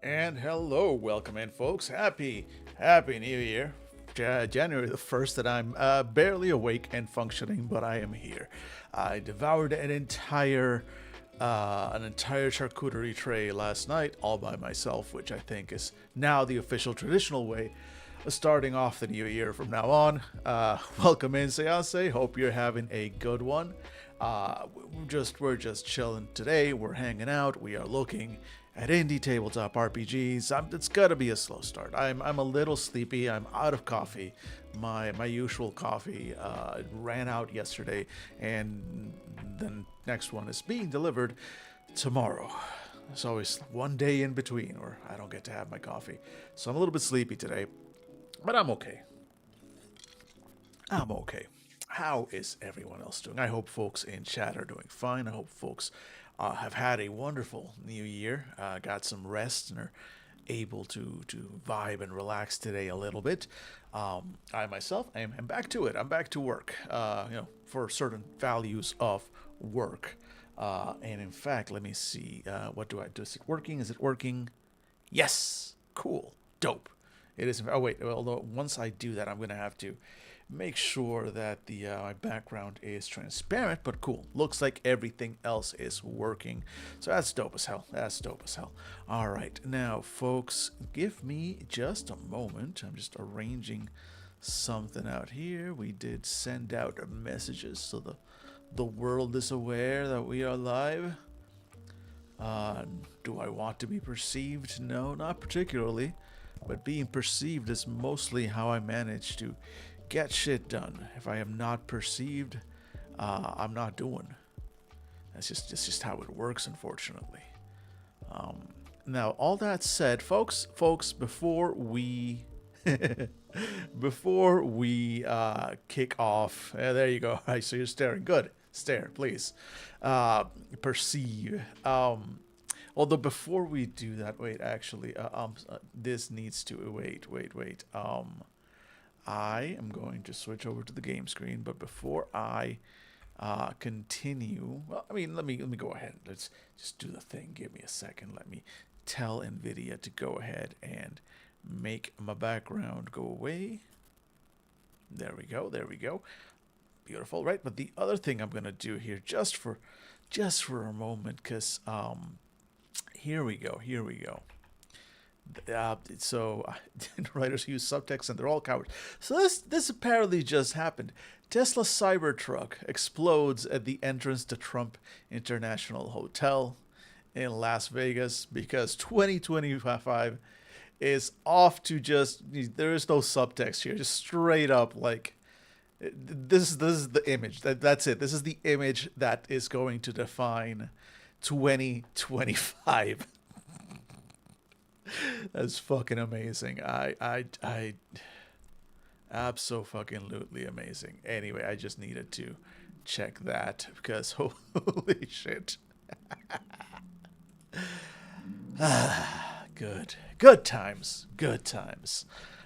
And hello, welcome in, folks. Happy New Year. January the 1st, that I'm barely awake and functioning, but I am here. I devoured an entire charcuterie tray last night, all by myself, which I think is now the official traditional way of starting off the new year from now on. Welcome in, Seance. Hope you're having a good one. We're just chilling today. We're hanging out. We are looking at indie tabletop RPGs. It's gotta be a slow start. I'm a little sleepy. I'm out of coffee. My usual coffee ran out yesterday, and the next one is being delivered tomorrow. There's always one day in between where I don't get to have my coffee, so I'm a little bit sleepy today, but I'm okay. I'm okay. How is everyone else doing? I hope folks in chat are doing fine. I hope folks have had a wonderful new year. Got some rest and are able to vibe and relax today a little bit. I myself am back to it. I'm back to work. For certain values of work. And in fact, let me see. What do I do? Is it working? Is it working? Yes. Cool. Dope. It is. Oh wait. Although once I do that, I'm gonna have to make sure that the my background is transparent. But cool. Looks like everything else is working. So that's dope as hell. That's dope as hell. All right. Now, folks, give me just a moment. I'm just arranging something out here. We did send out messages so the world is aware that we are live. Uh, do I want to be perceived? No, not particularly. But being perceived is mostly how I manage to get shit done. If I am not perceived, I'm not doing. That's just how it works, unfortunately. Now, all that said, folks, before we before we kick off, there you go. All right, so you're staring. Good, stare, please. Perceive. Although before we do that, wait, actually, this needs to wait. I am going to switch over to the game screen, but before I continue, well, I mean, let me go ahead. Let's just do the thing. Give me a second. Let me tell NVIDIA to go ahead and make my background go away. There we go. There we go. Beautiful, right? But the other thing I'm gonna do here, just for a moment, because here we go. So writers use subtext and they're all cowards. So this apparently just happened. Tesla Cybertruck explodes at the entrance to Trump International Hotel in Las Vegas because 2025 is off to just, there is no subtext here, just straight up like this is the image. That's it. This is the image that is going to define 2025. That's fucking amazing. I abso-fucking-lutely amazing. Anyway, I just needed to check that because holy shit. Good times.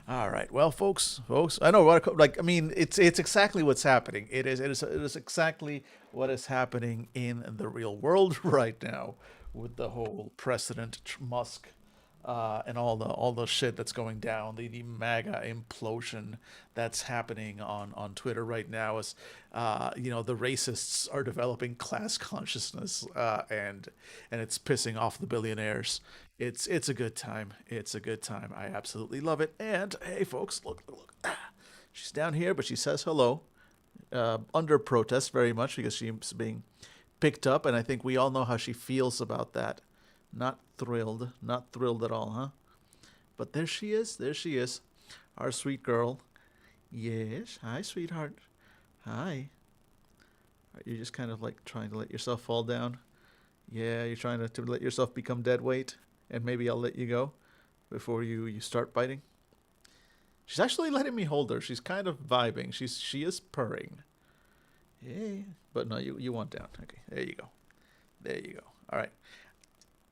All right, well, folks, I know what, like, I mean, it's exactly what's happening. It is exactly what is happening in the real world right now with the whole President Musk and all the shit that's going down, the MAGA implosion that's happening on Twitter right now. As the racists are developing class consciousness, and it's pissing off the billionaires. It's a good time. It's a good time. I absolutely love it. And hey, folks, look. She's down here, but she says hello, under protest very much because she's being picked up, and I think we all know how she feels about that. Not thrilled at all, huh? But there she is, our sweet girl. Yes, hi, sweetheart. Hi. You're just kind of like trying to let yourself fall down. Yeah, you're trying to let yourself become dead weight, and maybe I'll let you go before you start biting. She's actually letting me hold her. She's kind of vibing. She is purring. Hey, but no, you want down. Okay, there you go. All right.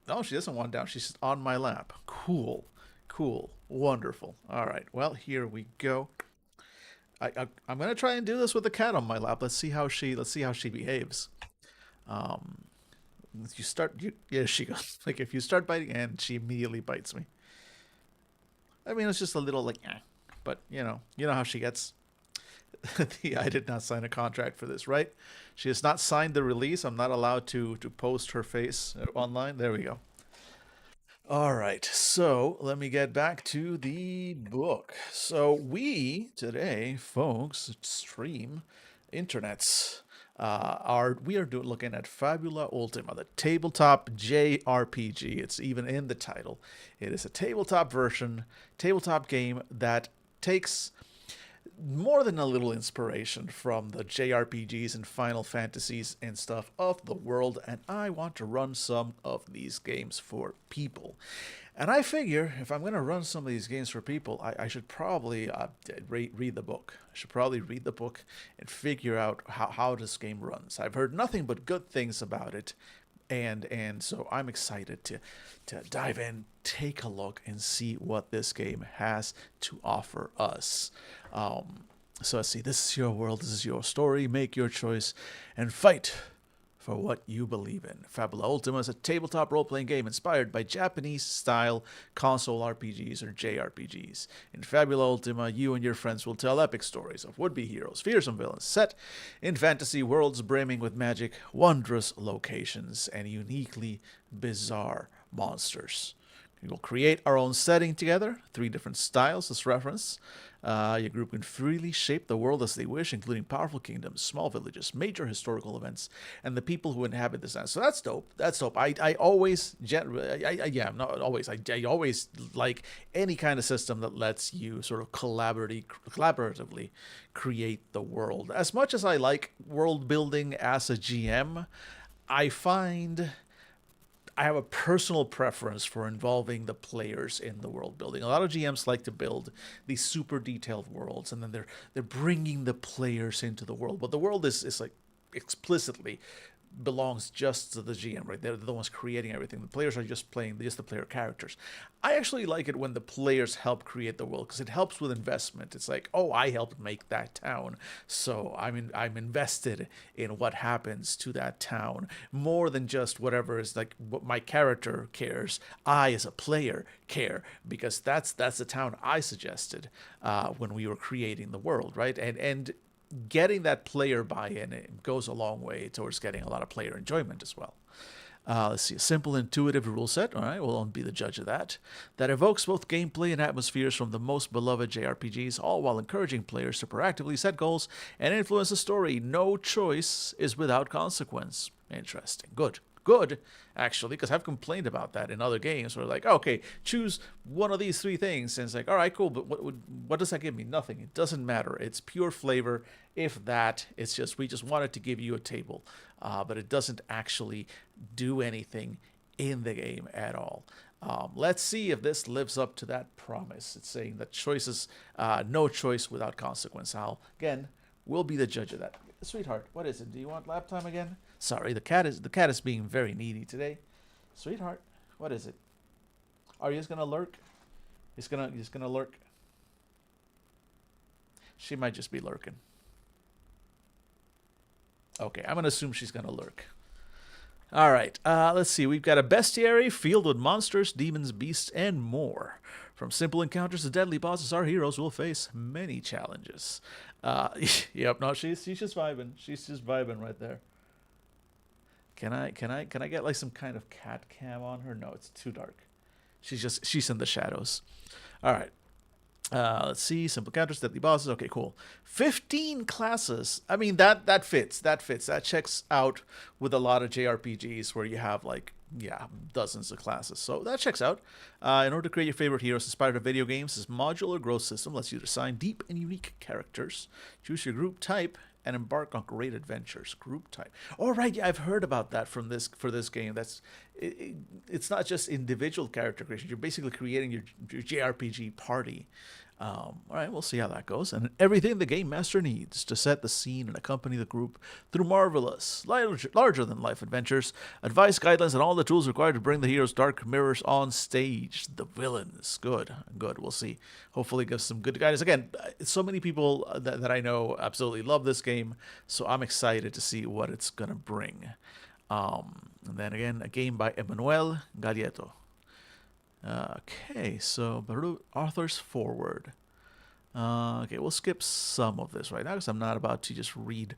No, she doesn't want down. She's on my lap. Cool. Wonderful. All right. Well, here we go. I'm gonna try and do this with the cat on my lap. Let's see how she behaves. Yeah, she goes. Like if you start biting, and she immediately bites me. I mean, it's just a little like, but you know how she gets. I did not sign a contract for this, right? She has not signed the release. I'm not allowed to post her face online. There we go. All right, so let me get back to the book. So we today, folks, stream internets. We are looking at Fabula Ultima, the tabletop JRPG. It's even in the title. It is a tabletop game that takes more than a little inspiration from the JRPGs and Final Fantasies and stuff of the world, and I want to run some of these games for people. And I figure if I'm going to run some of these games for people, I should probably read the book. I should probably read the book and figure out how this game runs. I've heard nothing but good things about it. And so I'm excited to dive in, take a look, and see what this game has to offer us. So let's see. This is your world. This is your story. Make your choice and fight for what you believe in. Fabula Ultima is a tabletop role-playing game inspired by Japanese-style console RPGs or JRPGs. In Fabula Ultima, you and your friends will tell epic stories of would-be heroes, fearsome villains, set in fantasy worlds brimming with magic, wondrous locations, and uniquely bizarre monsters. We will create our own setting together, 3 different styles as reference. Your group can freely shape the world as they wish, including powerful kingdoms, small villages, major historical events, and the people who inhabit this land. So that's dope. That's dope. I always, not always. I always like any kind of system that lets you sort of collaboratively create the world. As much as I like world building as a GM, I find I have a personal preference for involving the players in the world building. A lot of GMs like to build these super detailed worlds, and then they're bringing the players into the world. But the world is like explicitly belongs just to the GM, right? They're the ones creating everything. The players are just playing just the player characters. I actually like it when the players help create the world because it helps with investment. It's like, oh, I helped make that town, so I'm invested in what happens to that town more than just whatever is like what my character cares. I, as a player, care because that's the town I suggested when we were creating the world, right? And getting that player buy-in, it goes a long way towards getting a lot of player enjoyment as well. Let's see, a simple, intuitive rule set. All right, we'll be the judge of that. That evokes both gameplay and atmospheres from the most beloved JRPGs, all while encouraging players to proactively set goals and influence the story. No choice is without consequence. Interesting. Good, actually, because I've complained about that in other games where like, okay, choose one of these 3 things, and it's like, all right, cool, but what does that give me? Nothing. It doesn't matter. It's pure flavor. If that, it's just we just wanted to give you a table, but it doesn't actually do anything in the game at all. Let's see if this lives up to that promise. It's saying that choices, no choice without consequence. We'll be the judge of that. Sweetheart, what is it? Do you want lap time again? Sorry, the cat is being very needy today. Sweetheart, what is it? Are you just gonna lurk? He's gonna lurk. She might just be lurking. Okay, I'm gonna assume she's gonna lurk. All right, let's see. We've got a bestiary filled with monsters, demons, beasts, and more. From simple encounters to deadly bosses, our heroes will face many challenges. Yep, no, she's just vibing. She's just vibing right there. Can I get like some kind of cat cam on her? No, it's too dark. She's in the shadows. All right. Let's see. Simple encounters, deadly bosses. Okay, cool. 15 classes. I mean, that fits. That checks out with a lot of JRPGs where you have like, yeah, dozens of classes. So that checks out. In order to create your favorite heroes inspired by video games, this modular growth system lets you design deep and unique characters. Choose your group type and embark on great adventures. Group type. All right, yeah, I've heard about that for this game. It's not just individual character creation. You're basically creating your JRPG party. All right, we'll see how that goes. And everything the game master needs to set the scene and accompany the group through marvelous, larger-than-life adventures, advice, guidelines, and all the tools required to bring the hero's dark mirrors on stage. The villains. Good. We'll see. Hopefully gives some good guidance. Again, so many people that I know absolutely love this game, so I'm excited to see what it's going to bring. And then again, a game by Emmanuel Galieto. Okay, so author's forward. Okay, we'll skip some of this right now because I'm not about to just read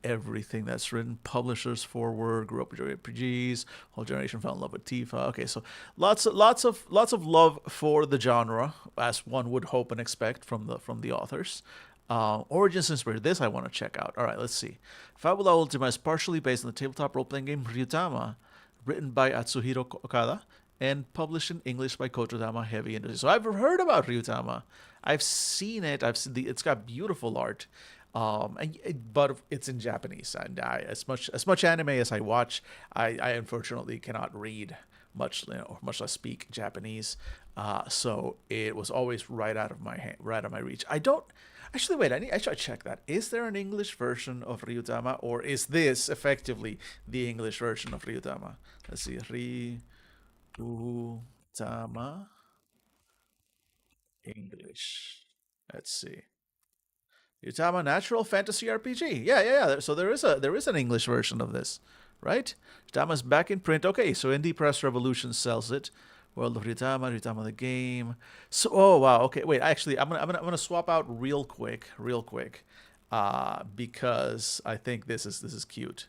everything that's written. Publisher's forward. Grew up with RPGs. Whole generation fell in love with Tifa. Okay, so lots of love for the genre, as one would hope and expect from the authors. Origins inspired. This I want to check out. All right, let's see. Fabula Ultima is partially based on the tabletop role-playing game Ryutama, written by Atsuhiro Okada and published in English by Kotodama Heavy Industry. So I've heard about Ryutama. I've seen it. It's got beautiful art, but it's in Japanese. And as much anime as I watch, I unfortunately cannot read much less speak Japanese. So it was always right out of my hand, right out of my reach. I don't actually wait. I should check that. Is there an English version of Ryutama, or is this effectively the English version of Ryutama? Let's see, Ryutama English. Let's see. Utama Natural Fantasy RPG. Yeah. So there is an English version of this, right? Utama's back in print. Okay, so Indie Press Revolution sells it. World of Ryutama, Ryutama the game. So oh wow, okay, wait. Actually, I'm gonna swap out real quick, because I think this is cute.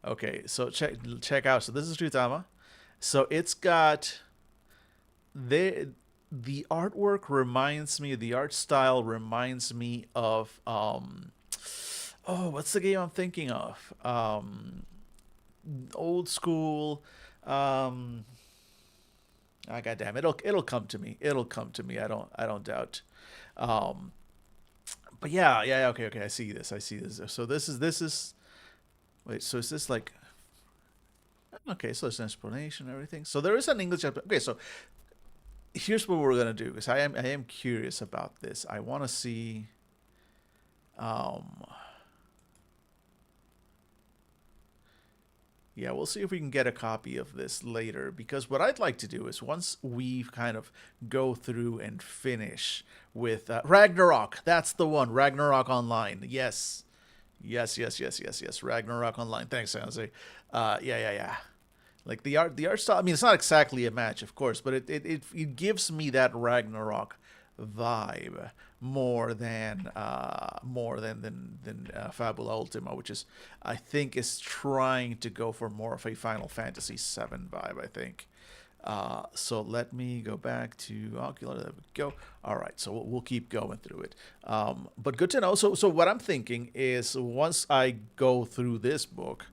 Okay, so check out. So this is Ryutama. So it's got the artwork reminds me, the art style reminds me of oh, what's the game I'm thinking of? Old school. Ah, goddamn, it'll come to me. It'll come to me. I don't doubt. Um, but yeah. Okay. I see this. So this is. Wait. So is this like? Okay. So there's an explanation and everything. So there is an English. Okay. So here's what we're gonna do. Because I am curious about this. I want to see. Um, Yeah, we'll see if we can get a copy of this later. Because what I'd like to do is once we kind of go through and finish with Ragnarok. That's the one. Ragnarok Online. Yes. Ragnarok Online. Thanks, Jose. Yeah. Like the art style. I mean, it's not exactly a match, of course, but it gives me that Ragnarok vibe more than Fabula Ultima, which is I think is trying to go for more of a Final Fantasy VII vibe. I think. So let me go back to Ocular. There we go. All right, so we'll keep going through it. But good to know. So what I'm thinking is once I go through this book,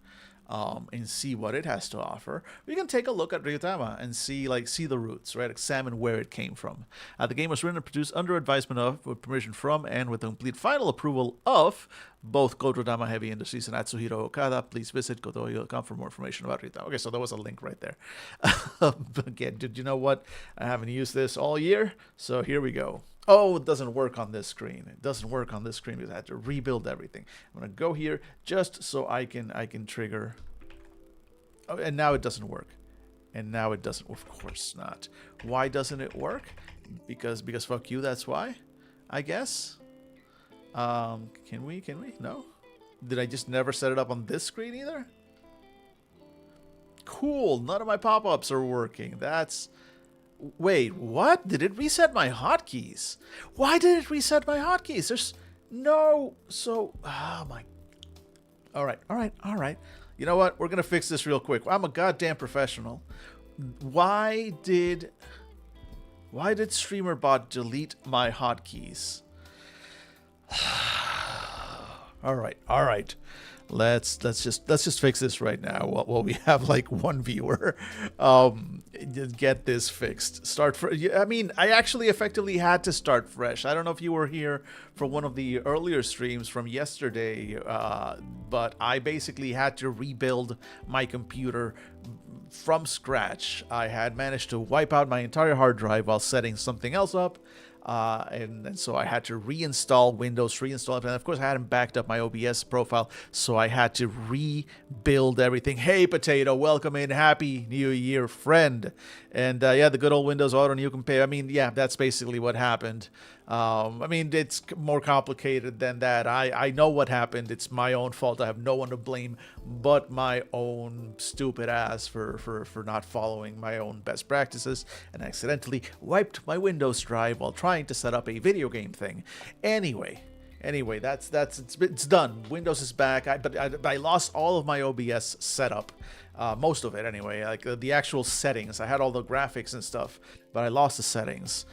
and see what it has to offer, we can take a look at Ryutama and see the roots, right? Examine where it came from. The game was written and produced under advisement of, with permission from, and with the complete final approval of both Kododama Heavy Industries and Atsuhiro Okada. Please visit kodoyo.com for more information about Ryutama. Okay, so there was a link right there. Again, did you know what? I haven't used this all year, so here we go. Oh, it doesn't work on this screen. It doesn't work on this screen because I had to rebuild everything. I'm gonna go here just so I can trigger. Oh, and now it doesn't work. And now it doesn't. Of course not. Why doesn't it work? Because fuck you. That's why. I guess. Can we? No. Did I just never set it up on this screen either? Cool. None of my pop-ups are working. That's. Wait, what? Did it reset my hotkeys? Why did it reset my hotkeys? There's no... So... Oh, my... All right. You know what? We're going to fix this real quick. I'm a goddamn professional. Why did StreamerBot delete my hotkeys? All right. Let's just fix this right now while we have like one viewer. Get this fixed. I mean, I actually effectively had to start fresh. I don't know if you were here for one of the earlier streams from yesterday, but I basically had to rebuild my computer from scratch. I had managed to wipe out my entire hard drive while setting something else up. And so I had to reinstall Windows, reinstall it. And of course, I hadn't backed up my OBS profile, so I had to rebuild everything. Hey, Potato, welcome in. Happy New Year, friend. And yeah, the good old Windows Auto New Compare. I mean, yeah, that's basically what happened. I mean, it's more complicated than that. I know what happened. It's my own fault. I have no one to blame but my own stupid ass for not following my own best practices and accidentally wiped my Windows drive while trying to set up a video game thing. Anyway, it's done. Windows is back. I lost all of my OBS setup. Most of it anyway, like the actual settings. I had all the graphics and stuff, but I lost the settings.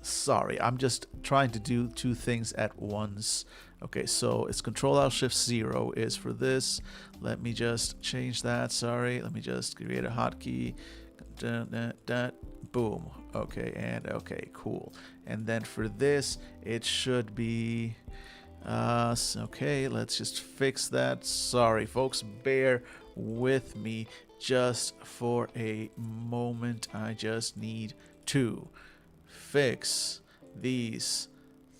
Sorry, I'm just trying to do two things at once. Okay, so it's Control-Alt-Shift-0 is for this. Let me just change that. Sorry, let me just create a hotkey. Boom. Okay, and okay, cool. And then for this, it should be... okay, let's just fix that. Sorry, folks, bear with me just for a moment. I just need to fix these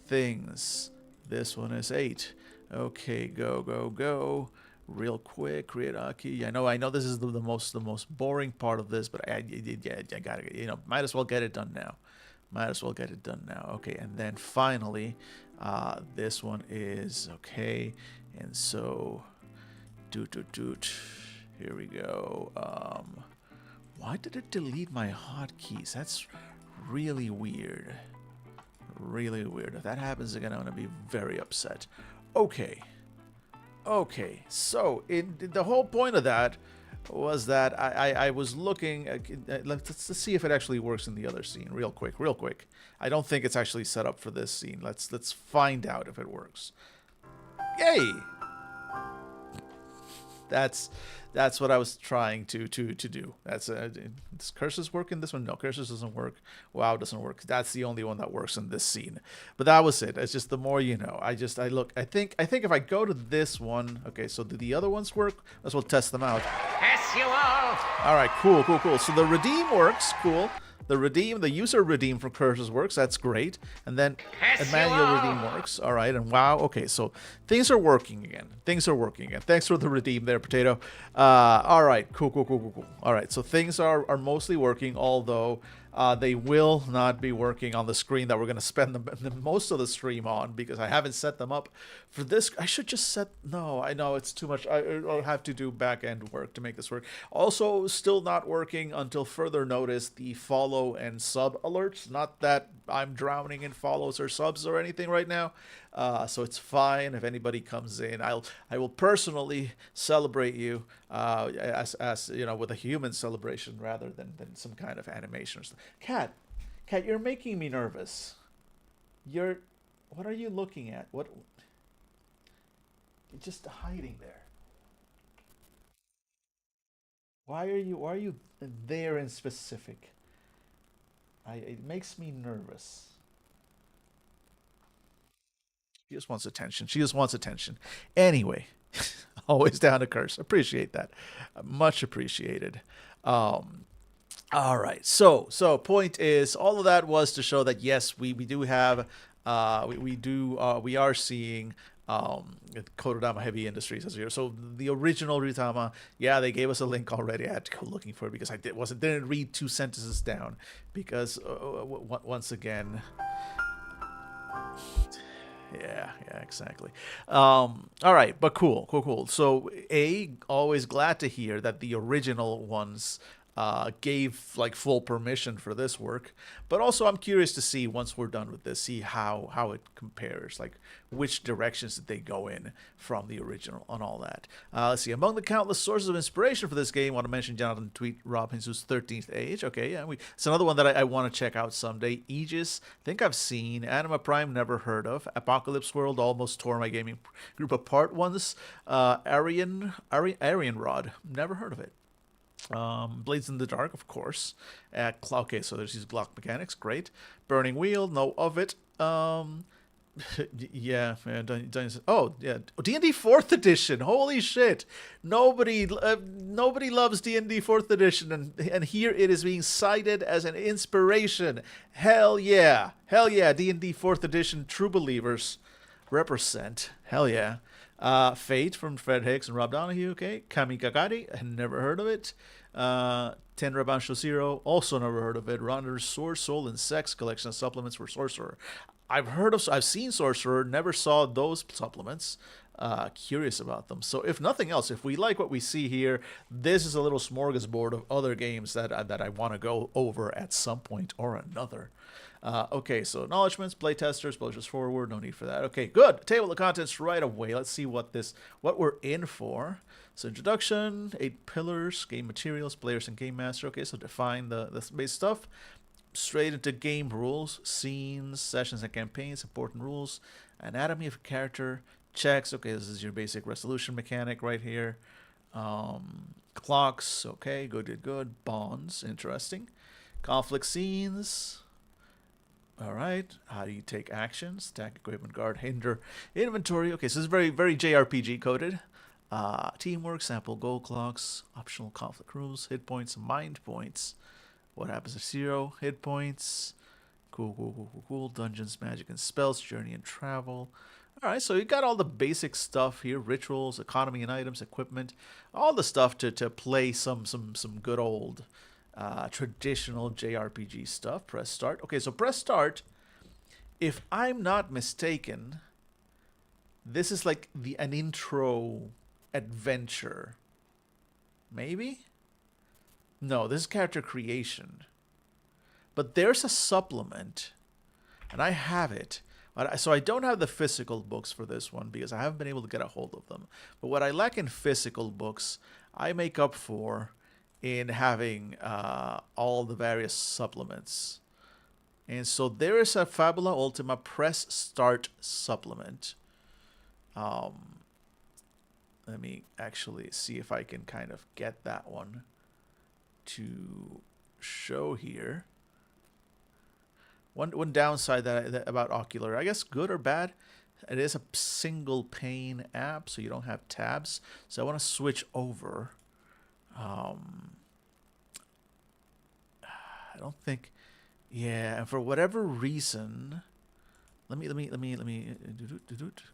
things. This one is 8. Okay, go, go, go. Real quick, create a key. I know this is the most boring part of this, but I gotta, might as well get it done now. Might as well get it done now. Okay, and then finally, this one is okay, and so, doot. Here we go. Why did it delete my hotkeys? That's really weird. Really weird. If that happens again, I'm gonna be very upset. Okay. Okay. So the whole point of that was that I was looking. Let's see if it actually works in the other scene. Real quick. I don't think it's actually set up for this scene. Let's find out if it works. Yay! That's what I was trying to do. Does curses work in this one? No, curses doesn't work. WoW doesn't work. That's the only one that works in this scene. But that was it. It's just the more you know. I think if I go to this one, okay. So do the other ones work? Let's well test them out. Yes, you all. All right, cool. So the redeem works. Cool. The user redeem from curses works. That's great. And then a manual redeem works. All right. And wow. Okay. So things are working again. Thanks for the redeem there, Potato. All right. Cool. All right. So things are mostly working, although they will not be working on the screen that we're going to spend the most of the stream on, because I haven't set them up for this. I should just set. No, I know it's too much. I'll have to do back end work to make this work. Also, still not working until further notice, the follow and sub alerts. Not that I'm drowning in follows or subs or anything right now. So it's fine if anybody comes in. I will personally celebrate you as with a human celebration rather than some kind of animation or something. Cat, you're making me nervous. What are you looking at? What? You're just hiding there. Why are you there in specific? It makes me nervous. She just wants attention. Anyway, always down to curse. Appreciate that. Much appreciated. All right. So point is, all of that was to show that yes, we do have we are seeing Kodama Heavy Industries as here. So the original Ritama, yeah, they gave us a link already. I had to go looking for it because I didn't read 2 sentences down because once again. Yeah, exactly. All right, but cool. So, always glad to hear that the original ones gave like full permission for this work, but also I'm curious to see once we're done with this, see how it compares, like which directions did they go in from the original and all that. Let's see. Among the countless sources of inspiration for this game, I want to mention Jonathan tweet Rob Hinsu's 13th Age. Okay, yeah, it's another one that I want to check out someday. Aegis, I think I've seen. Anima Prime, never heard of. Apocalypse World almost tore my gaming group apart once. Aryan Rod, never heard of it. Blades in the Dark, of course. Okay, so there's these Glock mechanics, great. Burning Wheel, know of it. Yeah, oh yeah, D&D 4th edition. Holy shit! Nobody loves D&D 4th edition, and here it is being cited as an inspiration. Hell yeah, D&D 4th edition. True believers represent. Hell yeah. Fate from Fred Hicks and Rob Donahue. Okay, Kamikagari, I never heard of it. Tenra Bansho Zero, also never heard of it. Ronder's Sword, Soul, and Sex collection of supplements for Sorcerer. I've seen Sorcerer, never saw those supplements. Curious about them. So if nothing else, if we like what we see here, this is a little smorgasbord of other games that I want to go over at some point or another. Okay, so acknowledgements, playtesters, publishers forward, no need for that. Okay, good. Table of contents right away. Let's see what we're in for. So introduction, 8 pillars, game materials, players and game master. Okay, so define the base stuff. Straight into game rules, scenes, sessions and campaigns, important rules, anatomy of a character, checks. Okay, this is your basic resolution mechanic right here. Clocks. Okay, good. Bonds, interesting. Conflict scenes. All right. How do you take actions? Stack, equipment, guard, hinder, inventory. Okay, so this is very, very JRPG coded. Teamwork, sample goal clocks, optional conflict rules, hit points, mind points. What happens if 0 hit points? Cool, cool, cool, cool, cool. Dungeons, magic, and spells, journey and travel. All right, so you got all the basic stuff here: rituals, economy and items, equipment, all the stuff to play some good old traditional JRPG stuff. Press start. Okay, so press start. If I'm not mistaken, this is like an intro adventure. Maybe? No, this is character creation. But there's a supplement, and I have it. So I don't have the physical books for this one because I haven't been able to get a hold of them. But what I lack in physical books, I make up for in having all the various supplements. And so there is a Fabula Ultima Press Start supplement. Let me actually see if I can kind of get that one to show here. One downside that about Ocular, I guess good or bad, it is a single pane app, so you don't have tabs. So I want to switch over. I don't think, yeah. And for whatever reason, let me.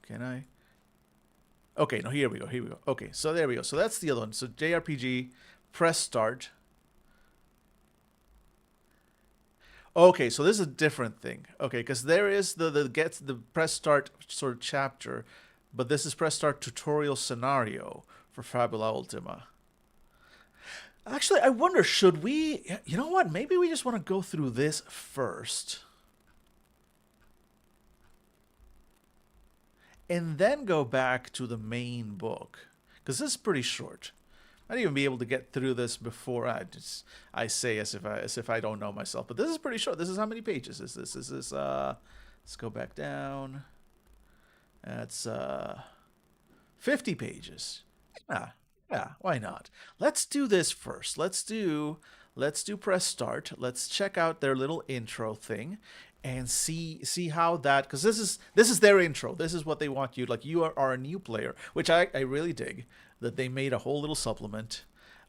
Can I? Okay, no. Here we go. Okay, so there we go. So that's the other one. So JRPG, press start. Okay, so this is a different thing. Okay, because there is the press start sort of chapter, but this is press start tutorial scenario for Fabula Ultima. Actually, I wonder, should we, you know what? Maybe we just want to go through this first. And then go back to the main book. Because this is pretty short. I'd even be able to get through this before I say as if I don't know myself. But this is pretty short. This is how many pages is this? Let's go back down. That's 50 pages. Yeah, why not? Let's do this first. Let's do press start. Let's check out their little intro thing and see how that, because this is their intro. This is what they want you, like, you are a new player, which I really dig that they made a whole little supplement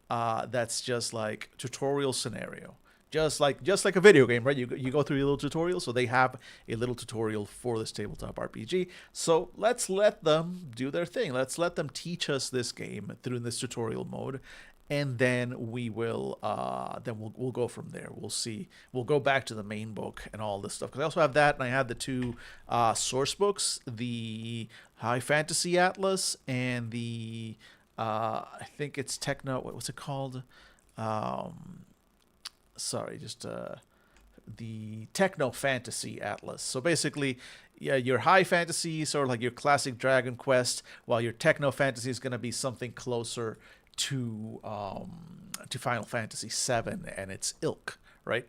that's just like tutorial scenario, just like a video game, right? You go through your little tutorial, so they have a little tutorial for this tabletop RPG. So let's let them do their thing. Let's let them teach us this game through this tutorial mode, and then we will we'll go from there. We'll see. We'll go back to the main book and all this stuff, because I also have that, and I have the two source books, the High Fantasy Atlas and the I think it's Techno. What's it called? Sorry, just the Techno Fantasy Atlas. So basically, yeah, your high fantasy, sort of like your classic Dragon Quest, while your Techno Fantasy is going to be something closer to Final Fantasy VII and its ilk, right?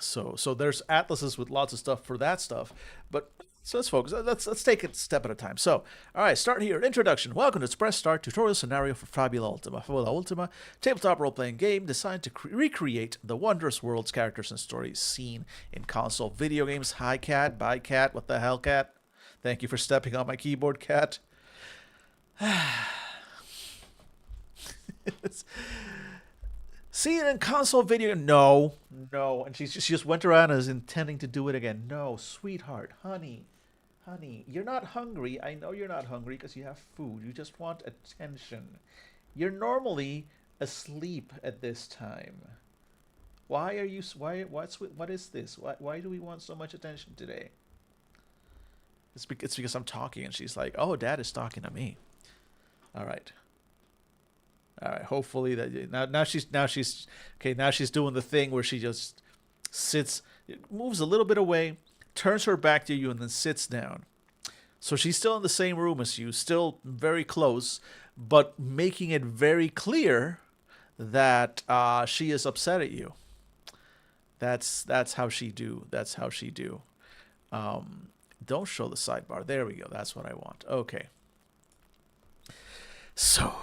So there's atlases with lots of stuff for that stuff, but so let's focus. Let's take it a step at a time. So, all right, start here. Introduction. Welcome to Press Start tutorial scenario for Fabula Ultima. Fabula Ultima, tabletop role-playing game designed to recreate the wondrous worlds, characters, and stories seen in console video games. Hi, cat. Bye, cat. What the hell, cat? Thank you for stepping on my keyboard, cat. See it in console video. No. And she just went around and is intending to do it again. No, sweetheart, honey, you're not hungry. I know you're not hungry because you have food. You just want attention. You're normally asleep at this time. Why are you? What is this? Why do we want so much attention today? It's because I'm talking, and she's like, "Oh, Dad is talking to me." All right. Hopefully that now she's okay. Now she's doing the thing where she just sits, moves a little bit away, turns her back to you, and then sits down. So she's still in the same room as you, still very close, but making it very clear that she is upset at you. That's how she do. That's how she do. Don't show the sidebar. There we go. That's what I want. Okay. So.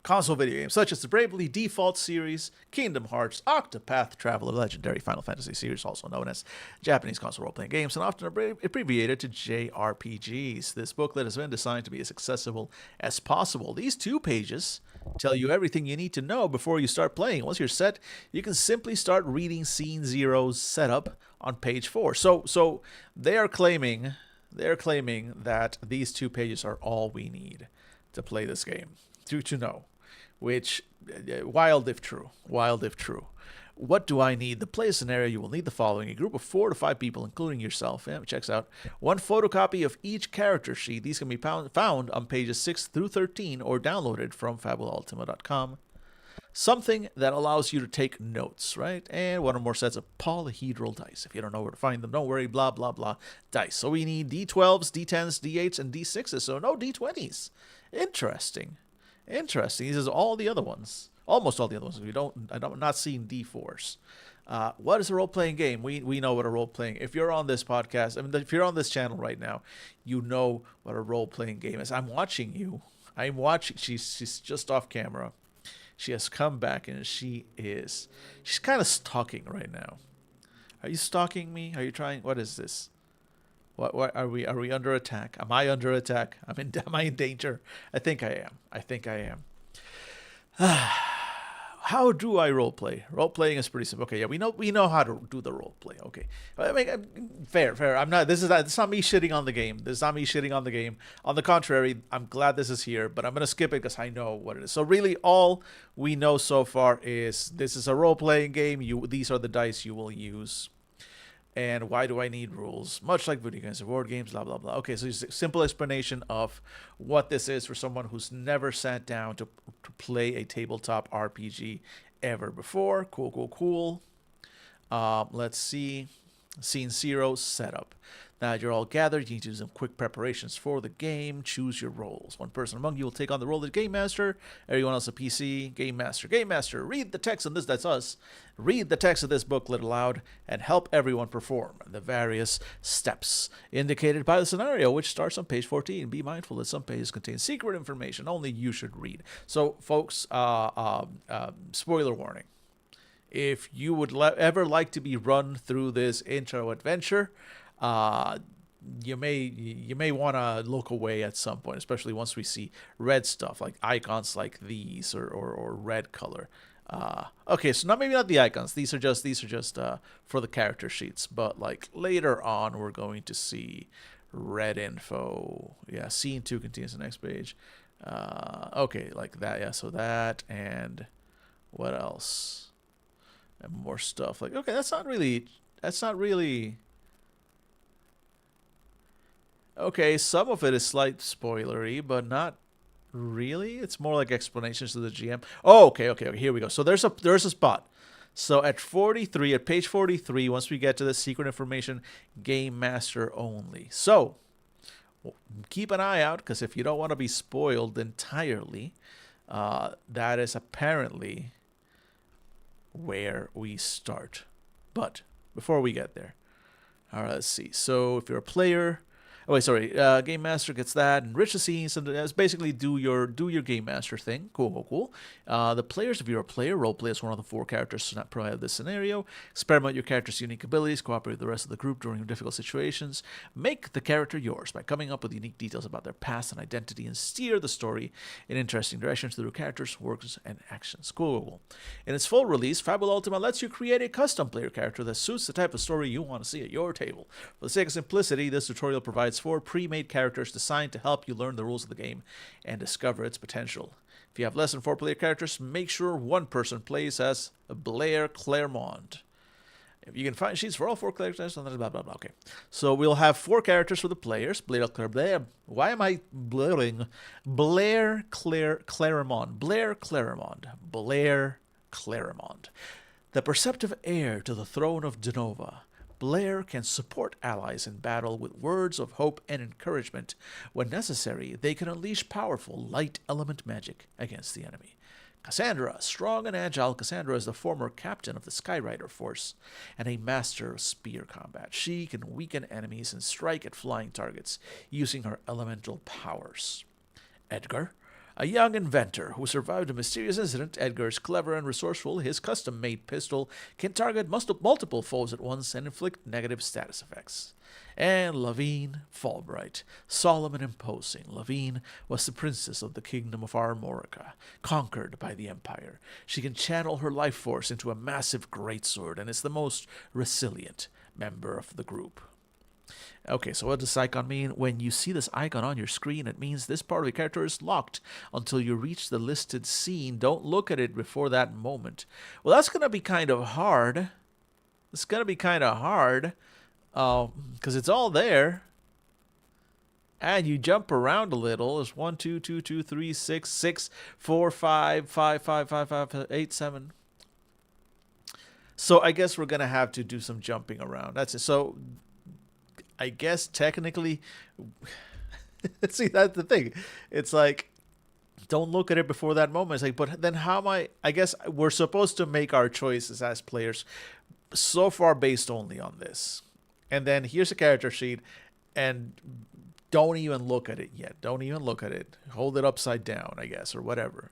console video games such as the Bravely Default series, Kingdom Hearts, Octopath Traveler, legendary Final Fantasy series, also known as Japanese console role-playing games, and often abbreviated to JRPGs. This booklet has been designed to be as accessible as possible. These 2 pages tell you everything you need to know before you start playing. Once you're set, you can simply start reading Scene Zero's setup on page 4. So they are claiming that these 2 pages are all we need to play this game, to know. Which, wild if true. What do I need? To play a scenario, you will need the following: a group of 4 to 5 people, including yourself. Yeah, checks out. 1 photocopy of each character sheet. These can be found on pages 6 through 13 or downloaded from fabulaultima.com. Something that allows you to take notes, right? And 1 or more sets of polyhedral dice. If you don't know where to find them, don't worry, blah, blah, blah. Dice. So we need D12s, D10s, D8s, and D6s, so no D20s. Interesting. These are all the other ones. Almost all the other ones. I'm not seeing D4s. What is a role-playing game? We know what a role-playing... If you're on this podcast, if you're on this channel right now, you know what a role-playing game is. I'm watching you. She's just off camera. She has come back and she's kind of stalking right now. Are you stalking me? Are you trying? What is this? What are we under attack? Am I under attack? Am I in danger? I think I am. How do I roleplay? Role-playing is pretty simple. Okay, yeah, we know how to do the roleplay. Okay, fair. I'm not. It's not me shitting on the game. On the contrary, I'm glad this is here, but I'm gonna skip it because I know what it is. So really, all we know so far is this is a role-playing game. These are the dice you will use. And why do I need rules? Much like video games and board games, blah, blah, blah. Okay, so it's a simple explanation of what this is for someone who's never sat down to play a tabletop RPG ever before. Cool. Let's see. Scene Zero setup. Now that you're all gathered, you need to do some quick preparations for the game. Choose your roles. 1 person among you will take on the role of Game Master. Everyone else a PC. Game Master. Read the text of this. That's us. Read the text of this booklet aloud and help everyone perform the various steps indicated by the scenario, which starts on page 14. Be mindful that some pages contain secret information only you should read. So, folks, spoiler warning. If you would ever like to be run through this intro adventure, you may want to look away at some point, especially once we see red stuff like icons like these or red color. Okay, so maybe not the icons. These are just for the character sheets. But like later on, we're going to see red info. Yeah, scene 2 contains the next page. Okay, like that. Yeah, so that and what else? And more stuff. Like, okay, that's not really. Okay, some of it is slight spoilery, but not really. It's more like explanations to the GM. Oh, okay. Here we go. So there's a spot. So at page 43, once we get to the secret information, Game Master only. So keep an eye out, because if you don't want to be spoiled entirely, that is apparently where we start. But before we get there, all right, let's see. So if you're a player, Game Master gets that, enrich the scenes, and basically do your Game Master thing. Cool. The players, if you're a player, roleplay as one of the 4 characters provided this scenario. Experiment your character's unique abilities. Cooperate with the rest of the group during difficult situations. Make the character yours by coming up with unique details about their past and identity, and steer the story in interesting directions through characters, works, and actions. Cool. In its full release, Fabula Ultima lets you create a custom player character that suits the type of story you want to see at your table. For the sake of simplicity, this tutorial provides 4 pre-made characters designed to help you learn the rules of the game and discover its potential. If you have less than 4 player characters, make sure 1 person plays as Blair Claremont. If you can find sheets for all 4 characters, blah, blah, blah. Okay. So we'll have 4 characters for the players. Blair Claremont. The perceptive heir to the throne of Genova. Blair can support allies in battle with words of hope and encouragement. When necessary, they can unleash powerful light element magic against the enemy. Cassandra, strong and agile, Cassandra is the former captain of the Skyrider force and a master of spear combat. She can weaken enemies and strike at flying targets using her elemental powers. Edgar, A young inventor who survived a mysterious incident, Edgar is clever and resourceful. His custom-made pistol can target multiple foes at once and inflict negative status effects. And Lavine Fallbright, solemn and imposing. Lavine was the princess of the kingdom of Armorica, conquered by the Empire. She can channel her life force into a massive greatsword and is the most resilient member of the group. Okay, so what does this icon mean? When you see this icon on your screen, it means this part of the character is locked until you reach the listed scene. Don't look at it before that moment. Well, that's going to be kind of hard. It's going to be kind of hard because it's all there. And you jump around a little. There's 1, 2, 2, 2, 3, 6, 6, 4, 5, 5, 5, 5, 5, 8, 7. So I guess we're going to have to do some jumping around. That's it. So I guess technically, see, that's the thing. It's like, don't look at it before that moment. It's like, but then how am I guess we're supposed to make our choices as players so far based only on this. And then here's a character sheet, and don't even look at it yet. Don't even look at it. Hold it upside down, I guess, or whatever.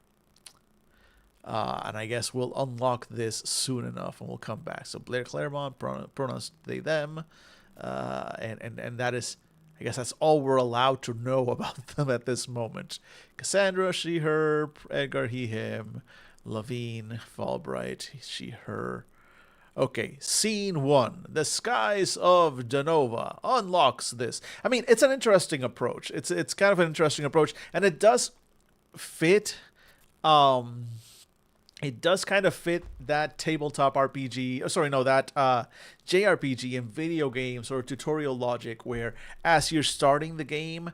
And I guess we'll unlock this soon enough, and we'll come back. So Blair Claremont, pronouns they, them. And that is, I guess that's all we're allowed to know about them at this moment. Cassandra, she, her. Edgar, he, him. Lavine, Fallbright, she, her. Okay, scene 1. The Skies of Denova unlocks this. I mean, it's an interesting approach. It's kind of an interesting approach, and it does fit. It does kind of fit that tabletop RPG, that JRPG in video games or tutorial logic where as you're starting the game,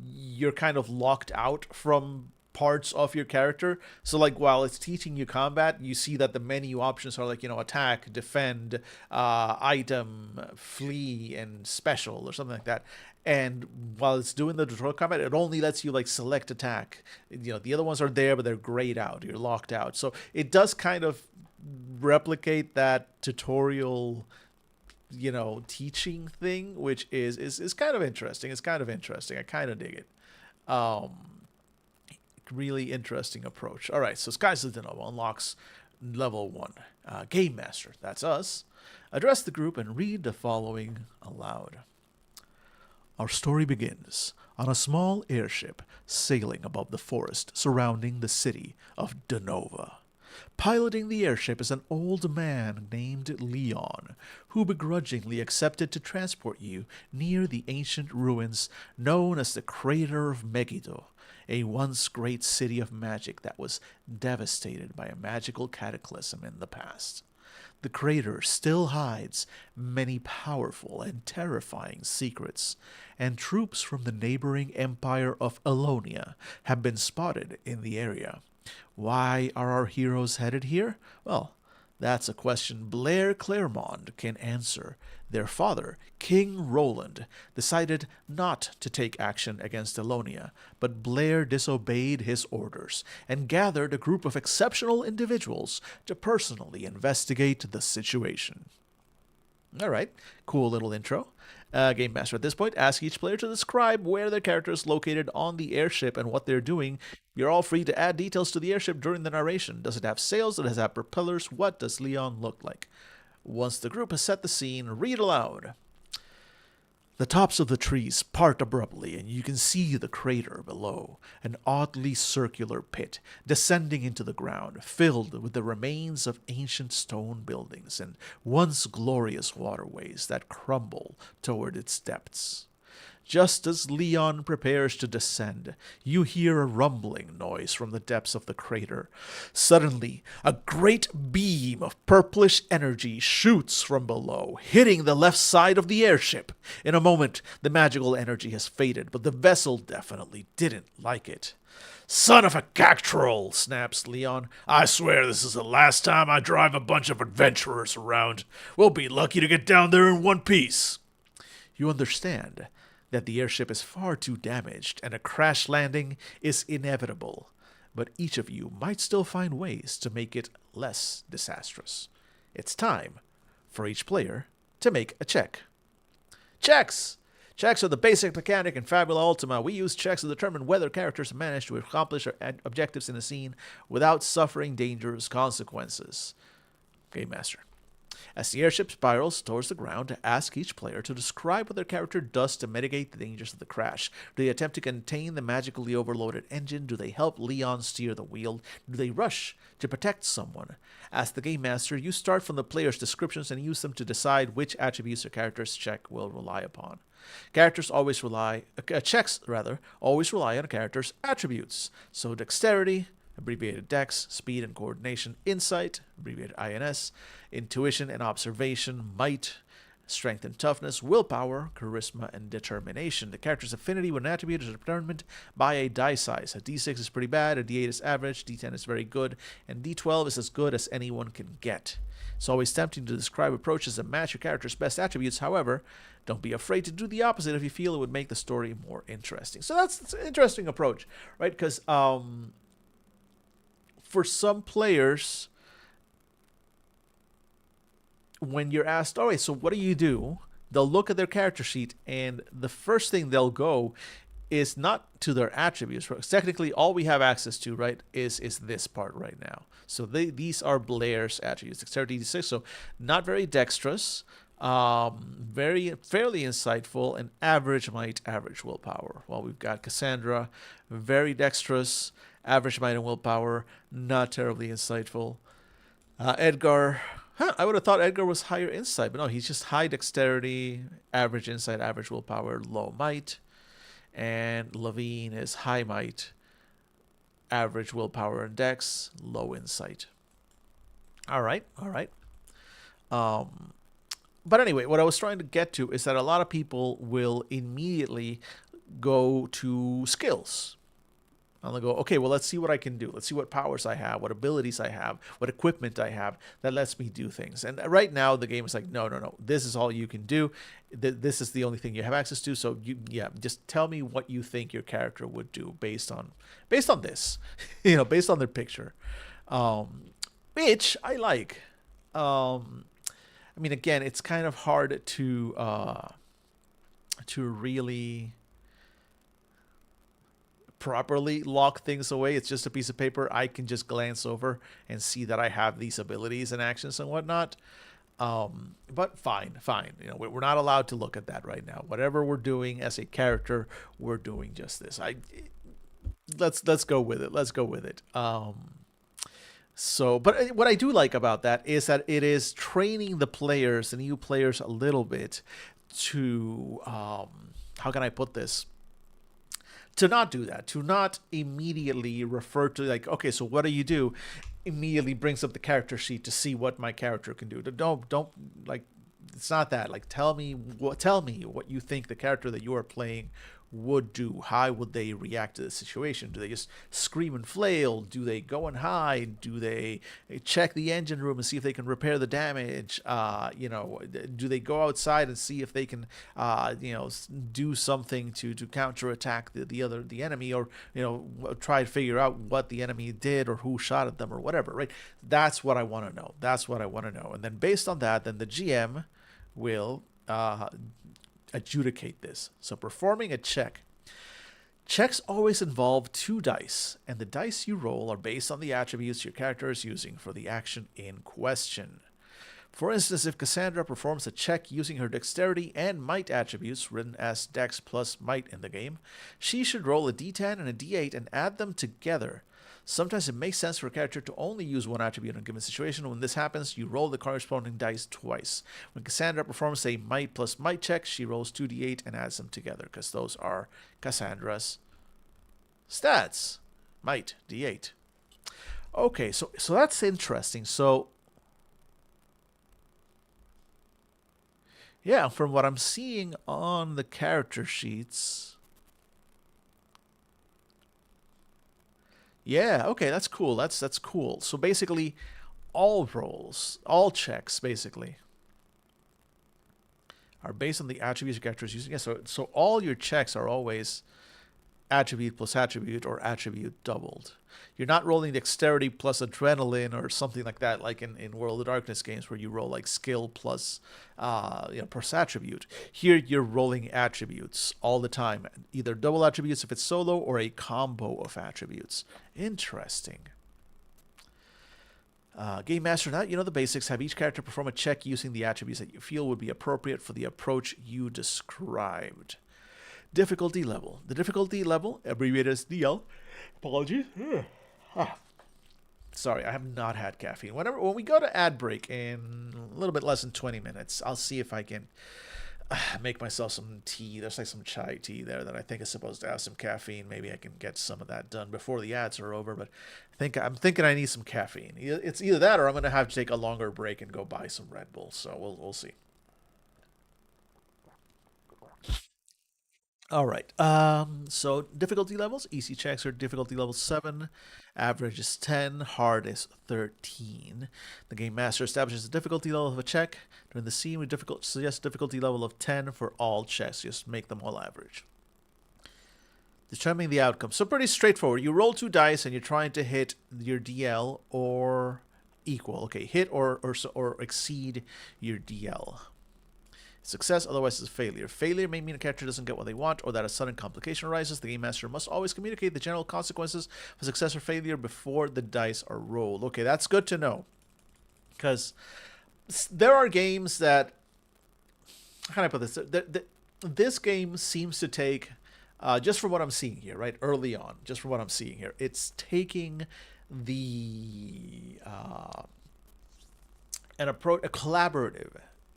you're kind of locked out from parts of your character. So like while it's teaching you combat, you see that the menu options are like, attack, defend, item, flee, and special or something like that. And while it's doing the tutorial combat, it only lets you like select attack. The other ones are there, but they're grayed out. You're locked out. So it does kind of replicate that tutorial, teaching thing, which is kind of interesting. It's kind of interesting. I kind of dig it. Really interesting approach. All right, so Skies of Denova unlocks level 1. Game Master, that's us. Address the group and read the following aloud. Our story begins on a small airship sailing above the forest surrounding the city of Denova. Piloting the airship is an old man named Leon, who begrudgingly accepted to transport you near the ancient ruins known as the Crater of Megiddo, a once great city of magic that was devastated by a magical cataclysm in the past. The crater still hides many powerful and terrifying secrets, and troops from the neighboring empire of Alonia have been spotted in the area. Why are our heroes headed here? Well, that's a question Blair Claremont can answer. Their father, King Roland, decided not to take action against Alonia, but Blair disobeyed his orders and gathered a group of exceptional individuals to personally investigate the situation. All right, cool little intro. Game Master at this point asks each player to describe where their character is located on the airship and what they're doing. You're all free to add details to the airship during the narration. Does it have sails? Does it have propellers? What does Leon look like? Once the group has set the scene, read aloud. The tops of the trees part abruptly, and you can see the crater below, an oddly circular pit descending into the ground, filled with the remains of ancient stone buildings and once glorious waterways that crumble toward its depths. Just as Leon prepares to descend, you hear a rumbling noise from the depths of the crater. Suddenly, a great beam of purplish energy shoots from below, hitting the left side of the airship. In a moment, the magical energy has faded, but the vessel definitely didn't like it. "Son of a cactroll," snaps Leon. "I swear this is the last time I drive a bunch of adventurers around. We'll be lucky to get down there in one piece." You understand that the airship is far too damaged and a crash landing is inevitable, but each of you might still find ways to make it less disastrous. It's time for each player to make a check. Checks! Checks are the basic mechanic in Fabula Ultima. We use checks to determine whether characters manage to accomplish their objectives in a scene without suffering dangerous consequences. Game Master. As the airship spirals towards the ground, ask each player to describe what their character does to mitigate the dangers of the crash. Do they attempt to contain the magically overloaded engine? Do they help Leon steer the wheel? Do they rush to protect someone? As the Game Master, you start from the player's descriptions and use them to decide which attributes their character's check will rely upon. Checks always rely on a character's attributes. So dexterity, abbreviated dex, speed and coordination, insight, abbreviated INS, intuition and observation, might, strength and toughness, willpower, charisma, and determination. The character's affinity with an attribute is determined by a die size. A D6 is pretty bad, a D8 is average, D10 is very good, and D12 is as good as anyone can get. It's always tempting to describe approaches that match your character's best attributes. However, don't be afraid to do the opposite if you feel it would make the story more interesting. So that's an interesting approach, right? Because for some players, when you're asked, all right, so what do? They'll look at their character sheet, and the first thing they'll go is not to their attributes. Technically, all we have access to, right, is this part right now. So these are Blair's attributes. Dexterity D6, so not very dexterous, fairly insightful, and average might, average willpower. Well, we've got Cassandra, very dexterous, average might and willpower, not terribly insightful. Edgar, I would have thought Edgar was higher insight, but no, he's just high dexterity, average insight, average willpower, low might. And Levine is high might, average willpower and dex, low insight. All right. But anyway, what I was trying to get to is that a lot of people will immediately go to skills. And they'll go, okay, well, let's see what I can do. Let's see what powers I have, what abilities I have, what equipment I have that lets me do things. And right now, the game is like, no. This is all you can do. This is the only thing you have access to. So, just tell me what you think your character would do based on this, based on their picture, which I like. I mean, again, it's kind of hard to really properly lock things away. It's just a piece of paper I can just glance over and see that I have these abilities and actions and whatnot. But fine. We're not allowed to look at that right now. Whatever we're doing as a character, we're doing just this. Let's go with it. But what I do like about that is that it is training the new players a little bit to, how can I put this? To not do that, to not immediately refer to like, okay, so what do? Immediately brings up the character sheet to see what my character can do. Don't like, it's not that. Like, tell me what you think the character that you are playing would do. How would they react to the situation? Do they just scream and flail? Do they go and hide? Do they check the engine room and see if they can repair the damage? Do they go outside and see if they can do something to counterattack the enemy, or try to figure out what the enemy did or who shot at them or whatever, right? That's what I want to know. And then based on that, then the GM will adjudicate this. So performing a check. Checks always involve 2 dice, and the dice you roll are based on the attributes your character is using for the action in question. For instance, if Cassandra performs a check using her dexterity and might attributes, written as dex plus might in the game, she should roll a d10 and a d8 and add them together. Sometimes it makes sense for a character to only use one attribute in a given situation. When this happens, you roll the corresponding dice twice. When Cassandra performs a might plus might check, she rolls 2d8 and adds them together, because those are Cassandra's stats. Might, d8. Okay, so that's interesting. So, yeah, from what I'm seeing on the character sheets... Yeah, okay, that's cool. That's cool. So basically, all checks, basically, are based on the attributes your character is using. Yeah, so all your checks are always attribute plus attribute or attribute doubled. You're not rolling dexterity plus adrenaline or something like that, like in World of Darkness games where you roll like skill plus, plus attribute. Here you're rolling attributes all the time, either double attributes if it's solo or a combo of attributes. Interesting. Game Master, now you know the basics. Have each character perform a check using the attributes that you feel would be appropriate for the approach you described. Difficulty level. The difficulty level, abbreviated as DL. Apologies. Sorry, I have not had caffeine. When we go to ad break in a little bit less than 20 minutes, I'll see if I can make myself some tea. There's like some chai tea there that I think is supposed to have some caffeine. Maybe I can get some of that done before the ads are over. But I'm thinking I need some caffeine. It's either that or I'm going to have to take a longer break and go buy some Red Bull. So we'll see. All right. So difficulty levels. Easy checks are difficulty level 7. Average is 10. Hard is 13. The game master establishes the difficulty level of a check. During the scene, we suggest difficulty level of 10 for all checks. Just make them all average. Determining the outcome. So pretty straightforward. You roll 2 dice and you're trying to hit your DL or equal. Okay, hit or exceed your DL. Success, otherwise, is failure. Failure may mean a character doesn't get what they want or that a sudden complication arises. The game master must always communicate the general consequences of success or failure before the dice are rolled. Okay, that's good to know. Because there are games that... How can I put this? This game seems to take, just from what I'm seeing here, right? Early on, just from what I'm seeing here, it's taking the... a collaborative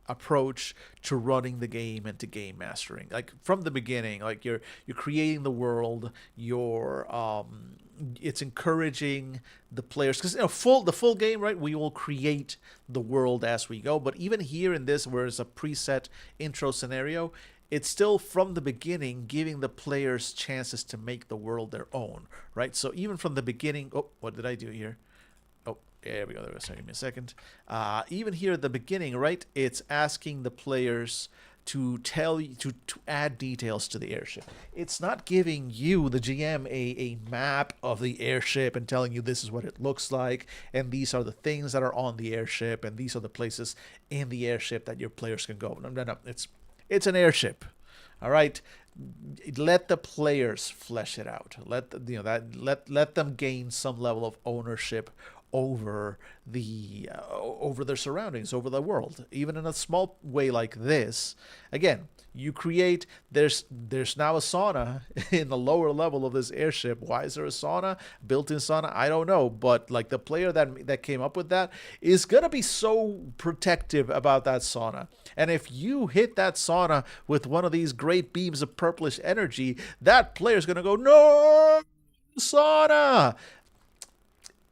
approach to running the game and to game mastering. Like from the beginning, like you're creating the world, it's encouraging the players, because the full game, right, we will create the world as we go. But even here in this, where it's a preset intro scenario, it's still from the beginning giving the players chances to make the world their own, right? So even from the beginning, oh, what did I do here? There we go. Sorry, give me a second. Even here at the beginning, right? It's asking the players to tell you to add details to the airship. It's not giving you, the GM, a map of the airship and telling you this is what it looks like, and these are the things that are on the airship, and these are the places in the airship that your players can go. No. It's an airship. All right. Let the players flesh it out. Let them gain some level of ownership over their surroundings, over the world. Even in a small way like this, again, you create, there's now a sauna in the lower level of this airship. Why is there a sauna, built-in sauna? I don't know, but like the player that came up with that is gonna be so protective about that sauna. And if you hit that sauna with one of these great beams of purplish energy, that player's gonna go, no, sauna.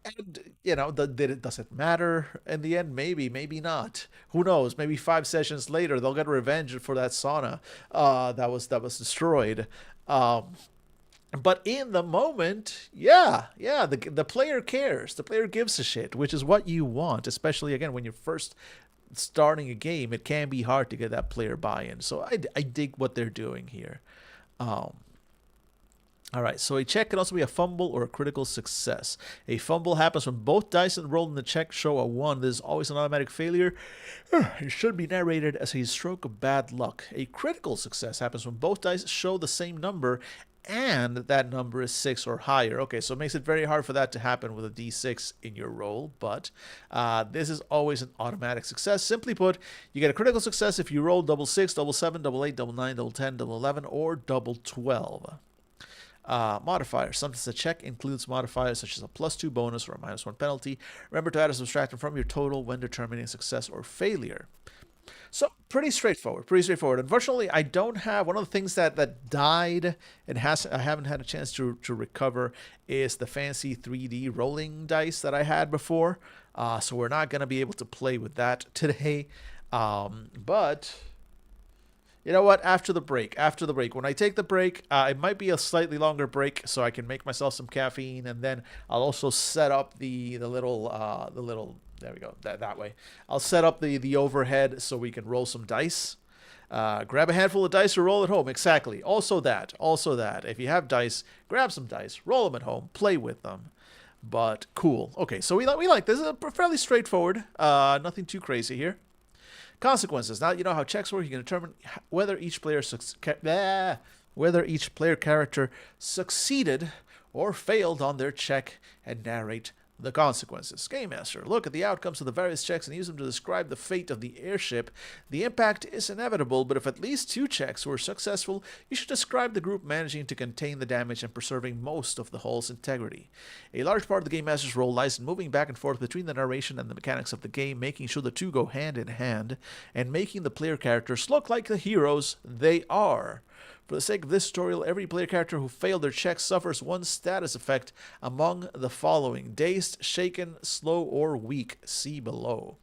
And, does it matter in the end? Maybe, maybe not. Who knows? Maybe 5 sessions later, they'll get revenge for that sauna that was destroyed. But in the moment, the player cares. The player gives a shit, which is what you want, especially, again, when you're first starting a game. It can be hard to get that player buy-in. So I dig what they're doing here. All right, so a check can also be a fumble or a critical success. A fumble happens when both dice rolled in the check show a 1. This is always an automatic failure. It should be narrated as a stroke of bad luck. A critical success happens when both dice show the same number and that number is 6 or higher. Okay, so it makes it very hard for that to happen with a d6 in your roll, but this is always an automatic success. Simply put, you get a critical success if you roll double 6, double 7, double 8, double 9, double 10, double 11, or double 12. Modifiers. Sometimes a check includes modifiers such as a +2 bonus or a -1 penalty. Remember to add or subtract them from your total when determining success or failure. So pretty straightforward. Unfortunately, I don't have one of the things that died and I haven't had a chance to recover is the fancy 3D rolling dice that I had before. So we're not going to be able to play with that today. But you know what? After the break, when I take the break, it might be a slightly longer break, so I can make myself some caffeine, and then I'll also set up the little there we go, that way. I'll set up the overhead so we can roll some dice. Grab a handful of dice or roll at home. Exactly. Also that. Also that. If you have dice, grab some dice, roll them at home, play with them. But cool. Okay, so we like this. Is fairly straightforward. Nothing too crazy here. Consequences. Now you know how checks work. You can determine whether each player character succeeded or failed on their check and narrate the consequences. Game Master. Look at the outcomes of the various checks and use them to describe the fate of the airship. The impact is inevitable, but if at least 2 checks were successful, you should describe the group managing to contain the damage and preserving most of the hull's integrity. A large part of the Game Master's role lies in moving back and forth between the narration and the mechanics of the game, making sure the two go hand in hand, and making the player characters look like the heroes they are. For the sake of this tutorial, every player character who failed their check suffers 1 status effect among the following: dazed, shaken, slow, or weak. See below.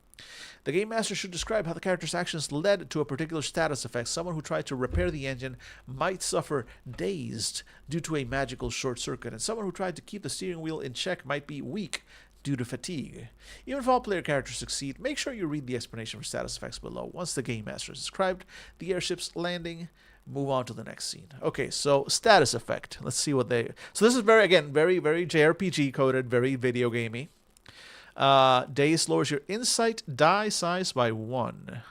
The Game Master should describe how the character's actions led to a particular status effect. Someone who tried to repair the engine might suffer dazed due to a magical short circuit, and someone who tried to keep the steering wheel in check might be weak due to fatigue. Even if all player characters succeed, make sure you read the explanation for status effects below. Once the Game Master has described the airship's landing, move on to the next scene. Okay, so status effect. Let's see what they... So this is very JRPG coded, very video gamey. Daze lowers your insight die size by 1.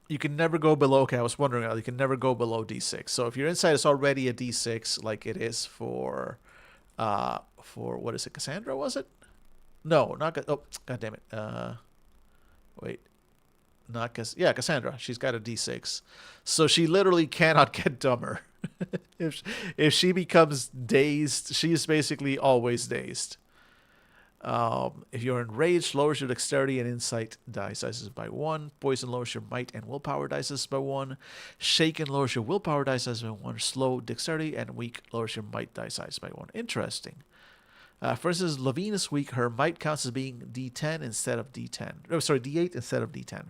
You can never go below... Okay, I was wondering, you can never go below D6. So if your insight is already a D6, like it is for what is it, Cassandra, was it? No, not... Oh, God damn it. Wait. Not Cassandra. She's got a D6. So she literally cannot get dumber. If she becomes dazed, she is basically always dazed. If you're enraged, lowers your dexterity and insight die sizes by 1. Poison lowers your might and willpower die sizes by 1. Shaken lowers your willpower die sizes by 1. Slow dexterity, and weak lowers your might die size by 1. Interesting. For instance, Levine is weak. Her might counts as being D10 instead of D10. Oh, sorry, D8 instead of D10.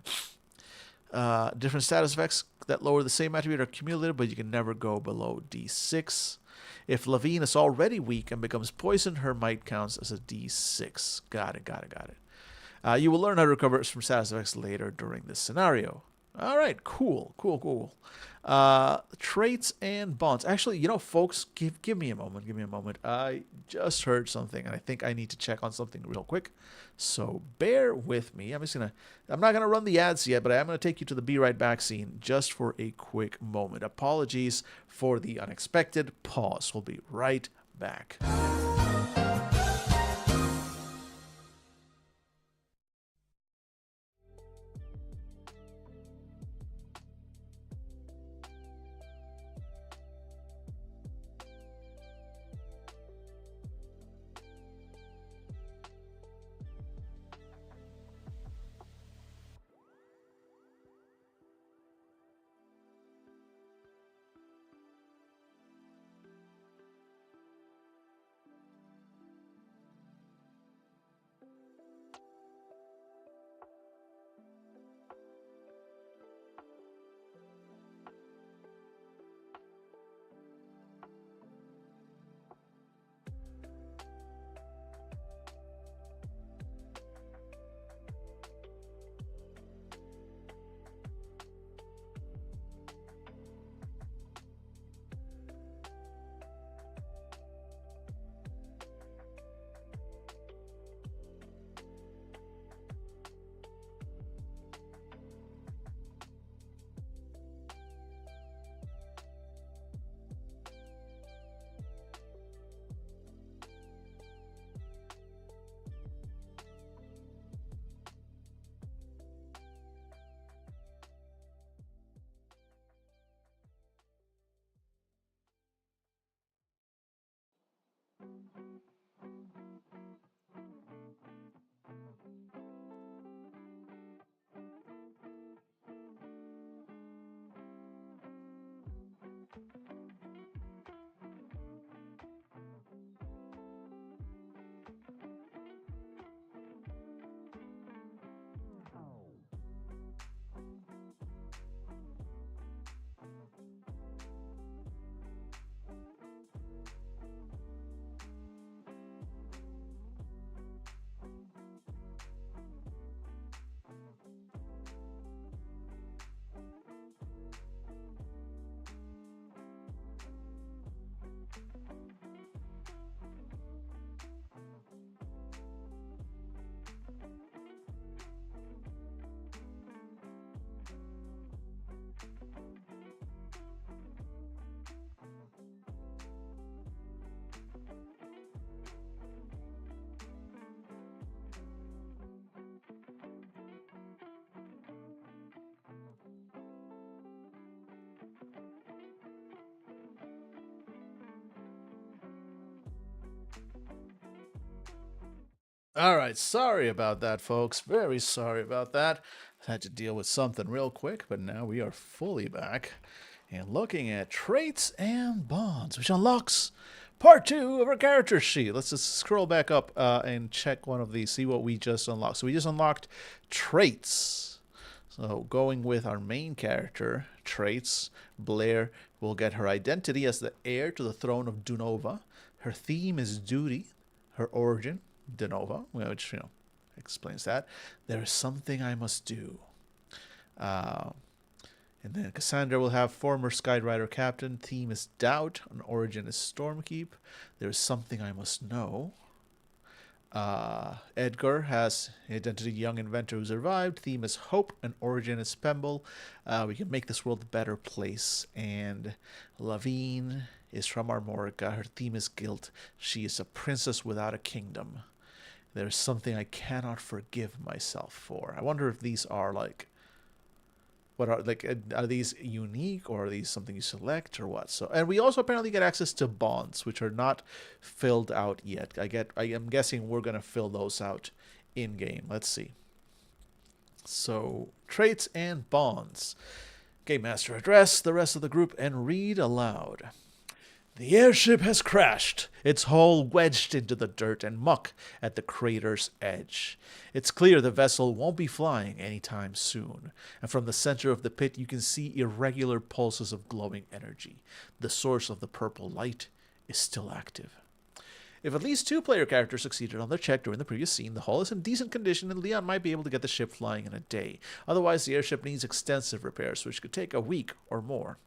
Different status effects that lower the same attribute are cumulative, but you can never go below D6. If Levine is already weak and becomes poisoned, her might counts as a D6. Got it. You will learn how to recover from status effects later during this scenario. All right, cool. Traits and bonds. Actually, you know, folks, give me a moment. I just heard something, and I think I need to check on something real quick. So bear with me. I'm not gonna run the ads yet, but I am gonna take you to the Be Right Back scene just for a quick moment. Apologies for the unexpected pause. We'll be right back. All right, sorry about that, folks. Very sorry about that. Had to deal with something real quick, but now we are fully back and looking at traits and bonds, which unlocks part 2 of our character sheet. Let's just scroll back up and check one of these, see what we just unlocked. So we just unlocked traits. So going with our main character, traits, Blair will get her identity as the heir to the throne of Dunova. Her theme is duty. Her origin, Denova, which, explains that. There is something I must do. And then Cassandra will have former Skyrider captain. Theme is doubt. An origin is Stormkeep. There is something I must know. Edgar has identity young inventor who survived. Theme is hope. An origin is Pemble. We can make this world a better place. And Lavigne is from Armorica. Her theme is guilt. She is a princess without a kingdom. There's something I cannot forgive myself for. I wonder if these are are these unique, or are these something you select, or what? So, and we also apparently get access to bonds, which are not filled out yet. I am guessing we're gonna fill those out in game. Let's see. So, traits and bonds. Game Master address the rest of the group and read aloud. The airship has crashed, its hull wedged into the dirt and muck at the crater's edge. It's clear the vessel won't be flying anytime soon, and from the center of the pit you can see irregular pulses of glowing energy. The source of the purple light is still active. If at least 2 player characters succeeded on their check during the previous scene, the hull is in decent condition and Leon might be able to get the ship flying in a day. Otherwise, the airship needs extensive repairs, which could take a week or more.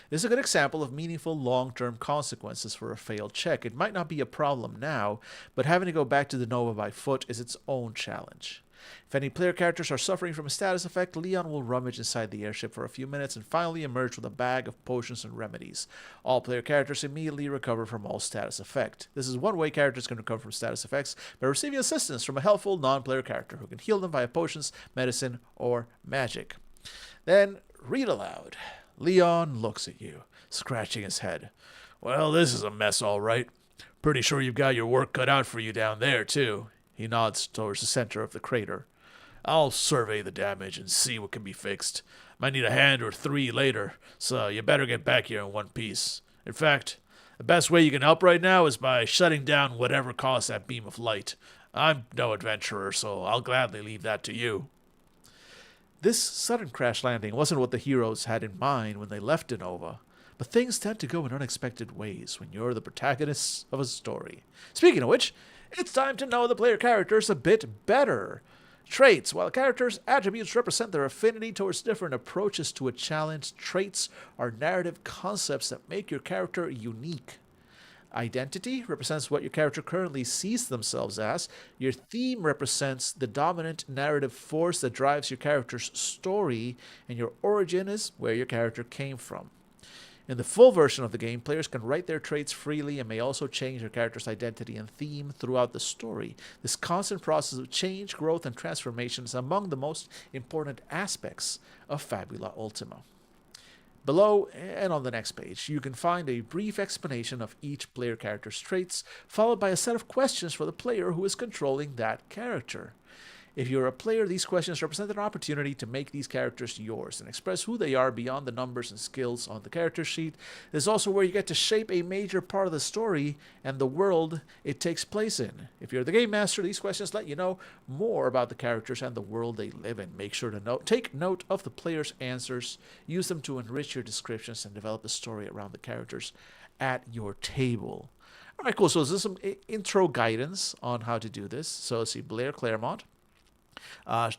This is a good example of meaningful long-term consequences for a failed check. It might not be a problem now, but having to go back to Denova by foot is its own challenge. If any player characters are suffering from a status effect, Leon will rummage inside the airship for a few minutes and finally emerge with a bag of potions and remedies. All player characters immediately recover from all status effect. This is one way characters can recover from status effects, by receiving assistance from a helpful non-player character who can heal them via potions, medicine, or magic. Then, read aloud. Leon looks at you, scratching his head. Well, this is a mess, all right. Pretty sure you've got your work cut out for you down there, too. He nods towards the center of the crater. I'll survey the damage and see what can be fixed. Might need a hand or 3 later, so you better get back here in one piece. In fact, the best way you can help right now is by shutting down whatever caused that beam of light. I'm no adventurer, so I'll gladly leave that to you. This sudden crash landing wasn't what the heroes had in mind when they left Denova, but things tend to go in unexpected ways when you're the protagonists of a story. Speaking of which, it's time to know the player characters a bit better. Traits. While characters' attributes represent their affinity towards different approaches to a challenge, traits are narrative concepts that make your character unique. Identity represents what your character currently sees themselves as. Your theme represents the dominant narrative force that drives your character's story, and your origin is where your character came from. In the full version of the game, players can write their traits freely and may also change their character's identity and theme throughout the story. This constant process of change, growth, and transformation is among the most important aspects of Fabula Ultima. Below and on the next page, you can find a brief explanation of each player character's traits, followed by a set of questions for the player who is controlling that character. If you're a player, these questions represent an opportunity to make these characters yours and express who they are beyond the numbers and skills on the character sheet. This is also where you get to shape a major part of the story and the world it takes place in. If you're the game master, these questions let you know more about the characters and the world they live in. Make sure to take note of the player's answers, use them to enrich your descriptions, and develop a story around the characters at your table. All right, cool. So this is some intro guidance on how to do this. So let's see, Blair Claremont.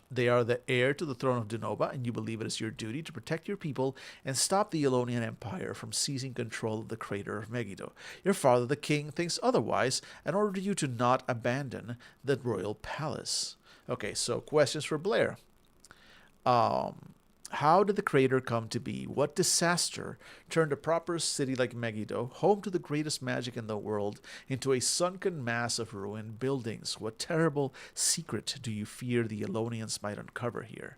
They are the heir to the throne of Denova, and you believe it is your duty to protect your people and stop the Ionian Empire from seizing control of the crater of Megiddo. Your father, the king, thinks otherwise and ordered you to not abandon the royal palace. Okay, so questions for Blair. How did the crater come to be? What disaster turned a proper city like Megiddo, home to the greatest magic in the world, into a sunken mass of ruined buildings? What terrible secret do you fear the Elonians might uncover here?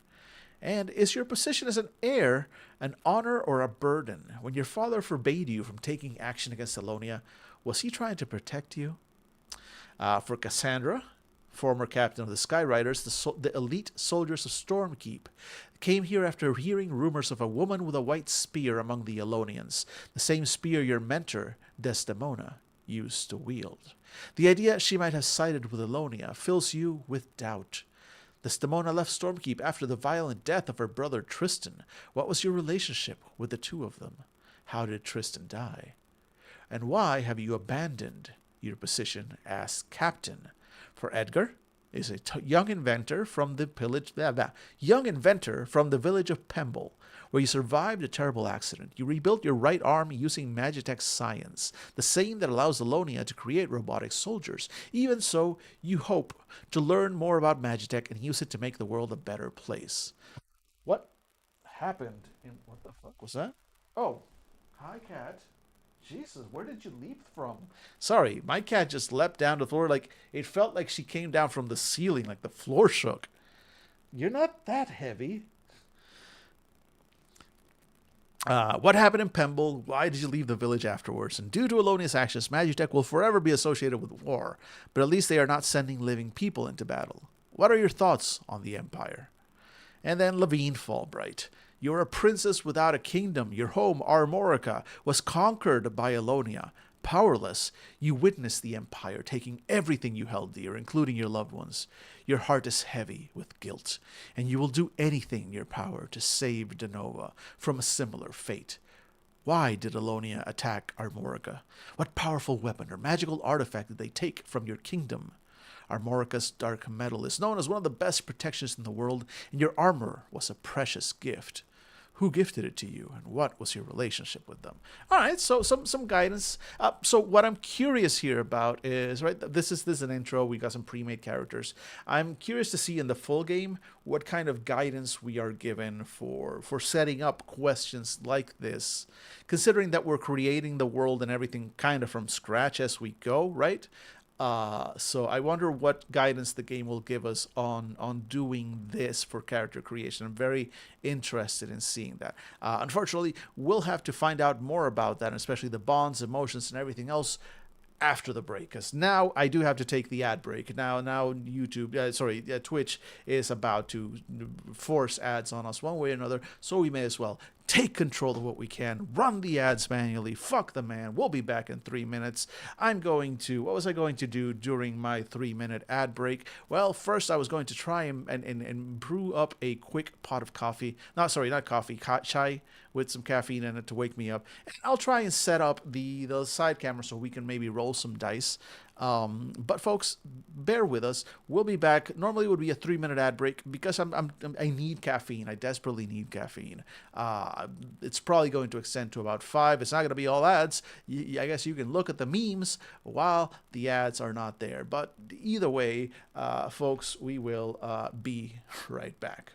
And is your position as an heir an honor or a burden? When your father forbade you from taking action against Elonia, was he trying to protect you? For Cassandra, former captain of the Skyriders, the elite soldiers of Stormkeep, came here after hearing rumors of a woman with a white spear among the Elonians, the same spear your mentor, Desdemona, used to wield. The idea she might have sided with Elonia fills you with doubt. Desdemona left Stormkeep after the violent death of her brother Tristan. What was your relationship with the two of them? How did Tristan die? And why have you abandoned your position as captain? For Edgar is a young inventor from the village of Pemble, where you survived a terrible accident. You rebuilt your right arm using Magitech science, the same that allows Elonia to create robotic soldiers. Even so, you hope to learn more about Magitech and use it to make the world a better place. What happened what the fuck was that? Oh, hi, cat. Jesus, where did you leap from? Sorry, my cat just leapt down the floor like it felt like she came down from the ceiling, like the floor shook. You're not that heavy. What happened in Pemble? Why did you leave the village afterwards? And due to Elonia's actions, Magitech will forever be associated with war, but at least they are not sending living people into battle. What are your thoughts on the Empire? And then Levine Fallbright. You're a princess without a kingdom. Your home, Armorica, was conquered by Elonia. Powerless, you witnessed the Empire taking everything you held dear, including your loved ones. Your heart is heavy with guilt, and you will do anything in your power to save Denova from a similar fate. Why did Elonia attack Armorica? What powerful weapon or magical artifact did they take from your kingdom? Armorica's dark metal is known as one of the best protections in the world, and your armor was a precious gift. Who gifted it to you, and what was your relationship with them? All right, so some guidance. So what I'm curious here about is, right, this is an intro. We got some pre-made characters. I'm curious to see in the full game what kind of guidance we are given for setting up questions like this, considering that we're creating the world and everything kind of from scratch as we go, right? So I wonder what guidance the game will give us on doing this for character creation. I'm very interested in seeing that. Unfortunately, we'll have to find out more about that, especially the bonds, emotions, and everything else after the break, because now I do have to take the ad break. Now YouTube, Twitch is about to force ads on us one way or another, so we may as well take control of what we can, run the ads manually, fuck the man. We'll be back in 3 minutes. What was I going to do during my 3-minute ad break? Well, first I was going to try and brew up a quick pot of coffee. Not coffee, chai with some caffeine in it to wake me up. And I'll try and set up the side camera so we can maybe roll some dice. But folks, bear with us. We'll be back. Normally it would be a 3-minute ad break because I need caffeine. I desperately need caffeine. It's probably going to extend to about 5. It's not going to be all ads. I guess you can look at the memes while the ads are not there. But either way, folks, we will be right back.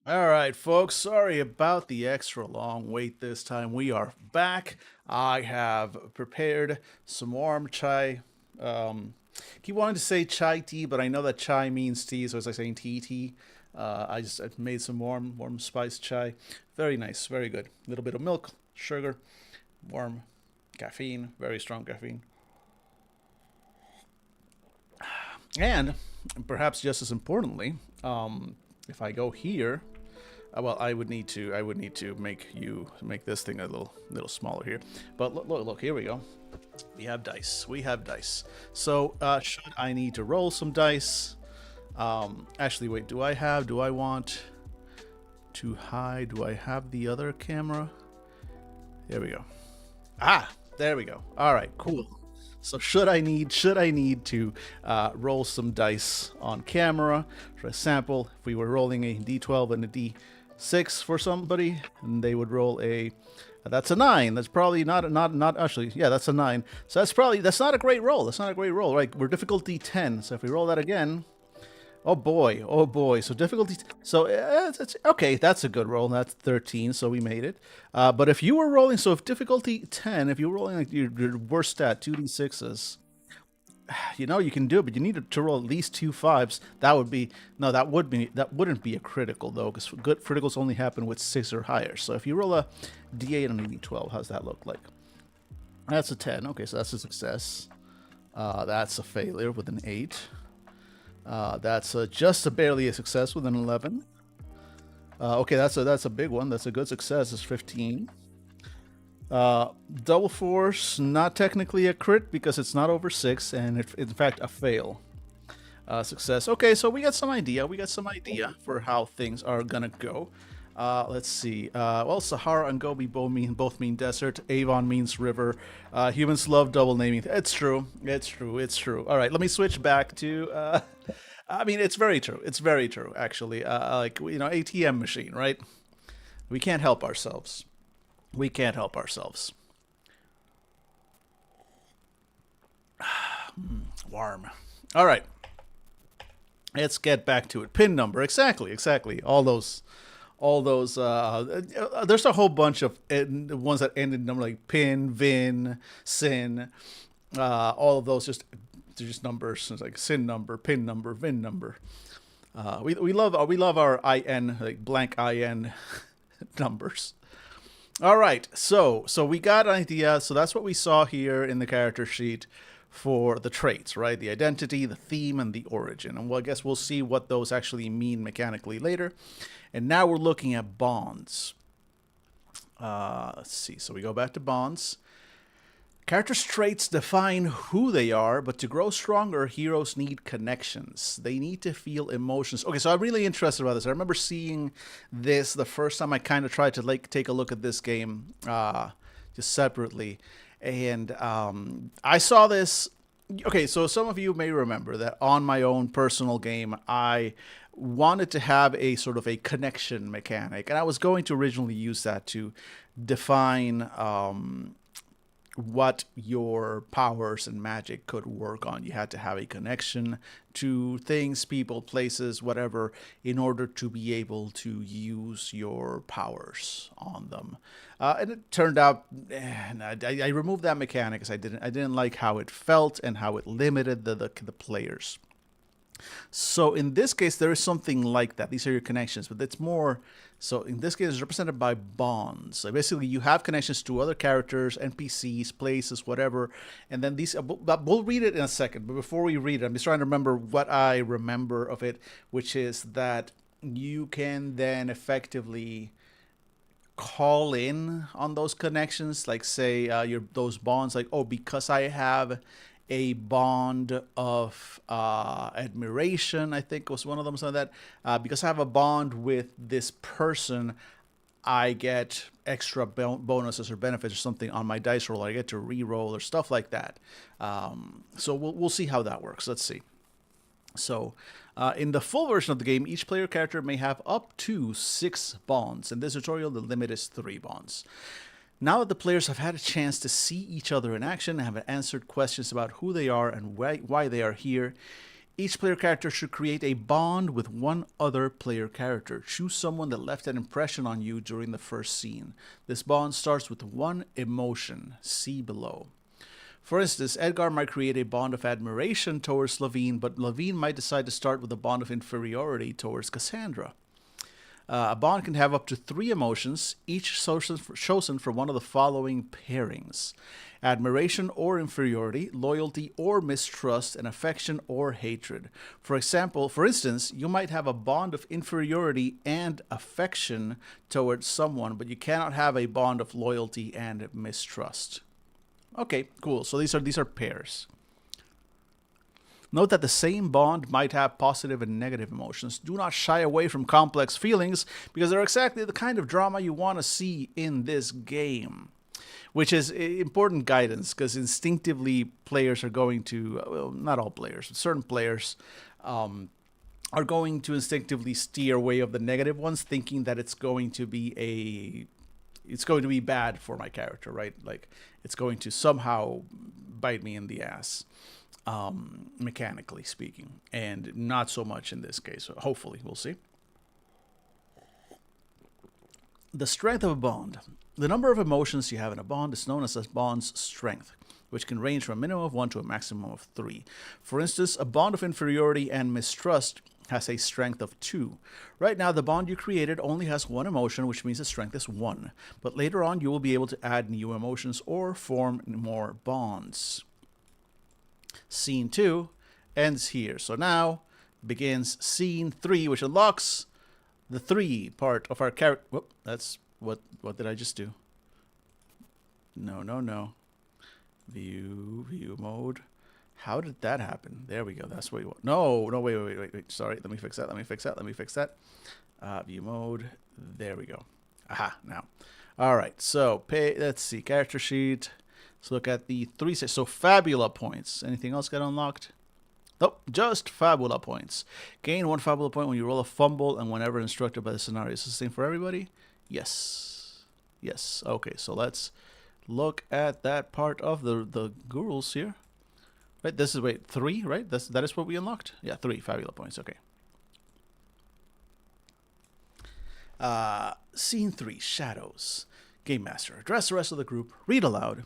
All right, folks. Sorry about the extra long wait this time. We are back. I have prepared some warm chai. Keep wanting to say chai tea, but I know that chai means tea, so it's like saying tea. I made some warm spiced chai. Very nice, very good. A little bit of milk, sugar, warm caffeine, very strong caffeine, and perhaps just as importantly, if I go here. Well, I would need to make this thing a little smaller here. But look, here we go. We have dice. We have dice. So should I need to roll some dice? Actually, wait. Do I want to hide? Do I have the other camera? There we go. Ah, there we go. All right, cool. So should I need to roll some dice on camera? For example, if we were rolling a d12 and a d6 for somebody, and they would roll a that's a 9. That's probably not actually. Yeah, that's a 9. So that's not a great roll. That's not a great roll, right? We're difficulty 10. So if we roll that again, oh boy, oh boy. So difficulty. So it's okay. That's a good roll. That's 13. So we made it. But if you were rolling, so if difficulty 10, if you were rolling like your worst stat, 2d6s, you can do it, but you need to roll at least 2 5s. That would be no, that wouldn't be a critical though, because good criticals only happen with 6 or higher. So if you roll a d8 and a d12, how's that look like? That's a 10. Okay, so that's a success. That's a failure with an 8. That's just barely a success with an 11. Okay, that's a big one. That's a good success. It's 15. Double force, not technically a crit because it's not over 6, and it's in fact a fail. Success. Okay, so we got some idea. We got some idea for how things are gonna go. Let's see. Well, Sahara and Gobi both mean desert. Avon means river. Humans love double naming. It's true. It's true. It's true. All right, let me switch back to. I mean, it's very true. It's very true, actually. Like ATM machine, right? We can't help ourselves. We can't help ourselves. Warm. All right. Let's get back to it. Pin number. Exactly. Exactly. All those there's a whole bunch of ones that end in number like pin, vin, sin. All of those they're just numbers. It's like sin number, pin number, vin number. We love our in, like blank in numbers. All right, so we got an idea. So that's what we saw here in the character sheet for the traits, right? The identity, the theme, and the origin. And I guess we'll see what those actually mean mechanically later. And now we're looking at bonds. Let's see. So we go back to bonds. Characters' traits define who they are, but to grow stronger, heroes need connections. They need to feel emotions. Okay, so I'm really interested about this. I remember seeing this the first time I kind of tried to take a look at this game just separately, and I saw this. Okay, so some of you may remember that on my own personal game, I wanted to have a sort of a connection mechanic, and I was going to originally use that to define what your powers and magic could work on. You had to have a connection to things, people, places, whatever, in order to be able to use your powers on them. And it turned out, I removed that mechanic because I didn't like how it felt and how it limited the players. So in this case, there is something like that. These are your connections, but it's more. So in this case, it's represented by bonds. So basically, you have connections to other characters, NPCs, places, whatever. And then these. We'll read it in a second. But before we read it, I'm just trying to remember what I remember of it, which is that you can then effectively call in on those connections, like say your those bonds, like, oh, because I have a bond of admiration, I think was one of them, something like that. Because I have a bond with this person, I get extra bonuses or benefits or something on my dice roll. I get to re-roll or stuff like that. So we'll see how that works. Let's see. So, in the full version of the game, each player character may have up to 6 bonds. In this tutorial, the limit is 3 bonds. Now that the players have had a chance to see each other in action and have answered questions about who they are and why they are here, Each player character should create a bond with one other player character. Choose someone that left an impression on you during the first scene. This bond starts with one emotion. See below. For instance, Edgar might create a bond of admiration towards Levine, but Levine might decide to start with a bond of inferiority towards Cassandra. A bond can have up to 3 emotions, each chosen from one of the following pairings: admiration or inferiority, loyalty or mistrust, and affection or hatred. For instance, you might have a bond of inferiority and affection towards someone, but you cannot have a bond of loyalty and mistrust. Okay, cool. So these are pairs. Note that the same bond might have positive and negative emotions. Do not shy away from complex feelings, because they're exactly the kind of drama you want to see in this game. Which is important guidance, because instinctively players are going to, well, not all players, but certain players are going to instinctively steer away of the negative ones, thinking that it's going to be bad for my character, right? Like, it's going to somehow bite me in the ass. Mechanically speaking, and not so much in this case. So hopefully, we'll see. The strength of a bond. The number of emotions you have in a bond is known as a bond's strength, which can range from a minimum of 1 to a maximum of 3. For instance, a bond of inferiority and mistrust has a strength of 2. Right now, the bond you created only has 1 emotion, which means the strength is 1. But later on, you will be able to add new emotions or form more bonds. Scene 2 ends here. So now begins scene 3, which unlocks the 3 part of our character. Whoop, that's what did I just do? No. View mode. How did that happen? There we go. That's what you want. No, wait. Sorry. Let me fix that. View mode. There we go. Aha, now. All right. So let's see. Character sheet. Let's look at the 3. So Fabula points. Anything else got unlocked? Nope, just Fabula points. Gain 1 Fabula point when you roll a fumble and whenever instructed by the scenario. Is this the same for everybody? Yes. Okay, so let's look at that part of the rules here. Right, this is 3, right? That is what we unlocked? Yeah, 3 Fabula points. Okay. Scene 3, Shadows. Game Master, address the rest of the group. Read aloud.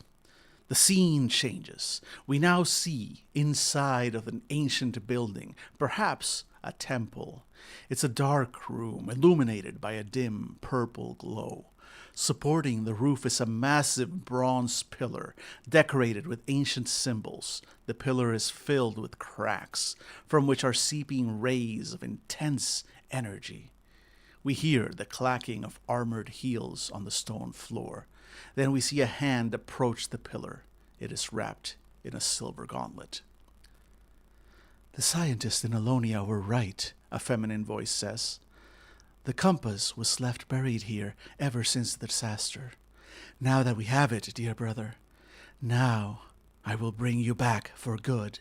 The scene changes. We now see inside of an ancient building, perhaps a temple. It's a dark room illuminated by a dim purple glow. Supporting the roof is a massive bronze pillar decorated with ancient symbols. The pillar is filled with cracks from which are seeping rays of intense energy. We hear the clacking of armored heels on the stone floor. Then we see a hand approach the pillar. It is wrapped in a silver gauntlet. The scientists in Alonia were right, a feminine voice says. The compass was left buried here ever since the disaster. Now that we have it, dear brother, now I will bring you back for good.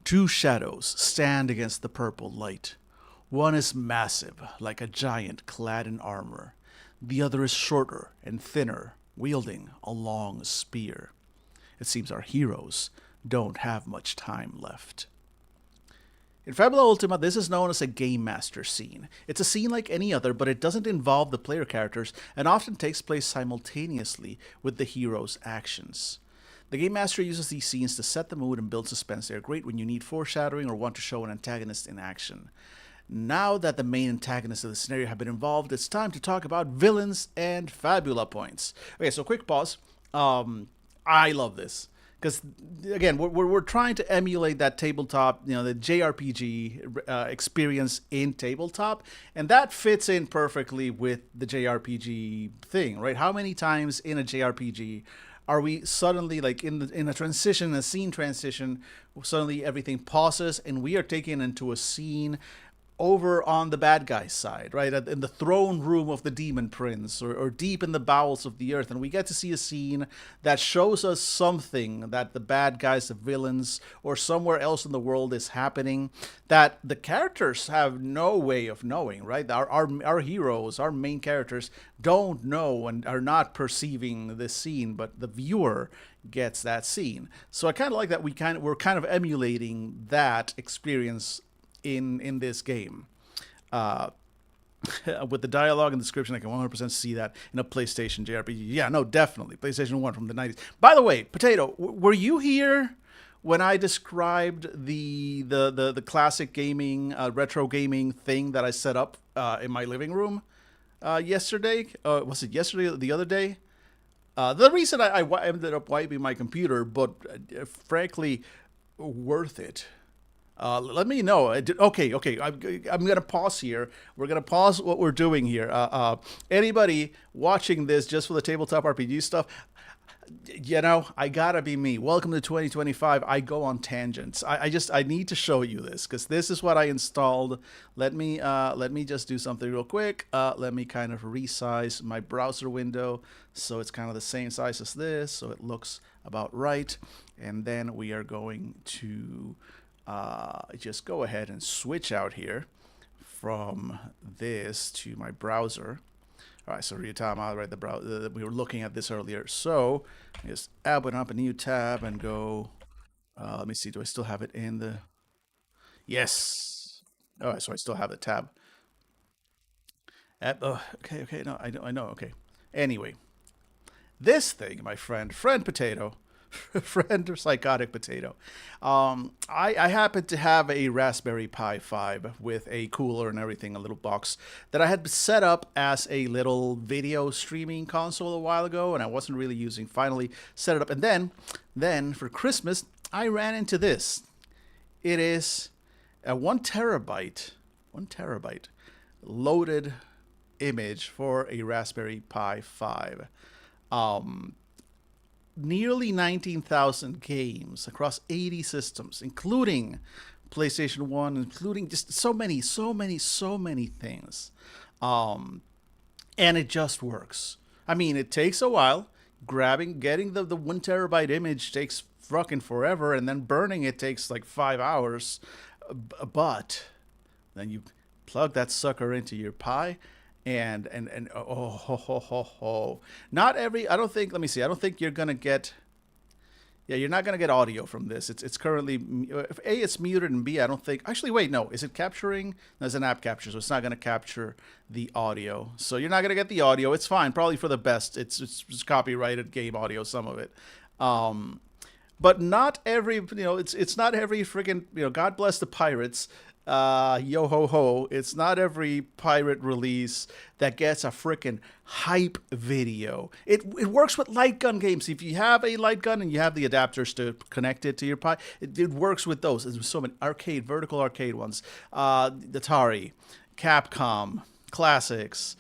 2 shadows stand against the purple light. One is massive, like a giant clad in armor. The other is shorter and thinner, wielding a long spear. It seems our heroes don't have much time left. In Fabula Ultima, this is known as a Game Master scene. It's a scene like any other, but it doesn't involve the player characters and often takes place simultaneously with the hero's actions. The Game Master uses these scenes to set the mood and build suspense. They are great when you need foreshadowing or want to show an antagonist in action. Now that the main antagonists of the scenario have been involved, it's time to talk about villains and Fabula points. Okay, so quick pause. I love this. Because, again, we're trying to emulate that tabletop, the JRPG experience in tabletop. And that fits in perfectly with the JRPG thing, right? How many times in a JRPG are we suddenly, like, in a scene transition, suddenly everything pauses and we are taken into a scene over on the bad guy's side, right? In the throne room of the demon prince or deep in the bowels of the earth. And we get to see a scene that shows us something that the bad guys, the villains, or somewhere else in the world is happening that the characters have no way of knowing, right? Our heroes, our main characters don't know and are not perceiving this scene, but the viewer gets that scene. So I kind of like that we're kind of emulating that experience in this game. Uh, with the dialogue and description, I can 100% see that in a PlayStation JRPG. Yeah, no, definitely. PlayStation 1 from the 90s. By the way, Potato, were you here when I described the classic gaming, retro gaming thing that I set up in my living room yesterday? Was it yesterday or the other day? The reason I ended up wiping my computer, but frankly, worth it. Let me know. Okay, okay. I'm gonna pause here. We're gonna pause what we're doing here. Anybody watching this just for the tabletop RPG stuff, I gotta be me. Welcome to 2025. I go on tangents. I need to show you this because this is what I installed. Let me just do something real quick. Let me kind of resize my browser window so it's kind of the same size as this, so it looks about right. And then we are going to just go ahead and switch out here from this to my browser. All right, so real time, I'll write the browser. We were looking at this earlier. So just open up a new tab and go. Let me see. Do I still have it in the? Yes. All right, so I still have the tab. Okay, okay. No, I know. Okay. Anyway, this thing, my friend potato, friend or psychotic potato. I happen to have a Raspberry Pi 5 with a cooler and everything, a little box that I had set up as a little video streaming console a while ago, and I wasn't really using. Finally, set it up, and then for Christmas, I ran into this. It is a 1 terabyte loaded image for a Raspberry Pi 5. Nearly 19,000 games across 80 systems, including PlayStation 1, including just so many things. Um, and it just works. I mean, it takes a while. Getting the 1 terabyte image takes fucking forever, and then burning it takes like 5 hours. But then you plug that sucker into your Pi, and oh ho ho ho ho. Not every. I don't think. Let me see. I don't think you're gonna get. Yeah, you're not gonna get audio from this. It's currently A, it's muted, and B, I don't think. Actually, wait, no. Is it capturing? There's an app capture, so it's not gonna capture the audio. So you're not gonna get the audio. It's fine. Probably for the best. It's copyrighted game audio. Some of it. Um, but not every it's not every friggin' God bless the pirates. Yo ho ho, it's not every pirate release that gets a freaking hype video. It works with light gun games. If you have a light gun and you have the adapters to connect it to your Pi, it works with those. There's so many vertical arcade ones. Atari, Capcom, classics,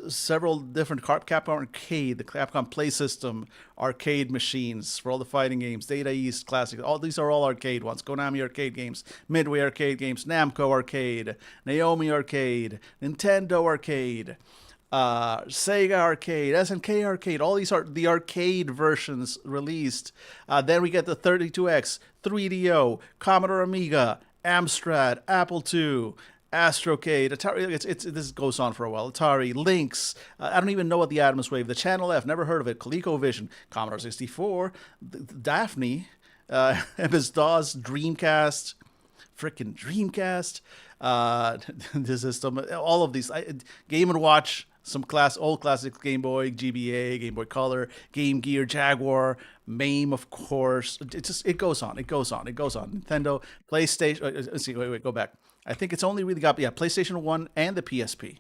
several different Capcom Arcade, the Capcom Play System arcade machines for all the fighting games, Data East Classic. All these are all arcade ones. Konami arcade games, Midway arcade games, Namco arcade, Naomi arcade, Nintendo arcade, Sega arcade, SNK arcade. All these are the arcade versions released. Then we get the 32X, 3DO, Commodore Amiga, Amstrad, Apple II. Astrocade, Atari. This goes on for a while. Atari, Lynx. I don't even know what the Atomos Wave. The Channel F. Never heard of it. ColecoVision, Commodore 64, Daphne, MS-DOS, Dreamcast, frickin' Dreamcast. The system. All of these. Game and Watch. Some old classics: Game Boy, GBA, Game Boy Color, Game Gear, Jaguar, MAME, of course. It goes on. It goes on. It goes on. Nintendo, PlayStation. Let's see. Wait. Go back. I think it's only really got PlayStation 1 and the PSP.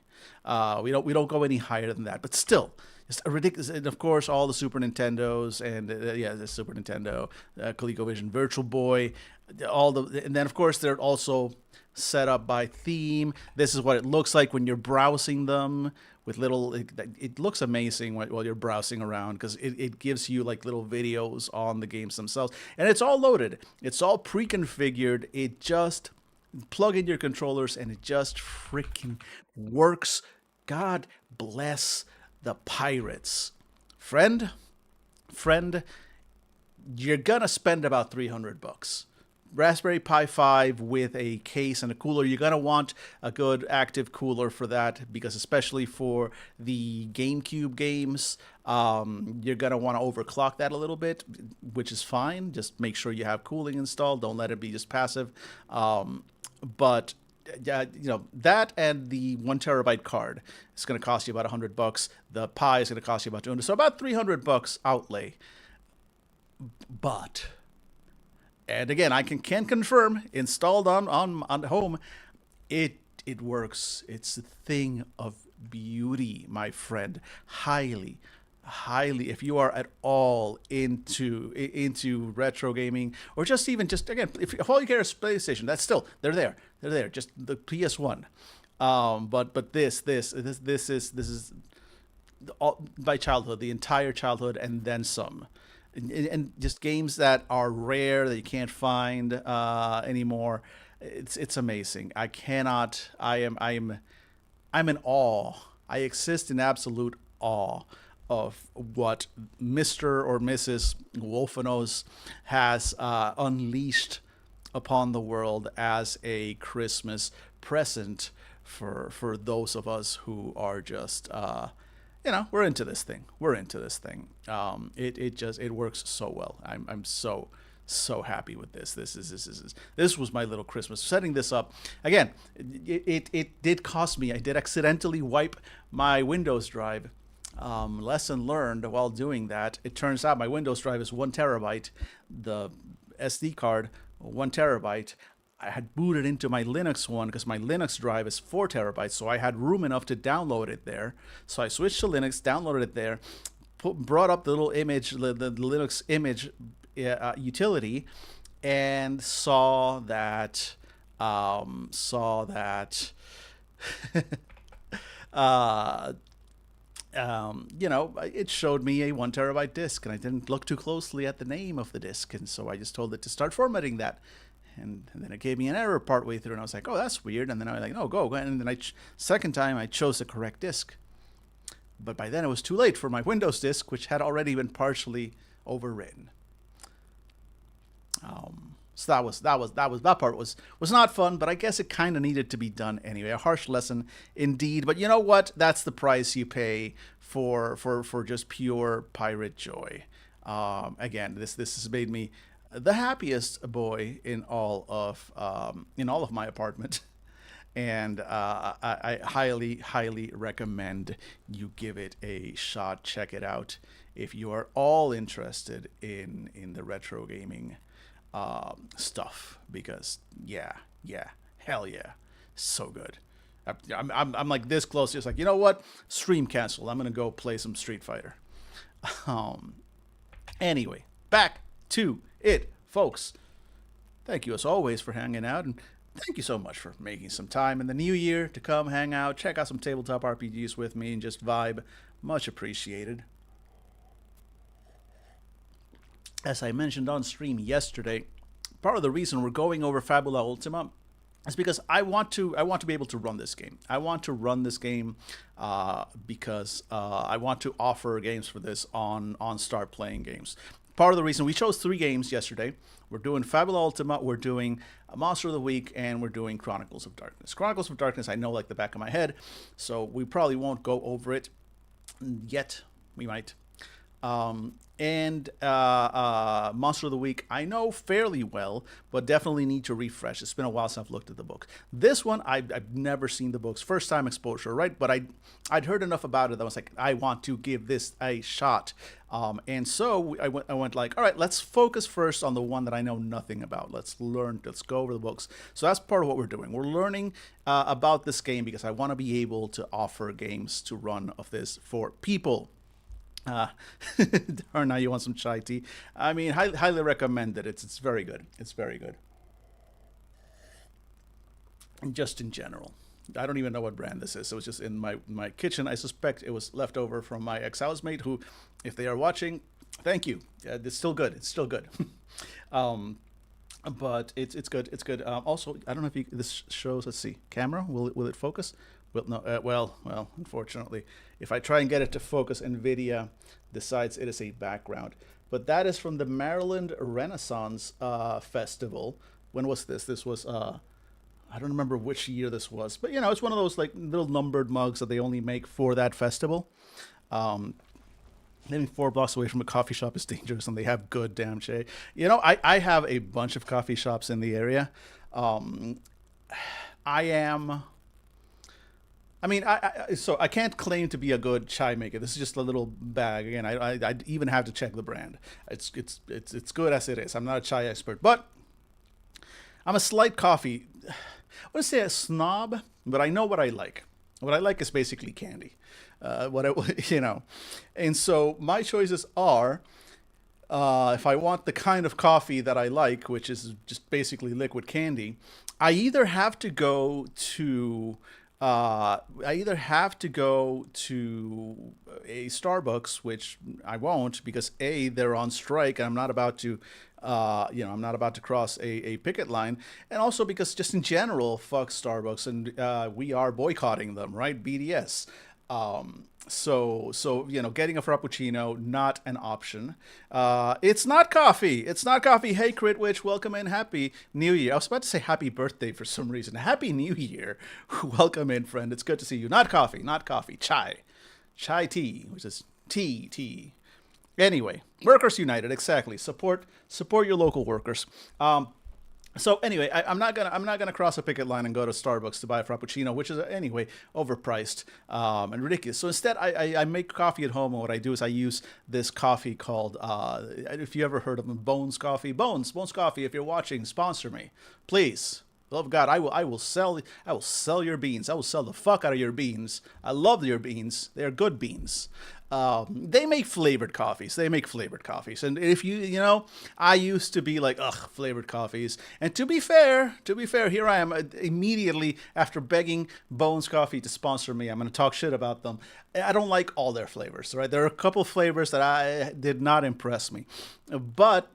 We don't go any higher than that, but still, it's a ridiculous. And of course, all the Super Nintendos and the Super Nintendo, ColecoVision, Virtual Boy, and then of course they're also set up by theme. This is what it looks like when you're browsing them with little. It looks amazing while you're browsing around because it gives you like little videos on the games themselves, and it's all loaded. It's all pre-configured. It just plug in your controllers and it just freaking works. God bless the pirates. Friend, you're gonna spend about $300. Raspberry Pi 5 with a case and a cooler. You're going to want a good active cooler for that, because especially for the GameCube games, you're going to want to overclock that a little bit, which is fine. Just make sure you have cooling installed. Don't let it be just passive. But yeah, that and the 1 terabyte card is going to cost you about $100. The Pi is going to cost you about 200, so about $300 outlay. But, and again, I can confirm, installed on home, it works. It's a thing of beauty, my friend. Highly, highly, if you are at all into retro gaming, or just again, if all you care is PlayStation, that's still they're there, just the PS1. But this is all my childhood, the entire childhood, and then some. And just games that are rare that you can't find anymore. It's amazing. I'm in awe. I exist in absolute awe of what Mr. or Mrs. Wolfenos has unleashed upon the world as a Christmas present for those of us who are just we're into this thing. We're into this thing. It works so well. I'm so happy with this. This was my little Christmas. Setting this up again. It did cost me. I did accidentally wipe my Windows drive. Lesson learned while doing that. It turns out my Windows drive is 1 terabyte. The SD card 1 terabyte. I had booted into my Linux one because my Linux drive is 4 terabytes, so I had room enough to download it there. So I switched to Linux, downloaded it there, brought up the little image, the Linux image utility, and saw that it showed me a 1 terabyte disk, and I didn't look too closely at the name of the disk, and so I just told it to start formatting that. And then it gave me an error partway through, and I was like, oh, that's weird. And then I was like, no, go. And then second time, I chose the correct disk. But by then, it was too late for my Windows disk, which had already been partially overwritten. So that part was not fun, but I guess it kind of needed to be done anyway. A harsh lesson indeed. But you know what? That's the price you pay for just pure pirate joy. Again, this has made me the happiest boy in all of my apartment, and I highly recommend you give it a shot. Check it out if you are all interested in the retro gaming stuff, because hell yeah, so good. I'm like this close. It's like, you know what? Stream cancel. I'm gonna go play some Street Fighter. Anyway, back to it, folks. Thank you as always for hanging out, and thank you so much for making some time in the new year to come hang out, check out some tabletop RPGs with me, and just vibe. Much appreciated. As I mentioned on stream yesterday, part of the reason we're going over Fabula Ultima is because I want to be able to run this game. I want to run this game because I want to offer games for this on Start Playing Games. Part of the reason we chose 3 games yesterday. We're doing Fabula Ultima, we're doing Monster of the Week, and we're doing Chronicles of Darkness. Chronicles of Darkness I know like the back of my head, so we probably won't go over it yet. We might. And Monster of the Week I know fairly well, but definitely need to refresh. It's been a while since I've looked at the books. This one, I've never seen the books. First time exposure, right? But I'd heard enough about it that I was like, I want to give this a shot. And so I went like, all right, let's focus first on the one that I know nothing about. Let's go over the books. So that's part of what we're doing. We're learning about this game because I want to be able to offer games to run of this for people. Or now you want some chai tea. I mean, highly recommend it. It's very good. It's very good. And just in general, I don't even know what brand this is. It was just in my kitchen. I suspect it was left over from my ex-housemate, who, if they are watching, thank you. It's still good. It's still good. But it's good. It's good. Also, I don't know if this shows. Let's see. Camera. Will it focus? Well, no. Well. Unfortunately, if I try and get it to focus, NVIDIA decides it is a background. But that is from the Maryland Renaissance Festival. when was this? This was I don't remember which year this was, but you know, it's one of those like little numbered mugs that they only make for that festival. Um, Living 4 blocks away from a coffee shop is dangerous, and they have good damn shade. You know, I have a bunch of coffee shops in the area. Um, I am. I mean, so I can't claim to be a good chai maker. This is just a little bag. Again, I even have to check the brand. It's good as it is. I'm not a chai expert, but I'm a slight coffee. I wouldn't say a snob, but I know what I like. What I like is basically candy. What I, you know, and so my choices are if I want the kind of coffee that I like, which is just basically liquid candy, I either have to go to I either have to go to a Starbucks, which I won't because a they're on strike and I'm not about to, I'm not about to cross a picket line, and also because just in general, fuck Starbucks, and we are boycotting them, right? BDS. So getting a frappuccino not an option. It's not coffee. It's not coffee. Hey, Critwitch, welcome in. Happy New Year. I was about to say happy birthday for some reason. Happy New Year. Welcome in, friend. It's good to see you. Not coffee. Not coffee. Chai. Chai tea, which is tea. Anyway, Workers United. Exactly. Support your local workers. So anyway, I'm not gonna cross a picket line and go to Starbucks to buy a frappuccino, which is anyway overpriced and ridiculous. So instead, I make coffee at home, and what I do is I use this coffee called if you ever heard of them, Bones Coffee, Bones Coffee. If you're watching, sponsor me, please. Love of God, I will sell your beans. I will sell the fuck out of your beans. I love your beans. They're good beans. They make flavored coffees. And if I used to be like, ugh, flavored coffees. And to be fair, here I am immediately after begging Bones Coffee to sponsor me. I'm going to talk shit about them. I don't like all their flavors, right? There are a couple flavors that I did not impress me, but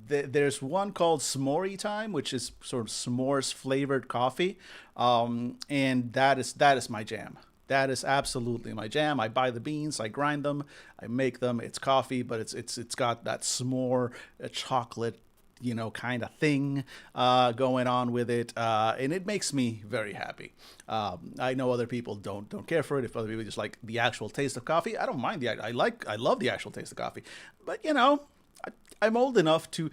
there's one called S'more Time, which is sort of s'mores flavored coffee, and that is my jam. That is absolutely my jam. I buy the beans, I grind them, I make them. It's coffee, but it's got that s'more chocolate, kind of thing going on with it, and it makes me very happy. I know other people don't care for it. If other people just like the actual taste of coffee, I don't mind I love the actual taste of coffee, but I'm old enough to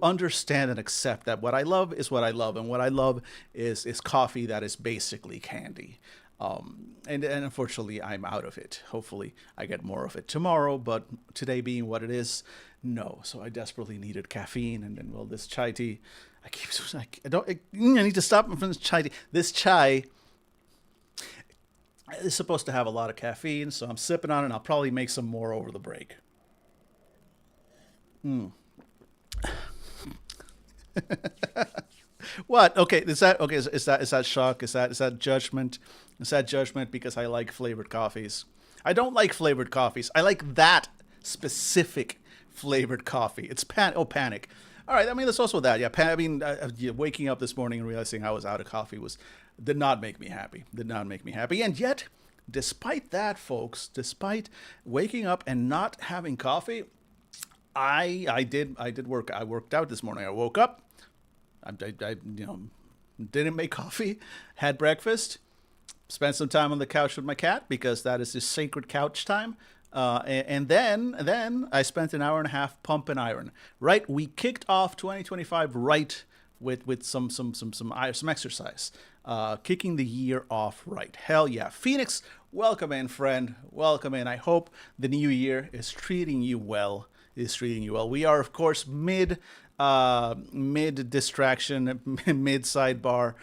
understand and accept that what I love is what I love, and what I love is coffee that is basically candy. And unfortunately, I'm out of it. Hopefully, I get more of it tomorrow, but today being what it is, no. So I desperately needed caffeine, and then well, this chai tea. I keep I don't. I need to stop from this chai tea. This chai is supposed to have a lot of caffeine, so I'm sipping on it. And I'll probably make some more over the break. What? Okay, is that okay? Is that shock? Is that judgment? Is that judgment because I like flavored coffees? I don't like flavored coffees. I like that specific flavored coffee. It's panic. All right. I mean, there's also that. Yeah. Yeah, waking up this morning and realizing I was out of coffee was did not make me happy. Did not make me happy. And yet, despite that, folks, despite waking up and not having coffee, I did work. I worked out this morning. I woke up. I didn't make coffee, had breakfast, spent some time on the couch with my cat because that is his sacred couch time. And then I spent an hour and a half pump and iron. Right, we kicked off 2025 right with some exercise, kicking the year off right. Hell yeah, Phoenix, welcome in, friend, welcome in. I hope the new year is treating you well. We are, of course, mid distraction, mid sidebar.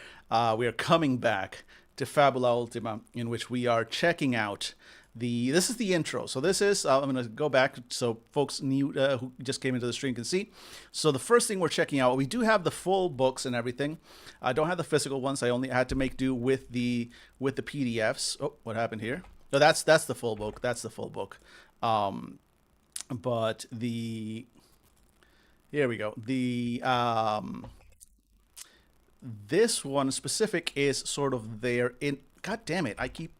We are coming back to Fabula Ultima, in which we are checking out this is the intro. So this is I'm going to go back so folks new who just came into the stream can see. So the first thing we're checking out, we do have the full books and everything. I don't have the physical ones. I only had to make do with the PDFs. Oh, what happened here? No, that's the full book. That's the full book. But here we go. This one specific is sort of there in. God damn it! I keep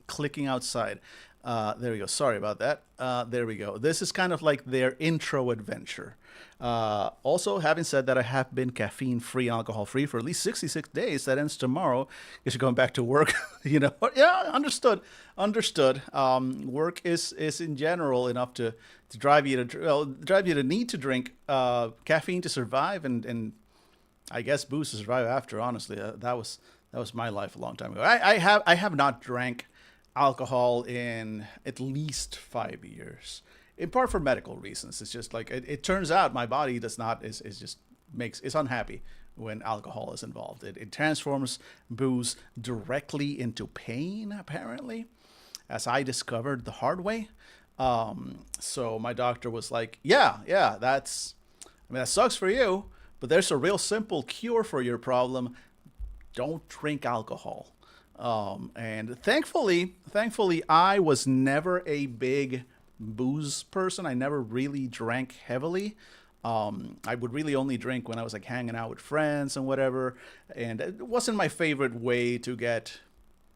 clicking outside. There we go. Sorry about that. There we go. This is kind of like their intro adventure. Also, having said that, I have been caffeine free, alcohol free for at least 66 days. That ends tomorrow. Guess you're going back to work. Yeah, understood. Understood. Work is in general enough to drive you to drive you to need to drink caffeine to survive, and I guess booze to survive after. Honestly, that was my life a long time ago. I have not drank alcohol in at least 5 years, in part for medical reasons. It's just like it turns out my body does not is just makes is unhappy when alcohol is involved. It transforms booze directly into pain, apparently, as I discovered the hard way. So my doctor was like, yeah, that sucks for you, but there's a real simple cure for your problem. Don't drink alcohol. And thankfully, I was never a big booze person. I never really drank heavily. I would really only drink when I was like hanging out with friends and whatever. And it wasn't my favorite way to get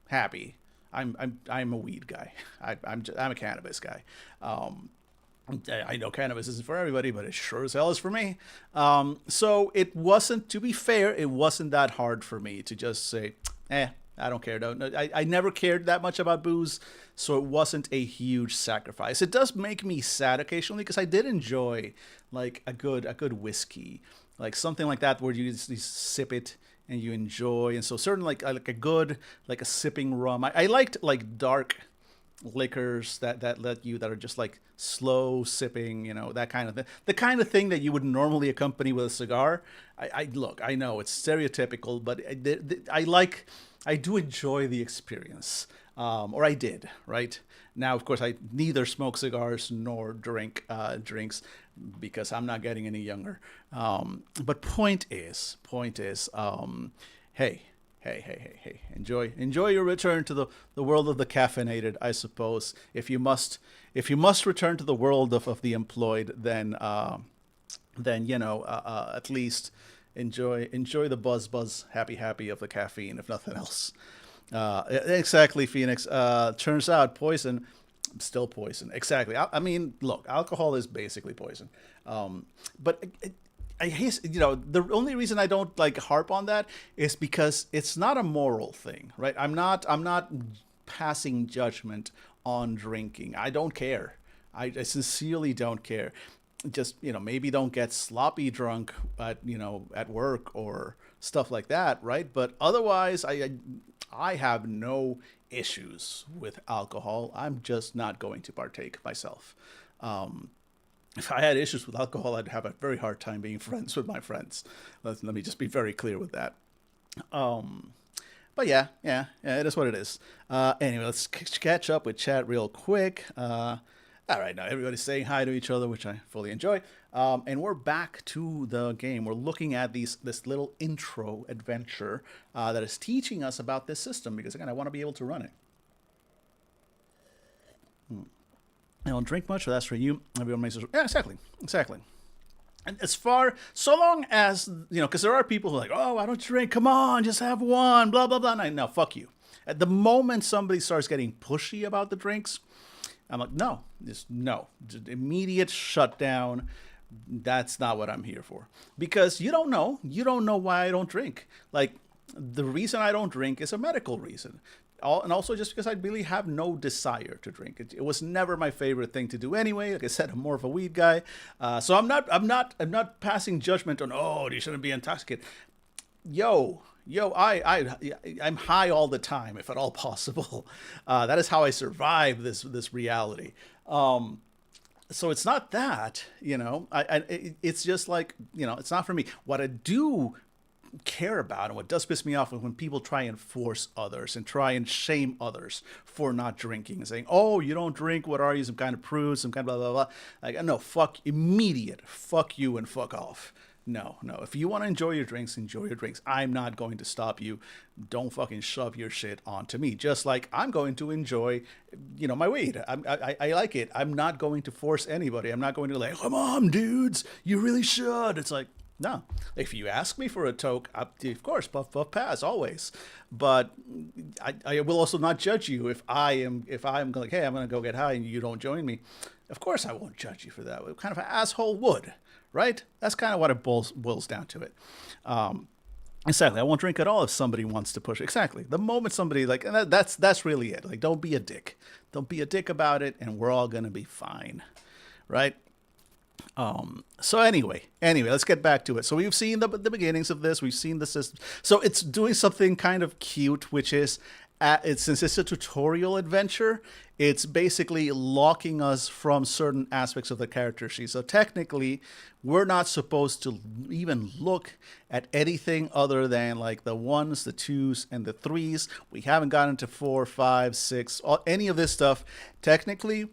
happy. I'm a weed guy. I'm a cannabis guy. I know cannabis isn't for everybody, but it sure as hell is for me. So it wasn't, to be fair, it wasn't that hard for me to just say, I don't care. I never cared that much about booze, so it wasn't a huge sacrifice. It does make me sad occasionally because I did enjoy like a good whiskey, like something like that where you sip it and you enjoy. And so certain like a good like a sipping rum. I liked like dark liquors that are just like slow sipping, that kind of thing. The kind of thing that you would normally accompany with a cigar. Look, I know it's stereotypical, but I do enjoy the experience, or I did, right? Now, of course, I neither smoke cigars nor drink drinks because I'm not getting any younger. But point is, hey, enjoy your return to the world of the caffeinated, I suppose. If you must return to the world of the employed, then at least enjoy the buzz happy of the caffeine, if nothing else. Exactly, Phoenix. Turns out poison, still poison. Exactly. I mean, look, alcohol is basically poison. But I hate, the only reason I don't like harp on that is because it's not a moral thing, right? I'm not passing judgment on drinking. I don't care. I sincerely don't care. Just, maybe don't get sloppy drunk at work or stuff like that, right? But otherwise, I have no issues with alcohol. I'm just not going to partake myself. If I had issues with alcohol, I'd have a very hard time being friends with my friends. Let me just be very clear with that. But yeah, it is what it is. Anyway, let's catch up with chat real quick. All right, now everybody's saying hi to each other, which I fully enjoy. And we're back to the game. We're looking at this little intro adventure that is teaching us about this system because, again, I want to be able to run it. I don't drink much, so that's for you. Everyone makes it. Yeah, exactly. And so long as, because there are people who are like, oh, I don't drink. Come on, just have one, blah, blah, blah. No, fuck you. At the moment somebody starts getting pushy about the drinks, I'm like, no, just immediate shutdown. That's not what I'm here for. Because you don't know why I don't drink. Like, the reason I don't drink is a medical reason. And also just because I really have no desire to drink. It was never my favorite thing to do anyway. Like I said, I'm more of a weed guy. So I'm not passing judgment on, oh, you shouldn't be intoxicated. I'm high all the time, if at all possible. That is how I survive this reality. So it's not that, it's just like, it's not for me. What I do care about and what does piss me off is when people try and force others and try and shame others for not drinking and saying, oh, you don't drink, what are you, some kind of prude, some kind of blah, blah, blah. Like, no, fuck you and fuck off. No. If you want to enjoy your drinks, enjoy your drinks. I'm not going to stop you. Don't fucking shove your shit onto me. Just like I'm going to enjoy, my weed. I like it. I'm not going to force anybody. I'm not going to like, come on, dudes, you really should. It's like, No. If you ask me for a toke, of course, buff buff pass always. But I will also not judge you if I'm like, hey, I'm gonna go get high and you don't join me. Of course, I won't judge you for that. What kind of an asshole would, right? That's kind of what it boils down to it. Exactly. I won't drink at all if somebody wants to push. Exactly. The moment somebody like, and that's really it. Like, don't be a dick. Don't be a dick about it, and we're all gonna be fine, right? So anyway, let's get back to it. So we've seen the beginnings of this. We've seen the system. So it's doing something kind of cute, which is, since it's a tutorial adventure, it's basically locking us from certain aspects of the character sheet. So technically, we're not supposed to even look at anything other than like the ones, the twos, and the threes. We haven't gotten to 4, 5, 6, any of this stuff. Technically,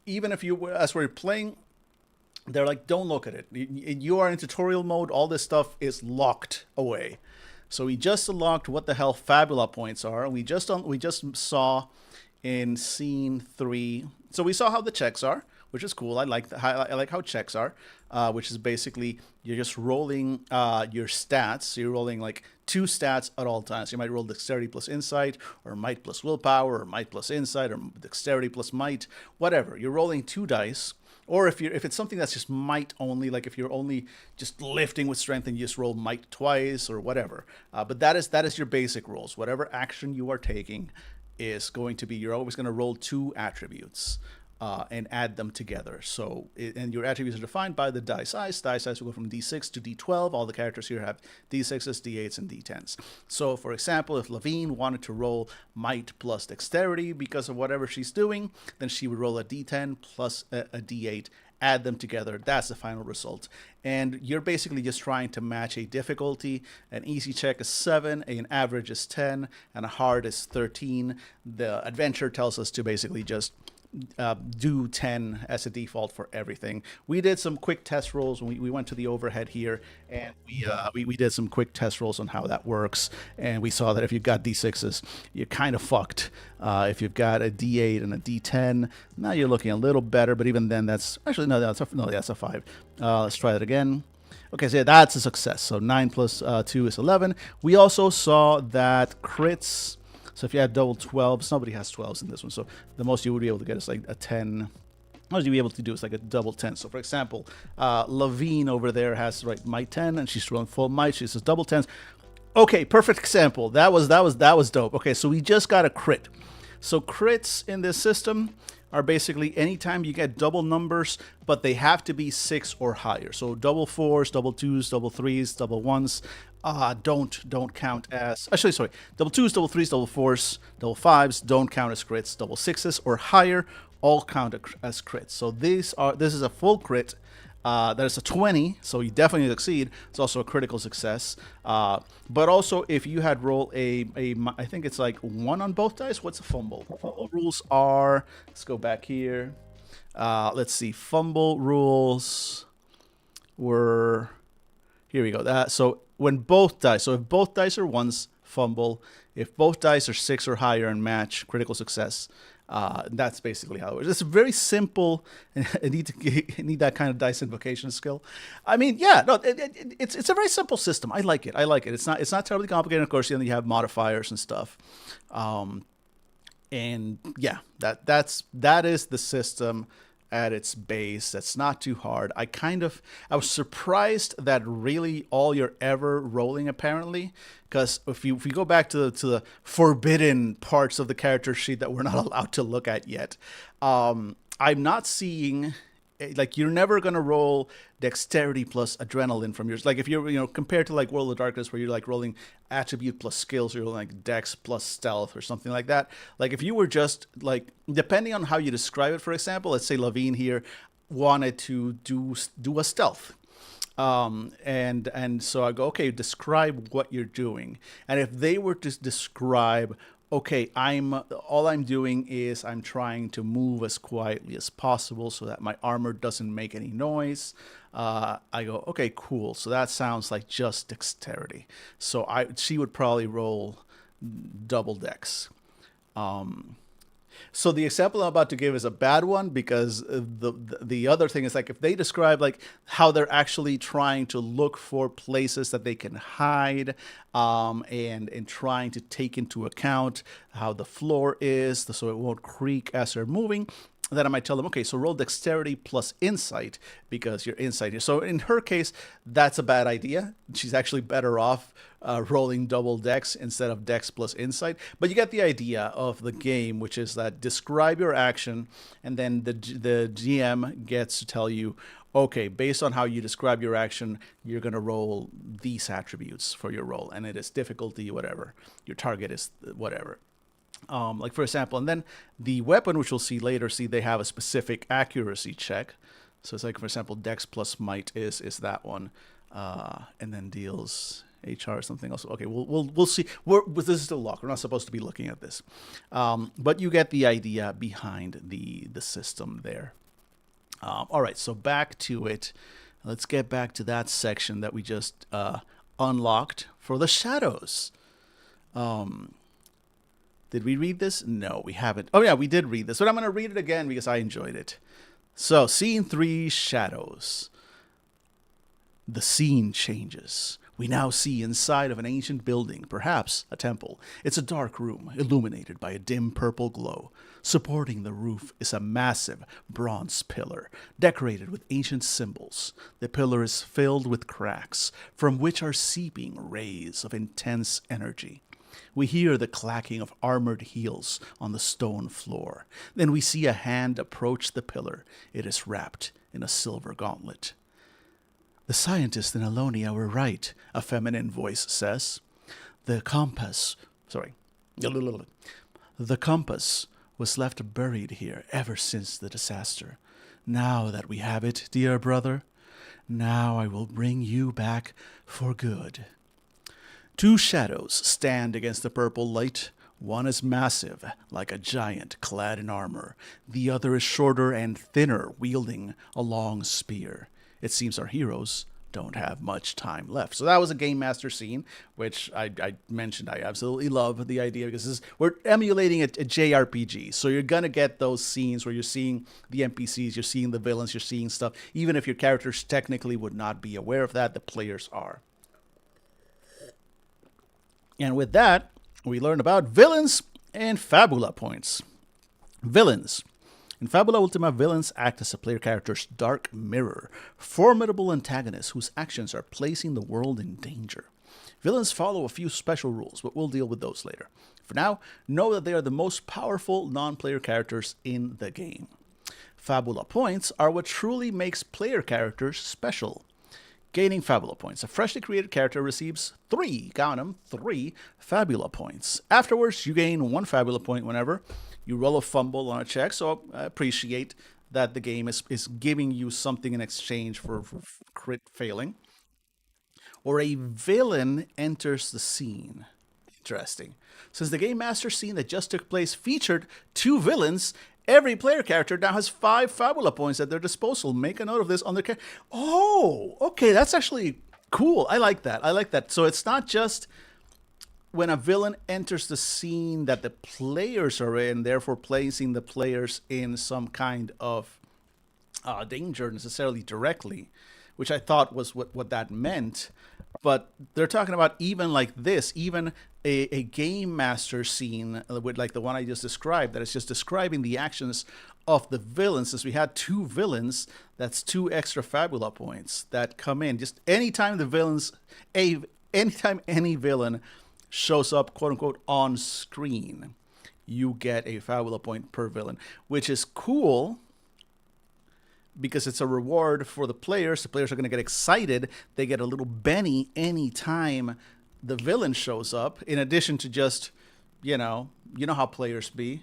even if you, as we're playing, they're like, don't look at it. You are in tutorial mode. All this stuff is locked away. So we just unlocked what the hell Fabula points are. We just saw in scene 3. So we saw how the checks are, which is cool. I like how checks are, which is basically you're just rolling your stats. So you're rolling like 2 stats at all times. You might roll dexterity plus insight, or might plus willpower, or might plus insight, or dexterity plus might, whatever. You're rolling 2 dice. Or if it's something that's just might only, like if you're only just lifting with strength and you just roll might twice or whatever. But that is your basic rolls. Whatever action you are taking is going to be, you're always going to roll 2 attributes and add them together. So, and your attributes are defined by the die size. Die size will go from D6 to D12. All the characters here have D6s, D8s, and D10s. So, for example, if Levine wanted to roll might plus dexterity because of whatever she's doing, then she would roll a D10 plus a D8, add them together. That's the final result. And you're basically just trying to match a difficulty. An easy check is 7, an average is 10, and a hard is 13. The adventure tells us to basically just do 10 as a default for everything. We did some quick test rolls when we went to the overhead here, and we did some quick test rolls on how that works, and we saw that if you've got D6s, you're kind of fucked. If you've got a D8 and a D10, now you're looking a little better, but even then that's actually that's a 5. Let's try that again. Okay, so yeah, that's a success. So 9 plus 2 is 11. We also saw that crits. So if you had double 12s, nobody has 12s in this one. So the most you would be able to get is like a 10. Most you'd be able to do is like a double 10. So for example, Levine over there has might 10, and she's rolling full might. She says double 10s. Okay, perfect example. That was dope. Okay, so we just got a crit. So crits in this system are basically anytime you get double numbers, but they have to be 6 or higher. So double 4s, double 2s, double 3s, double 1s. Don't count as, actually, sorry, double 2s, double 3s, double 4s, double 5s don't count as crits. Double 6s or higher all count as crits. So this is a full crit. That is a 20, so you definitely succeed. It's also a critical success. But also, if you had rolled I think it's like 1 on both dice. What's a fumble? Fumble rules are, let's go back here. Let's see, fumble rules were, here we go. So when both dice, so if both dice are 1s, fumble. If both dice are 6 or higher and match, critical success. That's basically how it works. It's very simple. I need that kind of dice invocation skill. I mean, yeah, no, it's a very simple system. I like it. It's not terribly complicated. Of course, you have modifiers and stuff. And yeah, that is the system at its base. That's not too hard. I was surprised that really all you're ever rolling, apparently, because if you go back to the forbidden parts of the character sheet that we're not allowed to look at yet, I'm not seeing, like, you're never gonna roll dexterity plus adrenaline from yours. Like if you're compared to like World of Darkness, where you're like rolling attribute plus skills, or you're like dex plus stealth or something like that. Like if you were just like, depending on how you describe it, for example, let's say Levine here wanted to do a stealth. And so I go, okay, describe what you're doing. And if they were to describe, okay, all I'm doing is I'm trying to move as quietly as possible so that my armor doesn't make any noise. I go, okay, cool. So that sounds like just dexterity. So she would probably roll double dex. So the example I'm about to give is a bad one because the other thing is like if they describe like how they're actually trying to look for places that they can hide, and trying to take into account how the floor is so it won't creak as they're moving. Then I might tell them, okay, so roll dexterity plus insight because your insight here. So in her case, that's a bad idea. She's actually better off rolling double dex instead of dex plus insight. But you get the idea of the game, which is that describe your action, and then the GM gets to tell you, okay, based on how you describe your action, you're going to roll these attributes for your roll, and it is difficulty, whatever. Your target is whatever. Like for example, and then the weapon, which we'll see later, they have a specific accuracy check. So it's like, for example, Dex plus Might is that one, and then deals HR or something else. Okay, we'll see. This is still locked. We're not supposed to be looking at this, but you get the idea behind the system there. All right, so back to it. Let's get back to that section that we just unlocked for the shadows. Did we read this? No, we haven't. Oh, yeah, we did read this, but I'm going to read it again because I enjoyed it. So, Scene 3, Shadows. The scene changes. We now see inside of an ancient building, perhaps a temple. It's a dark room, illuminated by a dim purple glow. Supporting the roof is a massive bronze pillar, decorated with ancient symbols. The pillar is filled with cracks, from which are seeping rays of intense energy. We hear the clacking of armored heels on the stone floor. Then we see a hand approach the pillar. It is wrapped in a silver gauntlet. The scientists in Alonia were right, a feminine voice says. The compass was left buried here ever since the disaster. Now that we have it, dear brother, now I will bring you back for good. Two shadows stand against the purple light. One is massive, like a giant clad in armor. The other is shorter and thinner, wielding a long spear. It seems our heroes don't have much time left. So that was a Game Master scene, which I mentioned I absolutely love the idea because we're emulating a JRPG. So you're going to get those scenes where you're seeing the NPCs, you're seeing the villains, you're seeing stuff. Even if your characters technically would not be aware of that, the players are. And with that, we learn about villains and Fabula points. Villains. In Fabula Ultima, villains act as a player character's dark mirror, formidable antagonists whose actions are placing the world in danger. Villains follow a few special rules, but we'll deal with those later. For now, know that they are the most powerful non-player characters in the game. Fabula points are what truly makes player characters special. Gaining Fabula points. A freshly created character receives 3 Fabula points. Afterwards, you gain 1 Fabula point whenever you roll a fumble on a check, so I appreciate that the game is giving you something in exchange for crit failing. Or a villain enters the scene. Interesting. Since the Game Master scene that just took place featured 2 villains, every player character now has 5 Fabula points at their disposal. Make a note of this on their character. Oh, okay, that's actually cool. I like that. So it's not just when a villain enters the scene that the players are in, therefore placing the players in some kind of danger necessarily directly, which I thought was what that meant. But they're talking about even like this, even a Game Master scene with like the one I just described, that is just describing the actions of the villains. Since we had 2 villains, that's 2 extra Fabula points that come in. Just anytime anytime any villain shows up, quote unquote, on screen, you get a Fabula point per villain, which is cool because it's a reward for the players. The players are going to get excited. They get a little Benny anytime the villain shows up, in addition to just, you know how players be.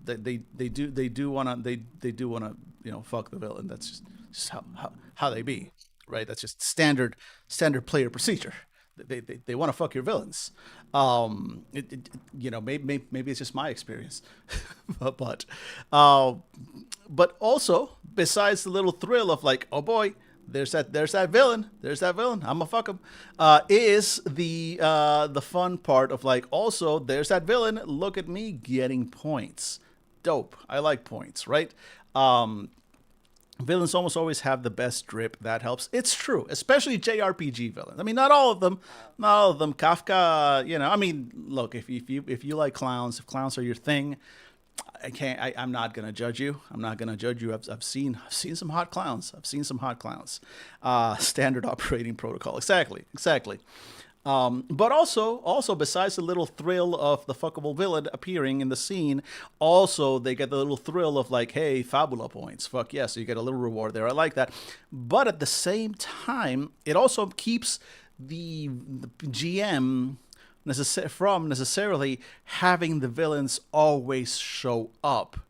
They do want to fuck the villain. That's just how they be, right? That's just standard player procedure. They want to fuck your villains. Maybe it's just my experience, but also, besides the little thrill of like, oh boy, there's that villain, I'm gonna fuck him, is the fun part of like, also there's that villain, look at me getting points. dope. I like points, right? Villains almost always have the best drip. That helps. It's true, especially JRPG villains. I mean, not all of them. Not all of them. Kafka, I mean, look, if you like clowns, if clowns are your thing, I can't. I'm not gonna judge you. I'm not gonna judge you. I've seen some hot clowns. I've seen some hot clowns. Standard operating protocol. Exactly. Exactly. But also besides the little thrill of the fuckable villain appearing in the scene, also they get the little thrill of like, hey, Fabula points. Fuck yes, so you get a little reward there. I like that. But at the same time, it also keeps the GM from necessarily having the villains always show up,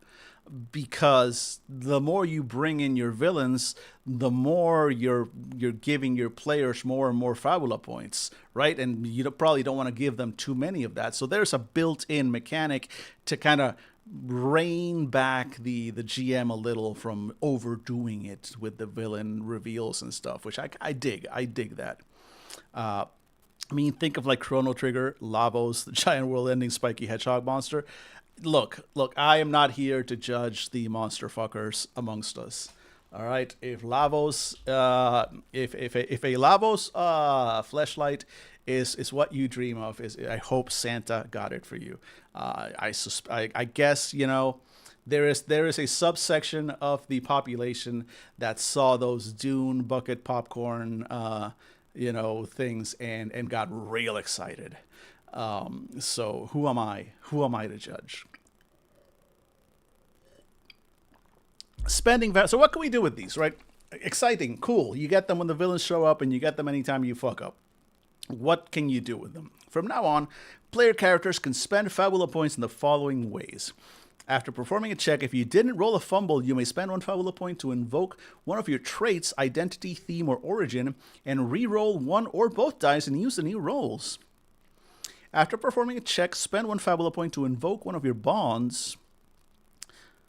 because the more you bring in your villains, the more you're giving your players more and more Fabula points, right? And you probably don't want to give them too many of that. So there's a built-in mechanic to kind of rein back the GM a little from overdoing it with the villain reveals and stuff, which I dig. I dig that. I mean, think of like Chrono Trigger, Lavos, the giant world-ending spiky hedgehog monster. Look, I am not here to judge the monster fuckers amongst us. All right, if Lavos, if a Lavos fleshlight is what you dream of, I hope Santa got it for you. I guess there is a subsection of the population that saw those Dune bucket popcorn things and got real excited. So who am I? Who am I to judge? Spending value. So what can we do with these, right? Exciting, cool. You get them when the villains show up, and you get them anytime you fuck up. What can you do with them? From now on, player characters can spend Fabula points in the following ways. After performing a check, if you didn't roll a fumble, you may spend one Fabula point to invoke one of your traits, identity, theme, or origin, and re-roll one or both dice and use the new rolls. After performing a check, spend one Fabula point to invoke one of your bonds.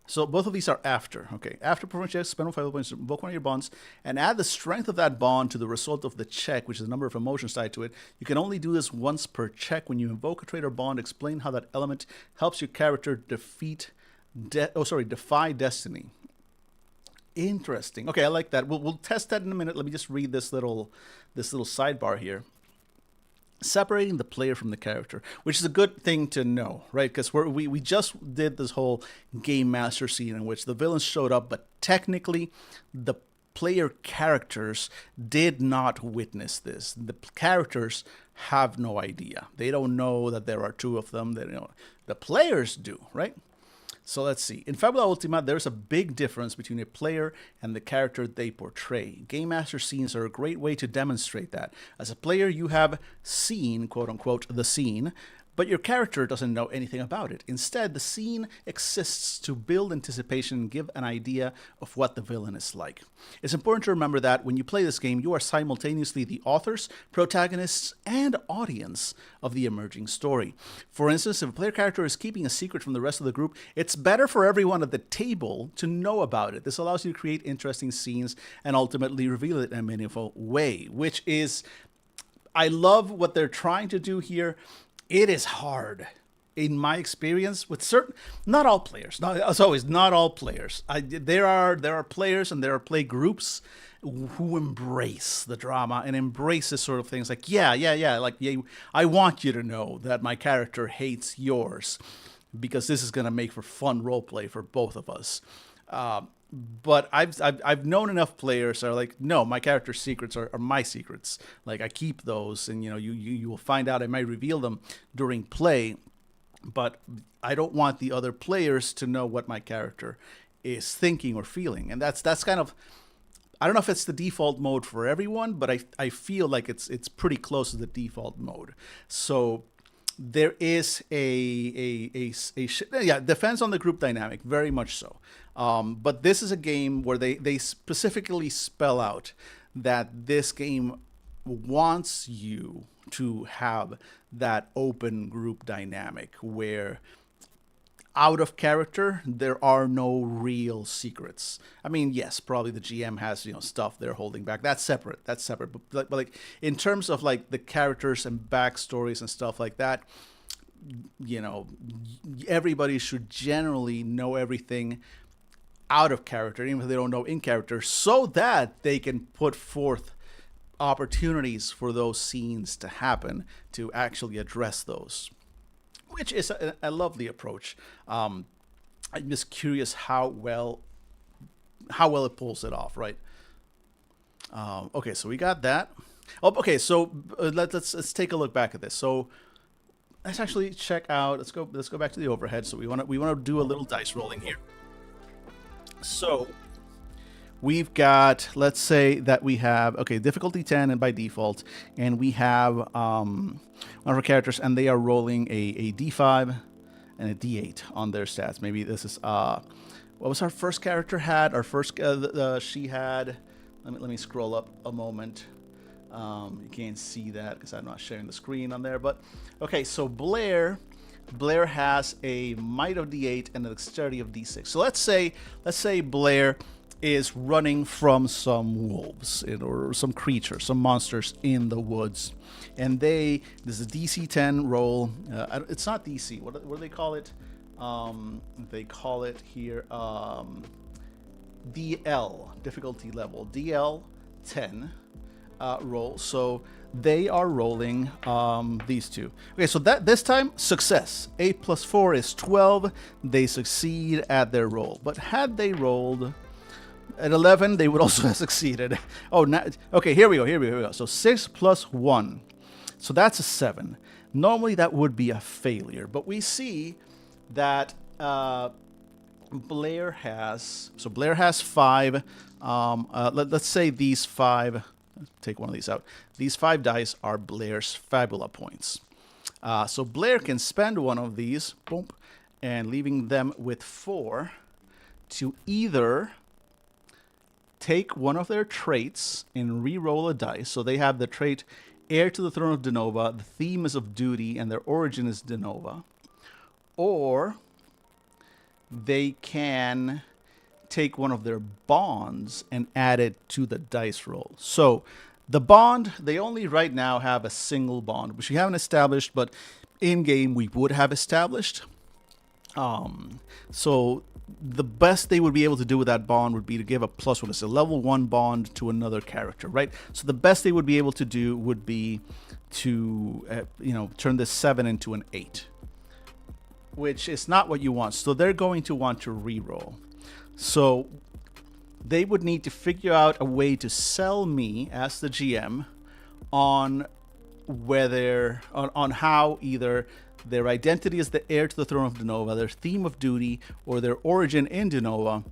So both of these are after. Okay. After performing a check, spend one Fabula point to invoke one of your bonds, and add the strength of that bond to the result of the check, which is the number of emotions tied to it. You can only do this once per check. When you invoke a trait or bond, explain how that element helps your character defy destiny. Interesting. Okay, I like that. We'll test that in a minute. Let me just read this little sidebar here. Separating the player from the character, which is a good thing to know, right? Because we just did this whole game master scene in which the villains showed up, but technically the player characters did not witness this. The characters have no idea. They don't know that there are two of them. The players do, right? So let's see. In Fabula Ultima, there's a big difference between a player and the character they portray. Game Master scenes are a great way to demonstrate that. As a player, you have seen, quote unquote, the scene, but your character doesn't know anything about it. Instead, the scene exists to build anticipation and give an idea of what the villain is like. It's important to remember that when you play this game, you are simultaneously the authors, protagonists, and audience of the emerging story. For instance, if a player character is keeping a secret from the rest of the group, it's better for everyone at the table to know about it. This allows you to create interesting scenes and ultimately reveal it in a meaningful way, which is, I love what they're trying to do here. It is hard, in my experience, with not all players. As always, not all players. There are players and there are play groups who embrace the drama and embrace this sort of things. Like, I want you to know that my character hates yours, because this is going to make for fun roleplay for both of us. But I've known enough players that are like, no, my character's secrets are my secrets. Like, I keep those, and you will find out. I might reveal them during play, but I don't want the other players to know what my character is thinking or feeling. And that's kind of, I don't know if it's the default mode for everyone, but I feel like it's pretty close to the default mode. So there is depends on the group dynamic, very much so. But this is a game where they specifically spell out that this game wants you to have that open group dynamic where out of character, there are no real secrets. I mean, yes, probably the GM has, stuff they're holding back. That's separate. But like in terms of like the characters and backstories and stuff like that, you know, everybody should generally know everything out of character, even if they don't know in character, so that they can put forth opportunities for those scenes to happen, to actually address those, which is a lovely approach. I'm just curious how well it pulls it off, right? Okay, so we got that. Oh, okay, so let's take a look back at this. So let's actually check out. Let's go back to the overhead. So we want to do a little dice rolling here. So we've got, let's say that we have, okay, difficulty 10 and by default, and we have one of our characters, and they are rolling a d5 and a d8 on their stats. Maybe this is what was our first character had? Our first she had. Let me scroll up a moment. You can't see that because I'm not sharing the screen on there. But okay, so Blair has a might of d8 and a dexterity of d6. So let's say Blair is running from some wolves or some creatures, some monsters in the woods, and this is a DC 10 roll. It's not DC. What do they call it? They call it here DL, difficulty level DL 10 roll. So they are rolling these two. Okay, so that this time success. 8 plus 4 is 12. They succeed at their roll. But had they rolled at 11, they would also have succeeded. Oh, okay, here we go. So 6 plus 1. So that's a 7. Normally that would be a failure, but we see that Blair has 5. Let's say these 5. Take one of these out. These 5 dice are Blair's Fabula points. So Blair can spend one of these, boom, and leaving them with 4 to either take one of their traits and re-roll a dice. So they have the trait Heir to the Throne of Denova, the theme is of duty, and their origin is Denova. Or they can take one of their bonds and add it to the dice roll. So the bond, they only right now have a single bond, which we haven't established, but in-game we would have established. So the best they would be able to do with that bond would be to give a +1. It's a level 1 bond to another character, right? So the best they would be able to do would be to, turn this 7 into an 8, which is not what you want. So they're going to want to re-roll. So they would need to figure out a way to sell me as the GM on how either their identity is the heir to the throne of Denova, their theme of duty, or their origin in Denova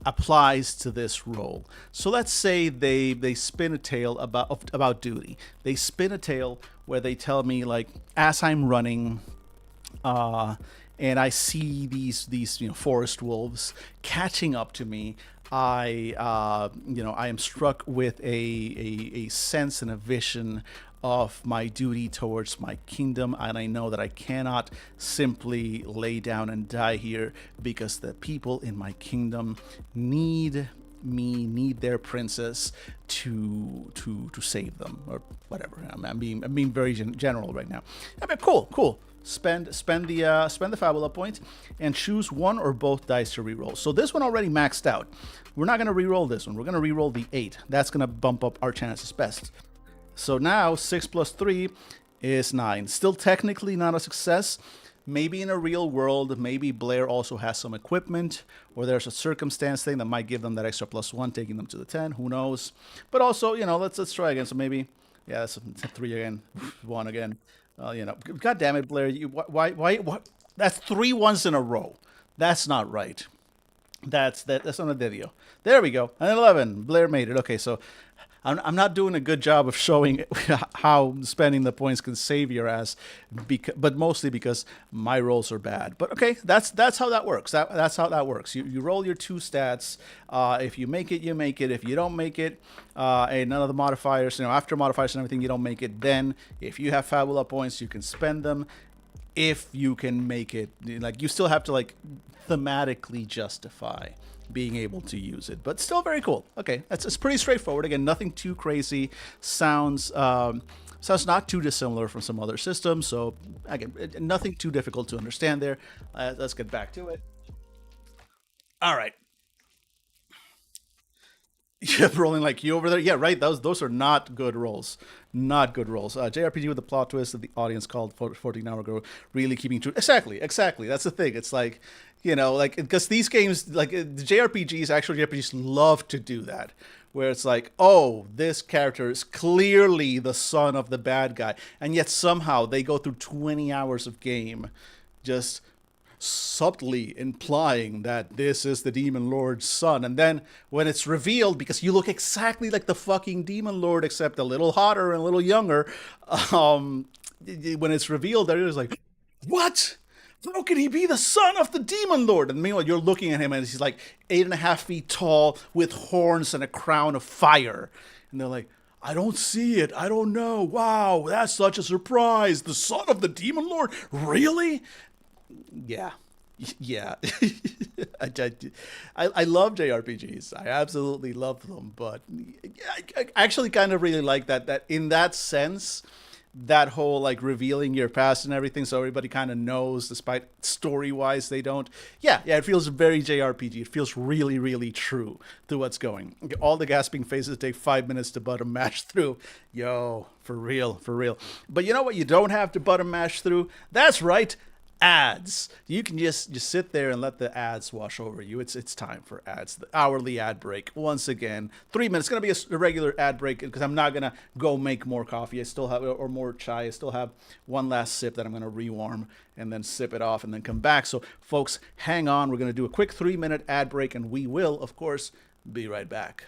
applies to this role. So let's say they spin a tale about duty. They spin a tale where they tell me, like, as I'm running, and I see these forest wolves catching up to me, I am struck with a sense and a vision of my duty towards my kingdom, and I know that I cannot simply lay down and die here because the people in my kingdom need their princess to save them, or whatever. I'm being very general right now. I mean, cool. Spend the Fabula point and choose one or both dice to reroll. So this one already maxed out. We're not going to reroll this one. We're going to reroll the 8. That's going to bump up our chances best. So now 6 plus 3 is 9. Still technically not a success. Maybe in a real world, maybe Blair also has some equipment, or there's a circumstance thing that might give them that extra +1, taking them to the 10. Who knows? But also, let's try again. So maybe, yeah, that's a 3 again, 1 again. God damn it, Blair! Why? That's 3 1s in a row. That's not right. That's on a video. There we go. An 11. Blair made it. Okay, so I'm not doing a good job of showing how spending the points can save your ass, but mostly because my rolls are bad. But okay, that's how that works. That's how that works. You roll your 2 stats. If you make it, you make it. If you don't make it, and none of the modifiers, after modifiers and everything, you don't make it, then if you have Fabula points, you can spend them. If you can make it, you still have to thematically justify being able to use it, but still very cool. Okay, it's pretty straightforward. Again, nothing too crazy. Sounds Sounds not too dissimilar from some other systems. So again, nothing too difficult to understand there. Let's get back to it. All right. Yeah, rolling like you over there. Yeah, right. Those are not good rolls. Not good rolls. JRPG with the plot twist that the audience called 14 hour ago, really keeping true. Exactly, exactly. That's the thing. It's like, like, because these games, like the JRPGs, actual JRPGs love to do that. Where it's like, oh, this character is clearly the son of the bad guy. And yet somehow they go through 20 hours of game just subtly implying that this is the demon lord's son, and then when it's revealed, because you look exactly like the fucking demon lord except a little hotter and a little younger, um when it's revealed, that it is like, what, how could he be the son of the demon lord? And meanwhile you're looking at him and he's like 8.5 feet tall with horns and a crown of fire, and they're like, I don't see it. I don't know. Wow, that's such a surprise. The son of the demon lord? Really? Yeah. Yeah. I love JRPGs. I absolutely love them, but I actually kind of really like that in that sense, that whole like revealing your past and everything so everybody kind of knows despite story-wise they don't. Yeah, it feels very JRPG. It feels really, really true to what's going. All the gasping faces take 5 minutes to button mash through. Yo, for real, for real. But you know what you don't have to button mash through? That's right, ads. You can just sit there and let the ads wash over you. It's time for ads. The hourly ad break. Once again, 3 minutes. It's gonna be a regular ad break because I'm not gonna go make more coffee. I still have, or more chai. I still have one last sip that I'm gonna rewarm and then sip it off and then come back. So folks, hang on. We're gonna do a quick 3-minute ad break and we will, of course, be right back.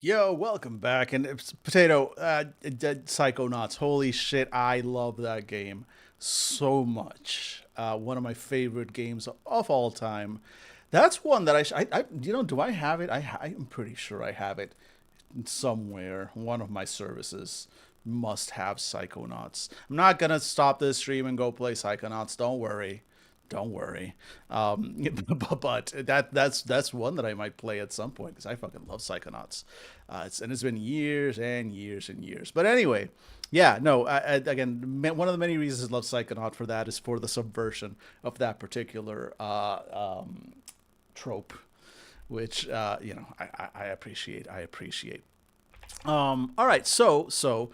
Yo, welcome back. And Potato, Psychonauts. Holy shit, I love that game so much. One of my favorite games of all time. That's one that do I have it? I'm pretty sure I have it somewhere. One of my services must have Psychonauts. I'm not gonna stop this stream and go play Psychonauts. Don't worry. Don't worry. But that's one that I might play at some point because I fucking love Psychonauts. It's been years and years and years. But anyway, yeah, no. One of the many reasons I love Psychonaut for that is for the subversion of that particular trope, which I appreciate. I appreciate. All right, so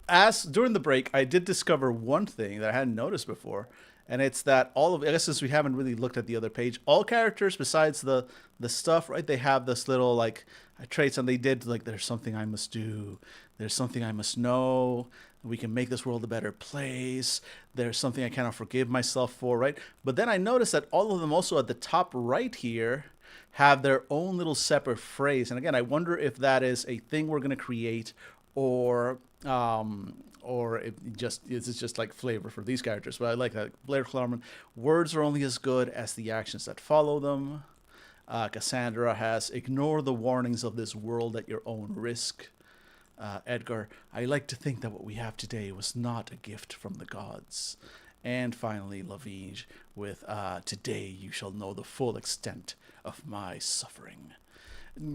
as during the break, I did discover one thing that I hadn't noticed before, and it's that I guess since we haven't really looked at the other page, all characters besides the stuff, right? They have this little like traits, and they did like there's something I must do, there's something I must know. We can make this world a better place. There's something I cannot forgive myself for, right? But then I noticed that all of them also at the top right here have their own little separate phrase. And again, I wonder if that is a thing we're going to create, or it's just like flavor for these characters. But I like that. Blair Clarman, words are only as good as the actions that follow them. Cassandra has ignore the warnings of this world at your own risk. Edgar, I like to think that what we have today was not a gift from the gods. And finally, Lavige with today you shall know the full extent of my suffering.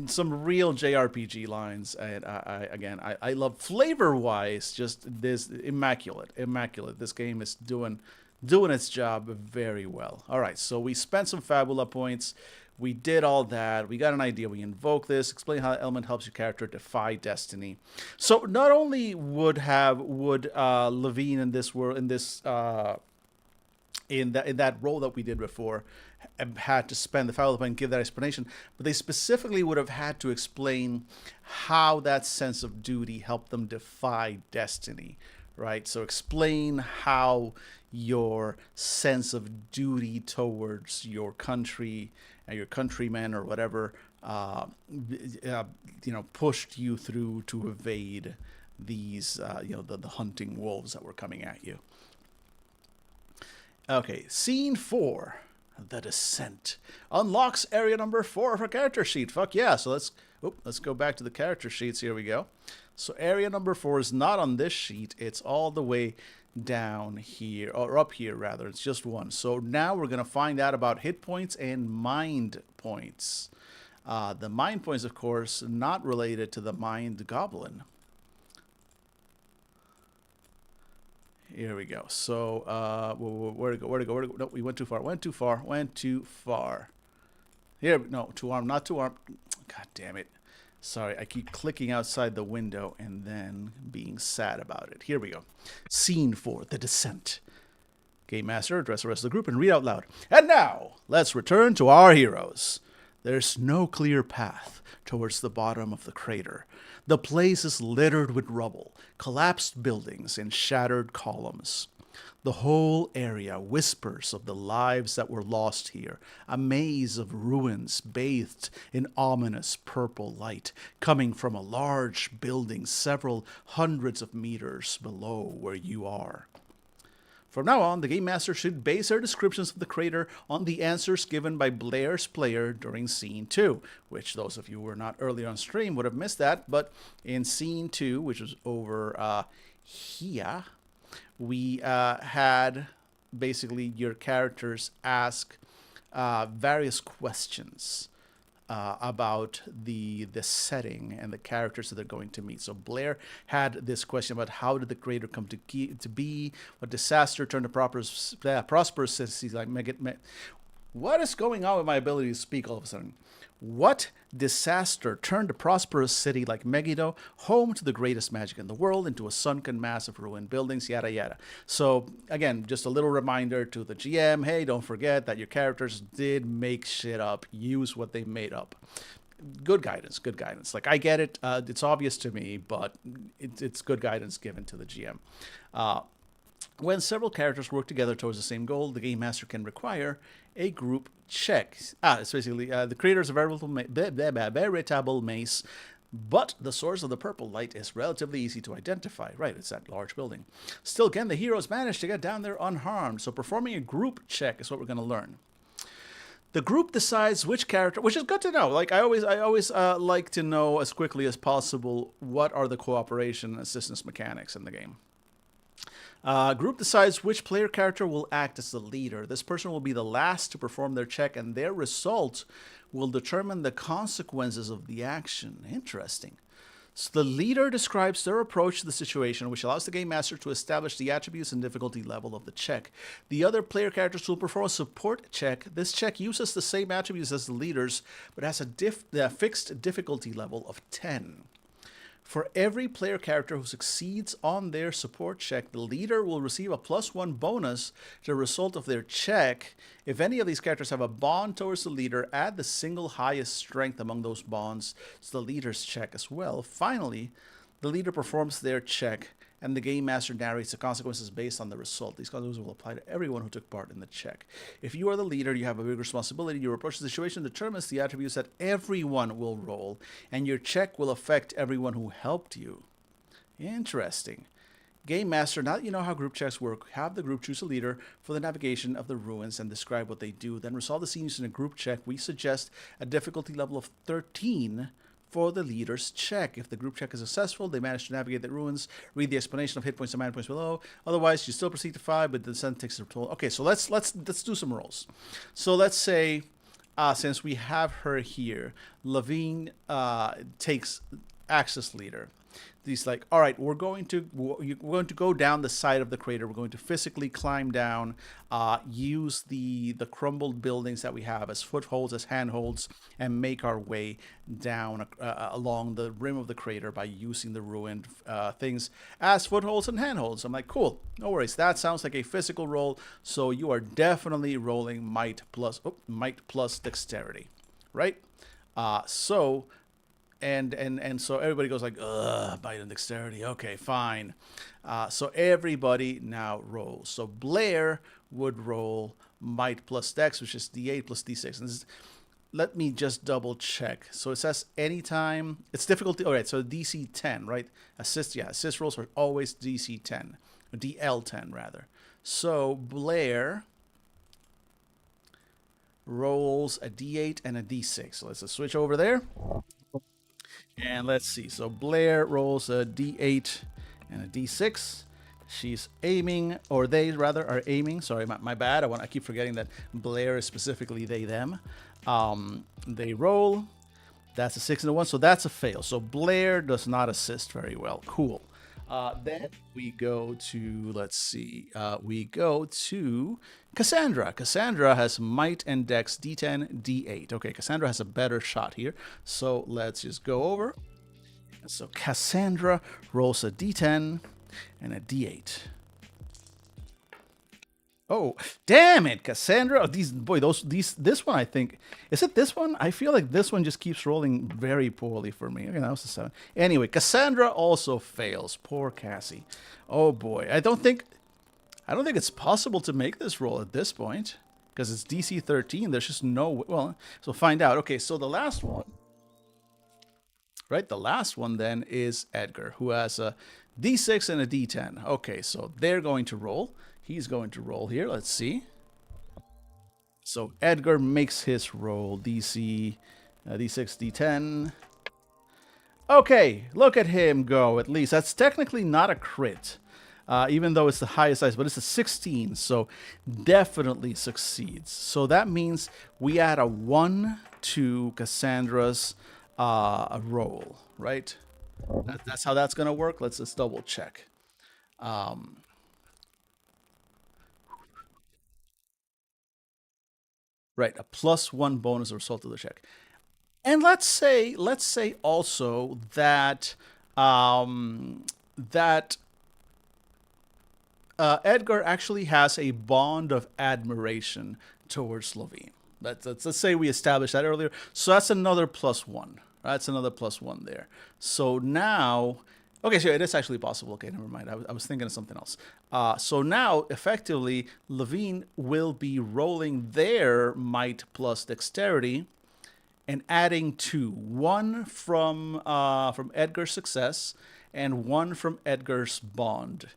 Some real JRPG lines, and I love flavor wise. Just this immaculate. This game is doing its job very well. All right, so we spent some Fabula points. We did all that. We got an idea. We invoke this. Explain how the element helps your character defy destiny. So not only would Levine in this world in that role that we did before had to spend the Fabula point and give that explanation, but they specifically would have had to explain how that sense of duty helped them defy destiny, right? So explain how your sense of duty towards your country and your countrymen or whatever, pushed you through to evade these, the hunting wolves that were coming at you. Okay, scene 4, the descent, unlocks area number 4 of our character sheet. Fuck yeah! So let's go back to the character sheets. Here we go. So area number 4 is not on this sheet. It's all the way down here, or up here rather. It's just one. So now we're gonna find out about hit points and mind points. The mind points, of course, not related to the mind goblin. Here we go. So, where to go? No, we went too far. Here, no, two arm, not two arm. God damn it. Sorry, I keep clicking outside the window and then being sad about it. Here we go. Scene 4, the descent. Game Master, address the rest of the group and read out loud. And now, let's return to our heroes. There's no clear path towards the bottom of the crater. The place is littered with rubble, collapsed buildings, and shattered columns. The whole area whispers of the lives that were lost here, a maze of ruins bathed in ominous purple light coming from a large building several hundreds of meters below where you are. From now on, the Game Master should base their descriptions of the crater on the answers given by Blair's player during Scene 2, which those of you who were not earlier on stream would have missed that, but in Scene 2, which was over here, we had basically your characters ask various questions about the setting and the characters that they're going to meet. So Blair had this question about how did the crater come to be? What disaster turned a prosperous city like what is going on with my ability to speak all of a sudden? What disaster turned a prosperous city like Megiddo, home to the greatest magic in the world, into a sunken mass of ruined buildings, yada yada. So again, just a little reminder to the GM, hey, don't forget that your characters did make shit up. Use what they made up. Good guidance. Like, I get it. It's obvious to me, but it's good guidance given to the GM. When several characters work together towards the same goal, the Game Master can require a group check. It's basically the creators of veritable mace But the source of the purple light is relatively easy to identify. Right, it's that large building. Still, again, the heroes managed to get down there unharmed. So performing a group check is what we're going to learn. The group decides which character, which is good to know. Like I always like to know as quickly as possible what are the cooperation and assistance mechanics in the game. Group decides which player character will act as the leader. This person will be the last to perform their check, and their result will determine the consequences of the action. Interesting. So the leader describes their approach to the situation, which allows the game master to establish the attributes and difficulty level of the check. The other player characters will perform a support check. This check uses the same attributes as the leaders, but has a fixed difficulty level of 10. For every player character who succeeds on their support check, the leader will receive a +1 bonus to the result of their check. If any of these characters have a bond towards the leader, add the single highest strength among those bonds to the leader's check as well. Finally, the leader performs their check, and the game master narrates the consequences based on the result. These consequences will apply to everyone who took part in the check. If you are the leader, you have a big responsibility. Your approach to the situation determines the attributes that everyone will roll, and your check will affect everyone who helped you. Interesting. Game master, now that you know how group checks work, have the group choose a leader for the navigation of the ruins and describe what they do. Then resolve the scene using a group check. We suggest a difficulty level of 13 for the leader's check. If the group check is successful, they manage to navigate the ruins, read the explanation of hit points and mana points below. Otherwise, you still proceed to 5, but the descent takes the total. Okay, so let's do some rolls. So let's say, since we have her here, Levine acts as leader. He's like, all right, we're going to go down the side of the crater. We're going to physically climb down, use the crumbled buildings that we have as footholds, as handholds, and make our way down along the rim of the crater by using the ruined things as footholds and handholds. I'm like, cool, no worries. That sounds like a physical roll. So you are definitely rolling might plus dexterity, right? And so everybody goes like, might and dexterity. Okay, fine. So everybody now rolls. So Blair would roll might plus dex, which is d8 plus d6. And let me just double check. So it says anytime it's difficulty. All right, so DC 10, right? Assist rolls are always DC 10, or DL 10 rather. So Blair rolls a d8 and a d6. So let's just switch over there. And let's see. So Blair rolls a d8 and a d6. She's aiming, or they rather are aiming. Sorry, my bad. I keep forgetting that Blair is specifically they, them. They roll. That's a 6 and a 1. So that's a fail. So Blair does not assist very well. Cool. Then we go to, let's see, we go to Cassandra. Cassandra has might and dex d10, d8. Okay, Cassandra has a better shot here. So let's just go over. So Cassandra rolls a d10 and a d8. Oh, damn it, Cassandra. This one, I think. Is it this one? I feel like this one just keeps rolling very poorly for me. Okay, that was a 7. Anyway, Cassandra also fails. Poor Cassie. Oh boy. I don't think it's possible to make this roll at this point. Because it's DC 13. There's just no way. Well, so find out. Okay, so the last one. Right, the last one then is Edgar, who has a D6 and a D10. Okay, so they're going to roll. He's going to roll here. Let's see. So Edgar makes his roll. DC, D6, D10. Okay, look at him go, at least. That's technically not a crit, even though it's the highest size, but it's a 16, so definitely succeeds. So that means we add a 1 to Cassandra's roll, right? That's how that's going to work. Let's just double check. Right, a +1 bonus as a result of the check. And let's say also that Edgar actually has a bond of admiration towards Levine. Let's say we established that earlier. So that's another +1. That's another +1 there. So now, okay, so it is actually possible. Okay, never mind. I was thinking of something else. So now, effectively, Levine will be rolling their might plus dexterity, and adding two, one from Edgar's success and one from Edgar's bond.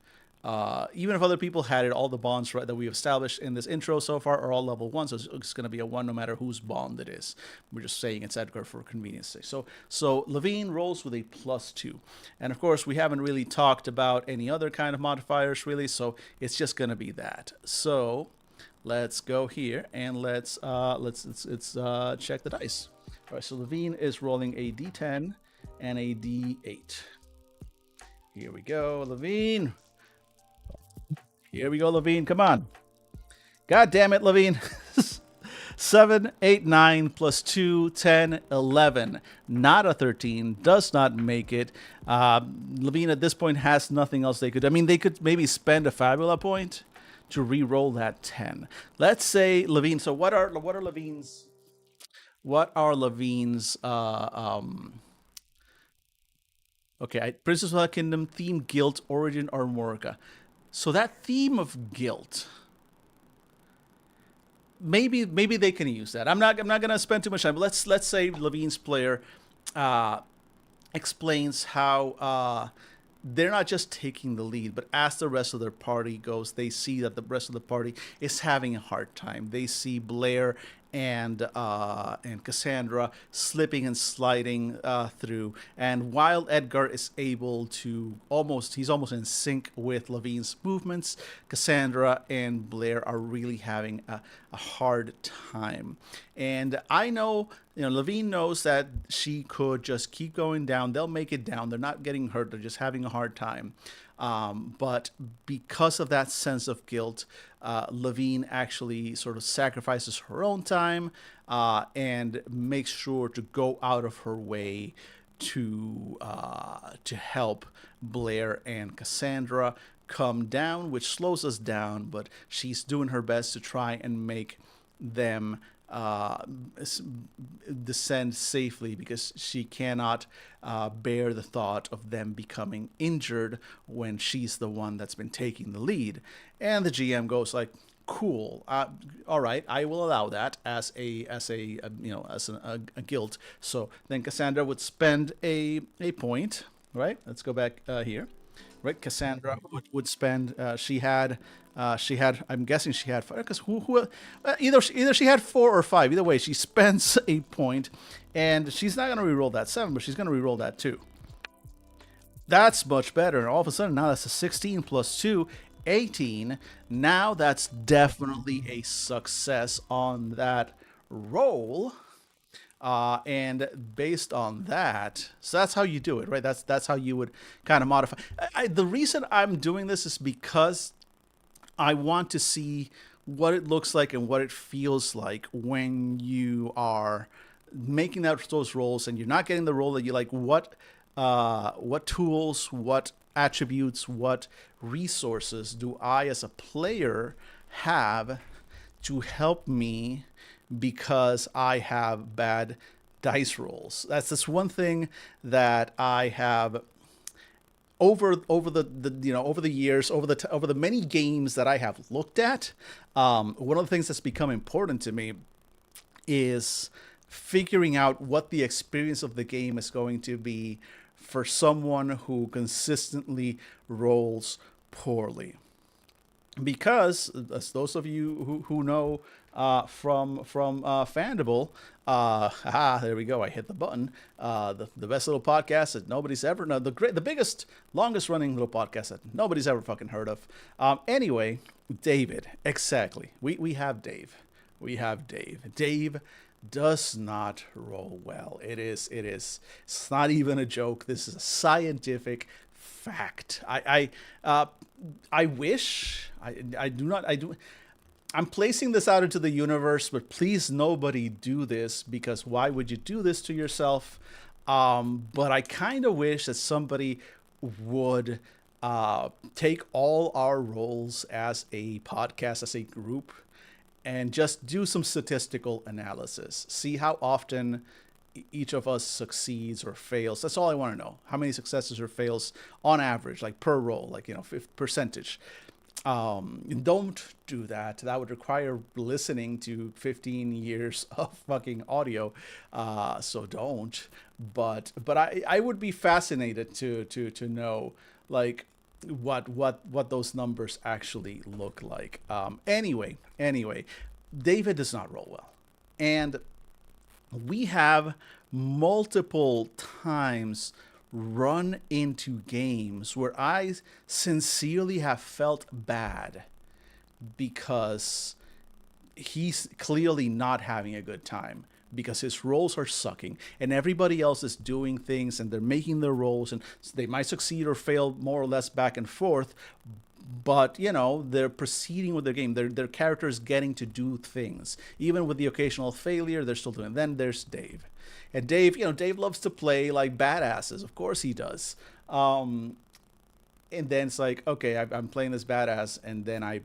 Even if other people had it, all the bonds that we've established in this intro so far are all level one, so it's going to be a one no matter whose bond it is. We're just saying it's Edgar for convenience sake. So Levine rolls with a +2, and of course we haven't really talked about any other kind of modifiers really, so it's just going to be that. So let's go here and let's check the dice. All right, so Levine is rolling a D10 and a D8. Here we go, Levine. Here we go, Levine. Come on. God damn it, Levine. 7, 8, 9 plus 2, 10, 11. Not a 13. Does not make it. Levine at this point has nothing else they could. I mean, they could maybe spend a Fabula point to re-roll that 10. Let's say Levine. So what are Levine's? What are Levine's? Okay, Princess of the Kingdom theme, guilt, origin, or Morga. So that theme of guilt, maybe they can use that. I'm not gonna spend too much time. But let's say Levine's player explains how they're not just taking the lead, but as the rest of their party goes, they see that the rest of the party is having a hard time. They see Blair and Cassandra slipping and sliding through, and while Edgar is able to he's almost in sync with Levine's movements, Cassandra and Blair are really having a hard time. And I know, Levine knows that she could just keep going down. They'll make it down. They're not getting hurt. They're just having a hard time. But because of that sense of guilt, Levine actually sort of sacrifices her own time and makes sure to go out of her way to help Blair and Cassandra come down, which slows us down. But she's doing her best to try and make them descend safely, because she cannot bear the thought of them becoming injured when she's the one that's been taking the lead. And the GM goes like, "Cool, all right, I will allow that as a guilt." So then Cassandra would spend a point. Right? Let's go back here. Right, Cassandra would spend. She had. I'm guessing she had 5. Because either she had 4 or 5. Either way, she spends a point, and she's not going to re-roll that 7, but she's going to re-roll that 2. That's much better. And all of a sudden, now that's a 16 plus 2, 18. Now that's definitely a success on that roll. And based on that, so that's how you do it, right? That's how you would kind of modify. The reason I'm doing this is because I want to see what it looks like and what it feels like when you are making those rolls and you're not getting the roll that you like. What tools, what attributes, what resources do I as a player have to help me because I have bad dice rolls? That's this one thing that I have over the years, over the many games that I have looked at. One of the things that's become important to me is figuring out what the experience of the game is going to be for someone who consistently rolls poorly. Because, as those of you who know from Fandible, there we go. I hit the button. The best little podcast that nobody's ever known. The biggest, longest running little podcast that nobody's ever fucking heard of. Anyway, David. Exactly. We have Dave. We have Dave. Dave does not roll well. It's not even a joke. This is a scientific fact. I wish I do not. I'm placing this out into the universe, but please nobody do this, because why would you do this to yourself? But I kind of wish that somebody would take all our roles as a podcast, as a group, and just do some statistical analysis. See how often each of us succeeds or fails. That's all I want to know. How many successes or fails on average, like per roll, like, percentage. Don't do that. That would require listening to 15 years of fucking audio. So don't. But I would be fascinated to know like what those numbers actually look like. Anyway, David does not roll well, and we have multiple times run into games where I sincerely have felt bad because he's clearly not having a good time because his rolls are sucking and everybody else is doing things and they're making their rolls and they might succeed or fail more or less back and forth, but they're proceeding with their game. Their characters getting to do things even with the occasional failure. They're still doing it. Then there's Dave, and Dave loves to play like badasses. Of course he does. And then it's like, okay, I'm playing this badass, and then I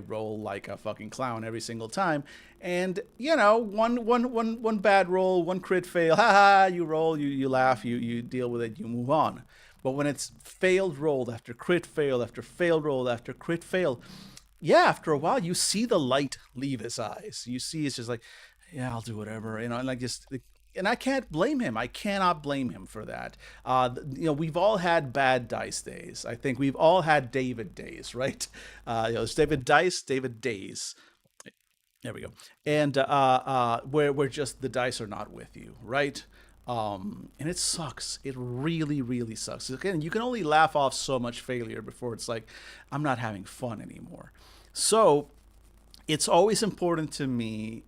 roll like a fucking clown every single time, and one bad roll, one crit fail, haha, you roll, you laugh, you deal with it, you move on. But when it's failed roll after crit fail after failed roll after crit fail, yeah, after a while you see the light leave his eyes. You see it's just like, yeah, I'll do whatever, and like just. And I can't blame him. I cannot blame him for that. We've all had bad dice days. I think we've all had David days, right? It's David Dice, David Days. There we go. And where just the dice are not with you, right? And it sucks. It really, really sucks. Again, you can only laugh off so much failure before it's like, I'm not having fun anymore. So it's always important to me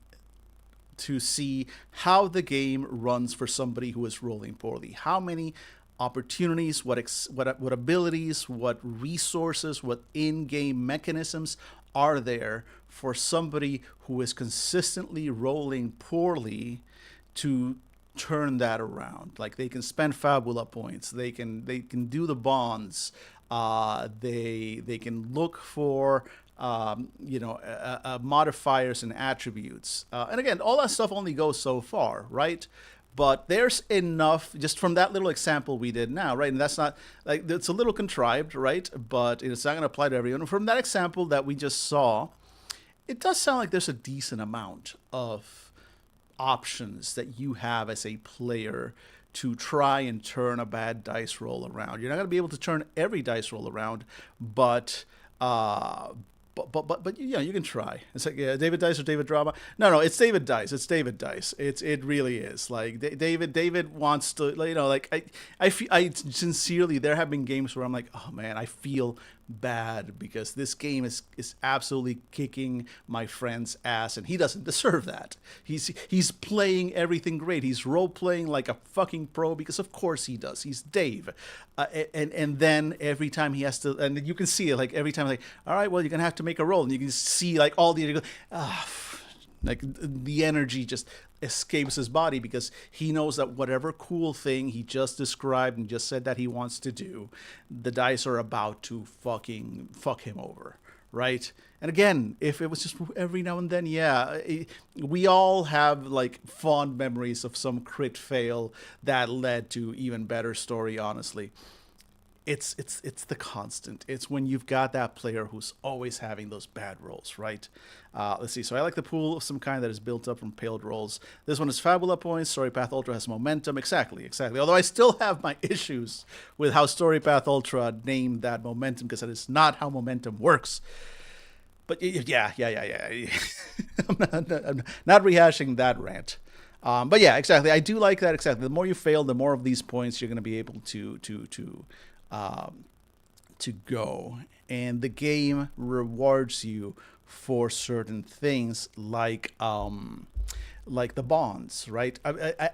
to see how the game runs for somebody who is rolling poorly. How many opportunities, what abilities, what resources, what in-game mechanisms are there for somebody who is consistently rolling poorly to turn that around. Like they can spend Fabula points, they can do the bonds, they can look for modifiers and attributes. And again, all that stuff only goes so far, right? But there's enough just from that little example we did now, right? And that's not like it's a little contrived, right? But it's not going to apply to everyone. From that example that we just saw, it does sound like there's a decent amount of options that you have as a player to try and turn a bad dice roll around. You're not going to be able to turn every dice roll around, but you can try. It's like, yeah, David Dice or David Drama. No, it's David Dice. It's David Dice. It really is. Like David wants to, like I sincerely, there have been games where I'm like, oh man, I feel bad because this game is absolutely kicking my friend's ass and he doesn't deserve that. He's playing everything great. He's role playing like a fucking pro because of course he does. He's Dave. And then every time he has to, and you can see it, like every time like, all right, well, you're gonna have to make a roll, and you can see like all the like the energy just escapes his body because he knows that whatever cool thing he just described and just said that he wants to do, the dice are about to fucking fuck him over, right? And again, if it was just every now and then, yeah, we all have like fond memories of some crit fail that led to even better story, honestly. It's the constant. It's when you've got that player who's always having those bad rolls, right? Let's see. So I like the pool of some kind that is built up from failed rolls. This one is Fabula points. Story Path Ultra has momentum. Exactly. Although I still have my issues with how Story Path Ultra named that momentum because that is not how momentum works. But yeah. I'm not rehashing that rant. But yeah, exactly. I do like that. Exactly. The more you fail, the more of these points you're going to be able to go, and the game rewards you for certain things like the bonds, right?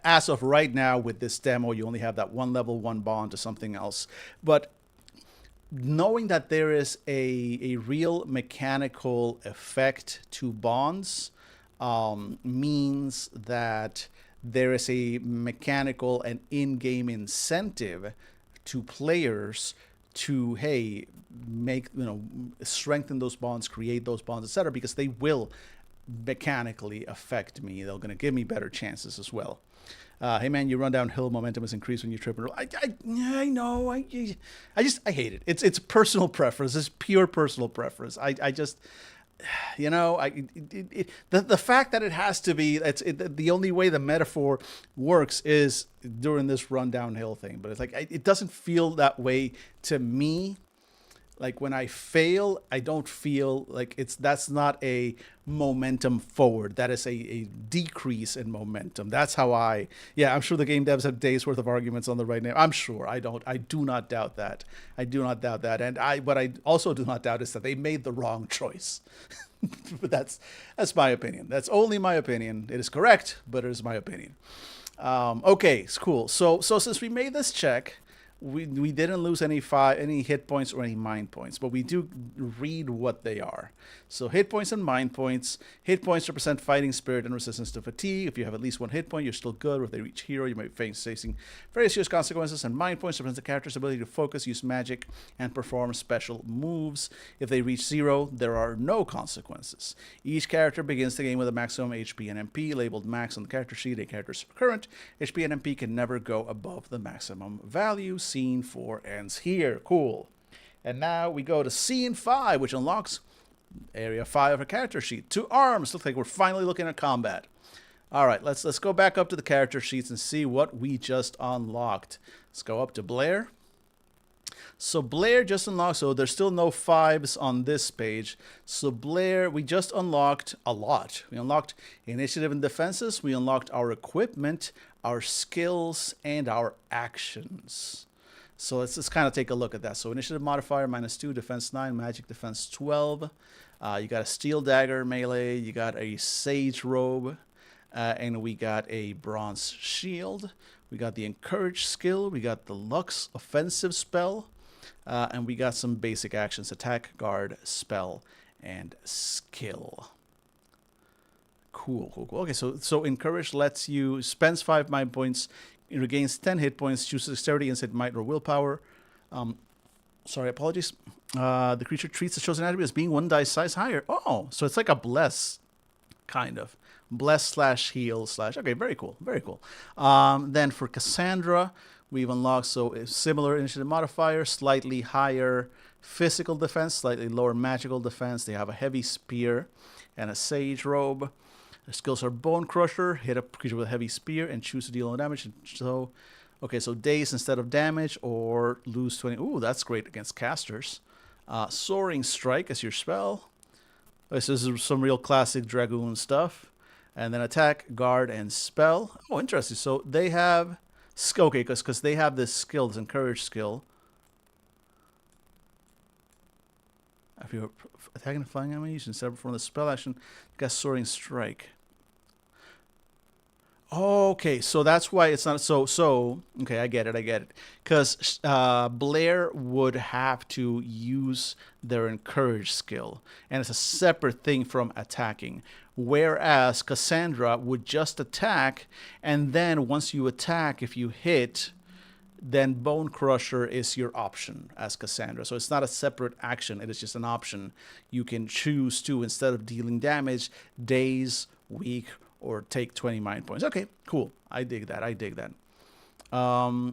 As of right now with this demo, you only have that one level 1 bond to something else, but knowing that there is a real mechanical effect to bonds means that there is a mechanical and in-game incentive to players to, hey, make, strengthen those bonds, create those bonds, etc., because they will mechanically affect me. They're going to give me better chances as well. Hey man, your run downhill momentum is increased when you trip and roll. I know. I hate it. It's personal preference. It's pure personal preference. I just, you know, the fact that it has to be, the only way the metaphor works is during this run downhill thing. But it's like it doesn't feel that way to me. Like when I fail, I don't feel like that's not a momentum forward. That is a decrease in momentum. That's how I'm sure the game devs have days worth of arguments on the right now. I'm sure. I do not doubt that. I do not doubt that. And what I also do not doubt is that they made the wrong choice. But that's my opinion. That's only my opinion. It is correct, but it is my opinion. Okay, it's cool. So since we made this check, we didn't lose any hit points or any mind points, but we do read what they are. So hit points and mind points. Hit points represent fighting spirit and resistance to fatigue. If you have at least one hit point, you're still good. If they reach hero, you might face facing various serious consequences. And mind points represent the character's ability to focus, use magic, and perform special moves. If they reach 0, there are no consequences. Each character begins the game with a maximum HP and MP labeled max on the character sheet. A character's current HP and MP can never go above the maximum value. Scene 4 ends here. Cool. And now we go to Scene 5, which unlocks Area 5 of a character sheet. 2 arms. Looks like we're finally looking at combat. All right, let's go back up to the character sheets and see what we just unlocked. Let's go up to Blair. So Blair just unlocked, so there's still no 5s on this page. So Blair, we just unlocked a lot. We unlocked initiative and defenses. We unlocked our equipment, our skills, and our actions. So let's kind of take a look at that. So initiative modifier -2, defense 9, magic defense 12. You got a steel dagger melee. You got a sage robe. And we got a bronze shield. We got the encourage skill. We got the Lux offensive spell. And we got some basic actions: attack, guard, spell, and skill. Cool. Okay, so encourage lets you spends 5 mind points. It regains 10 hit points, chooses dexterity instead might or willpower. Apologies. The creature treats the chosen attribute as being 1 dice size higher. Oh, so it's like a bless, kind of. Bless / heal / okay, very cool. Then for Cassandra, we've unlocked a similar initiative modifier, slightly higher physical defense, slightly lower magical defense. They have a heavy spear and a sage robe. Their skills are Bone Crusher, hit a creature with a heavy spear, and choose to deal no damage. So daze instead of damage, or lose 20. Ooh, that's great against casters. Soaring Strike as your spell. This is some real classic Dragoon stuff. And then attack, guard, and spell. Oh, interesting. So they have... Okay, because they have this skill, this encourage skill. If you're attacking a flying enemy, you can set up from the spell action, cast Soaring Strike. Okay, so that's why it's not so. Okay, I get it. Because Blair would have to use their encourage skill, and it's a separate thing from attacking. Whereas Cassandra would just attack, and then once you attack, if you hit, then Bone Crusher is your option as Cassandra. So it's not a separate action, it is just an option. You can choose to, instead of dealing damage, daze, weak, or take 20 mind points. Okay, cool. I dig that.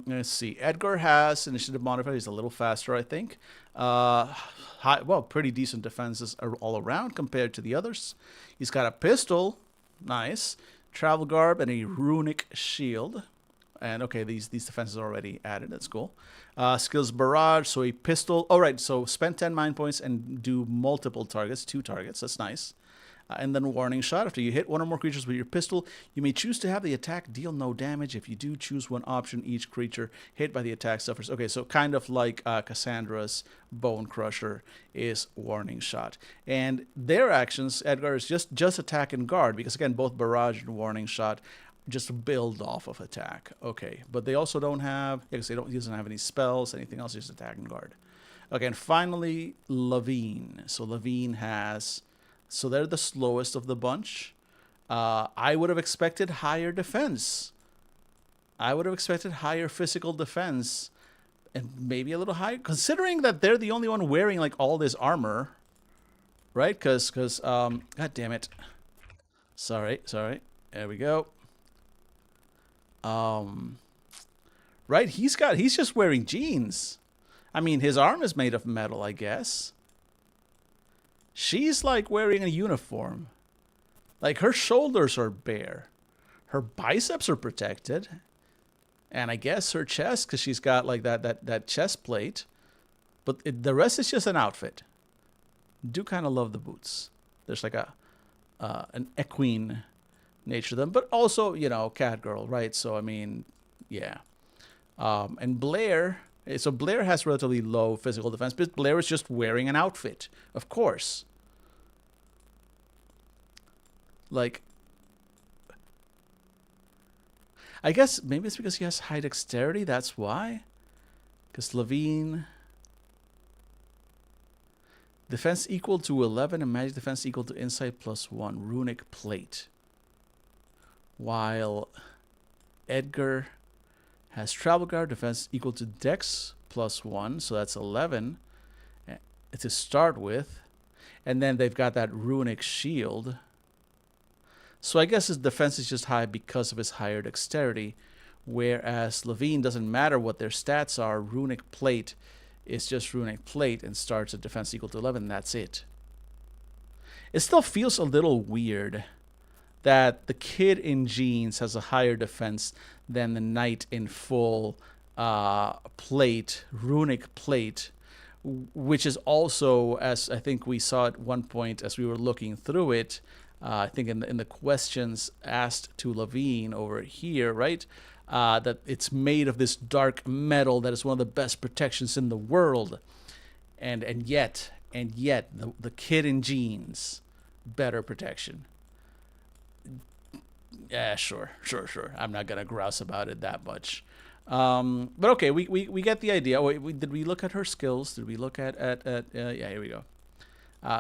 Let's see. Edgar has initiative modifier. He's a little faster, I think. Pretty decent defenses all around compared to the others. He's got a pistol. Nice. Travel garb and a runic shield. And okay, these defenses are already added. That's cool. Skills barrage. So a pistol. All right. So spend 10 mind points and do multiple targets. 2 targets. That's nice. And then warning shot. After you hit 1 or more creatures with your pistol, you may choose to have the attack deal no damage. If you do choose one option, each creature hit by the attack suffers. Okay, so kind of like Cassandra's Bone Crusher is warning shot. And their actions, Edgar, is just attack and guard, because again, both barrage and warning shot just build off of attack. Okay, but they also don't have, because he doesn't have any spells, anything else, just attack and guard. Okay, and finally, Levine. So Levine has... So they're the slowest of the bunch. I would have expected higher defense. I would have expected higher physical defense. And maybe a little higher. Considering that they're the only one wearing like all this armor. Right? Because God damn it. Sorry. There we go. Right, he's just wearing jeans. I mean, his arm is made of metal, I guess. She's like wearing a uniform. Like her shoulders are bare. Her biceps are protected. And I guess her chest, because she's got like that chest plate. But the rest is just an outfit. Do kind of love the boots. There's like an equine nature to them. But also, cat girl, right? So, I mean, yeah. And Blair, so Blair has relatively low physical defense, but Blair is just wearing an outfit, of course. Like, I guess maybe it's because he has high dexterity, that's why. Because Levine, defense equal to 11 and magic defense equal to insight +1, runic plate. While Edgar has travel guard, defense equal to dex +1, so that's 11 to start with. And then they've got that runic shield. So I guess his defense is just high because of his higher dexterity, whereas Levine doesn't matter what their stats are. Runic plate is just runic plate and starts at defense equal to 11, and that's it. It still feels a little weird that the kid in jeans has a higher defense than the knight in full plate, runic plate, which is also, as I think we saw at one point as we were looking through it, I think in the questions asked to Levine over here, right? That it's made of this dark metal that is one of the best protections in the world, and yet the kid in jeans, better protection. Yeah, sure. I'm not gonna grouse about it that much. But okay, we get the idea. Wait, did we look at her skills? Did we look at yeah, here we go.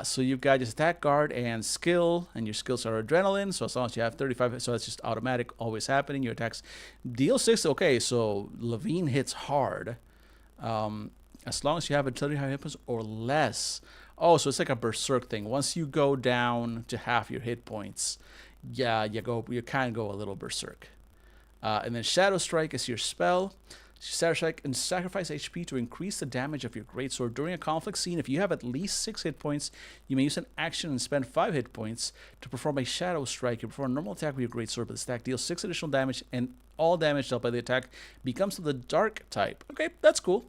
So you've got just attack, guard, and skill, and your skills are adrenaline. So as long as you have 35, so that's just automatic, always happening. Your attacks deal 6. Okay, so Levine hits hard. As long as you have a 35 hit points or less. Oh, so it's like a berserk thing. Once you go down to half your hit points, yeah, you kind of go a little berserk. And then Shadow Strike is your spell. Shadow Strike and sacrifice HP to increase the damage of your greatsword during a conflict scene. If you have at least 6 hit points, you may use an action and spend 5 hit points to perform a Shadow Strike. You perform a normal attack with your greatsword, but the stack deals 6 additional damage, and all damage dealt by the attack becomes of the dark type. Okay, that's cool.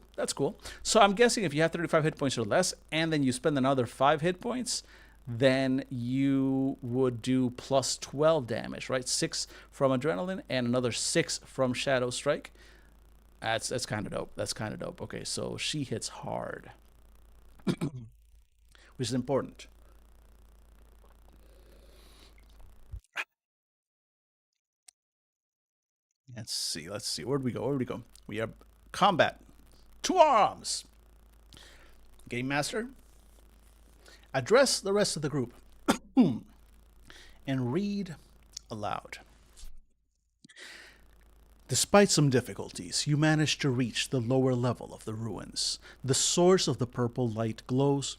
So I'm guessing if you have 35 hit points or less, and then you spend another 5 hit points, then you would do plus 12 damage, right? 6 from adrenaline and another 6 from Shadow Strike. That's kind of dope. Okay, so she hits hard, which is important. Let's see. Where'd we go? We are combat. 2 arms. Game Master, address the rest of the group and read aloud. Despite some difficulties, you manage to reach the lower level of the ruins. The source of the purple light grows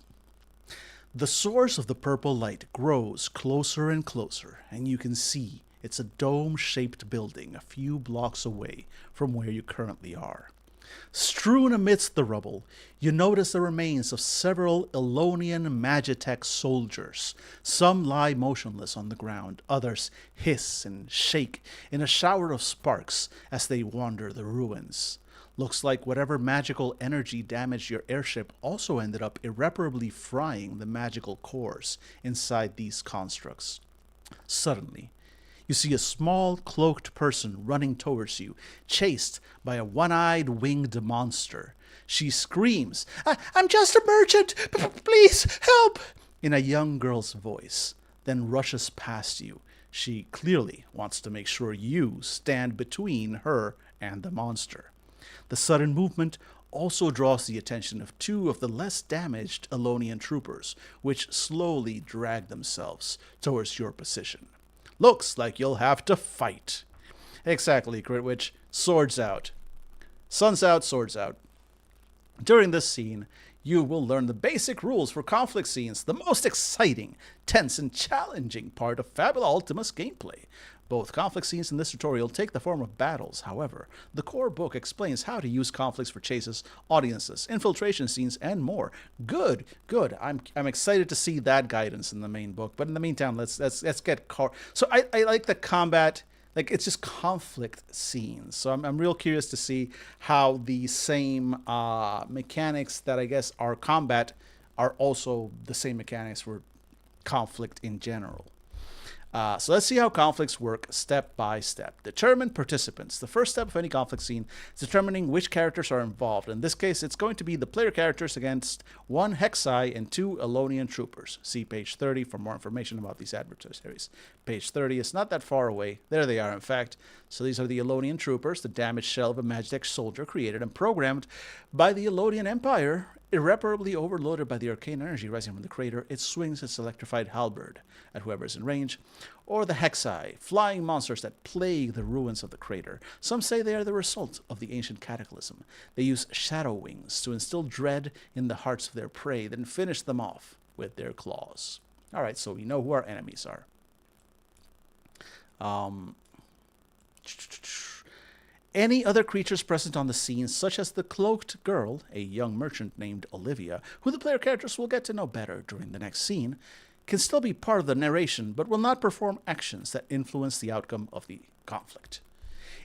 closer and closer, and you can see it's a dome-shaped building a few blocks away from where you currently are. Strewn amidst the rubble, you notice the remains of several Elonian Magitech soldiers. Some lie motionless on the ground, others hiss and shake in a shower of sparks as they wander the ruins. Looks like whatever magical energy damaged your airship also ended up irreparably frying the magical cores inside these constructs. Suddenly, you see a small, cloaked person running towards you, chased by a one-eyed winged monster. She screams, "I'm just a merchant! Please, help!" in a young girl's voice, then rushes past you. She clearly wants to make sure you stand between her and the monster. The sudden movement also draws the attention of 2 of the less damaged Elonian troopers, which slowly drag themselves towards your position. Looks like you'll have to fight. Exactly, Critwitch. Swords out. Sun's out, swords out. During this scene, You will learn the basic rules for conflict scenes, the most exciting, tense, and challenging part of Fabula Ultima's gameplay. Both conflict scenes in this tutorial take the form of battles. However, the core book explains how to use conflicts for chases, audiences, infiltration scenes, and more. Good, good. I'm excited to see that guidance in the main book. But in the meantime, let's get so I like the combat. Like, it's just conflict scenes. So I'm real curious to see how the same mechanics that I guess are combat are also the same mechanics for conflict in general. So let's see how conflicts work step by step. Determine participants. The first step of any conflict scene is determining which characters are involved. In this case, it's going to be the player characters against 1 Hexai and 2 Elonian troopers. See page 30 for more information about these adversaries. Page 30 is not that far away. There they are, in fact. So these are the Elonian troopers, the damaged shell of a Magitech soldier created and programmed by the Elonian Empire. Irreparably overloaded by the arcane energy rising from the crater, it swings its electrified halberd at whoever is in range. Or the Hexai, flying monsters that plague the ruins of the crater. Some say they are the result of the ancient cataclysm. They use shadow wings to instill dread in the hearts of their prey, then finish them off with their claws. All right, so we know who our enemies are. Any other creatures present on the scene, such as the cloaked girl, a young merchant named Olivia, who the player characters will get to know better during the next scene, can still be part of the narration, but will not perform actions that influence the outcome of the conflict.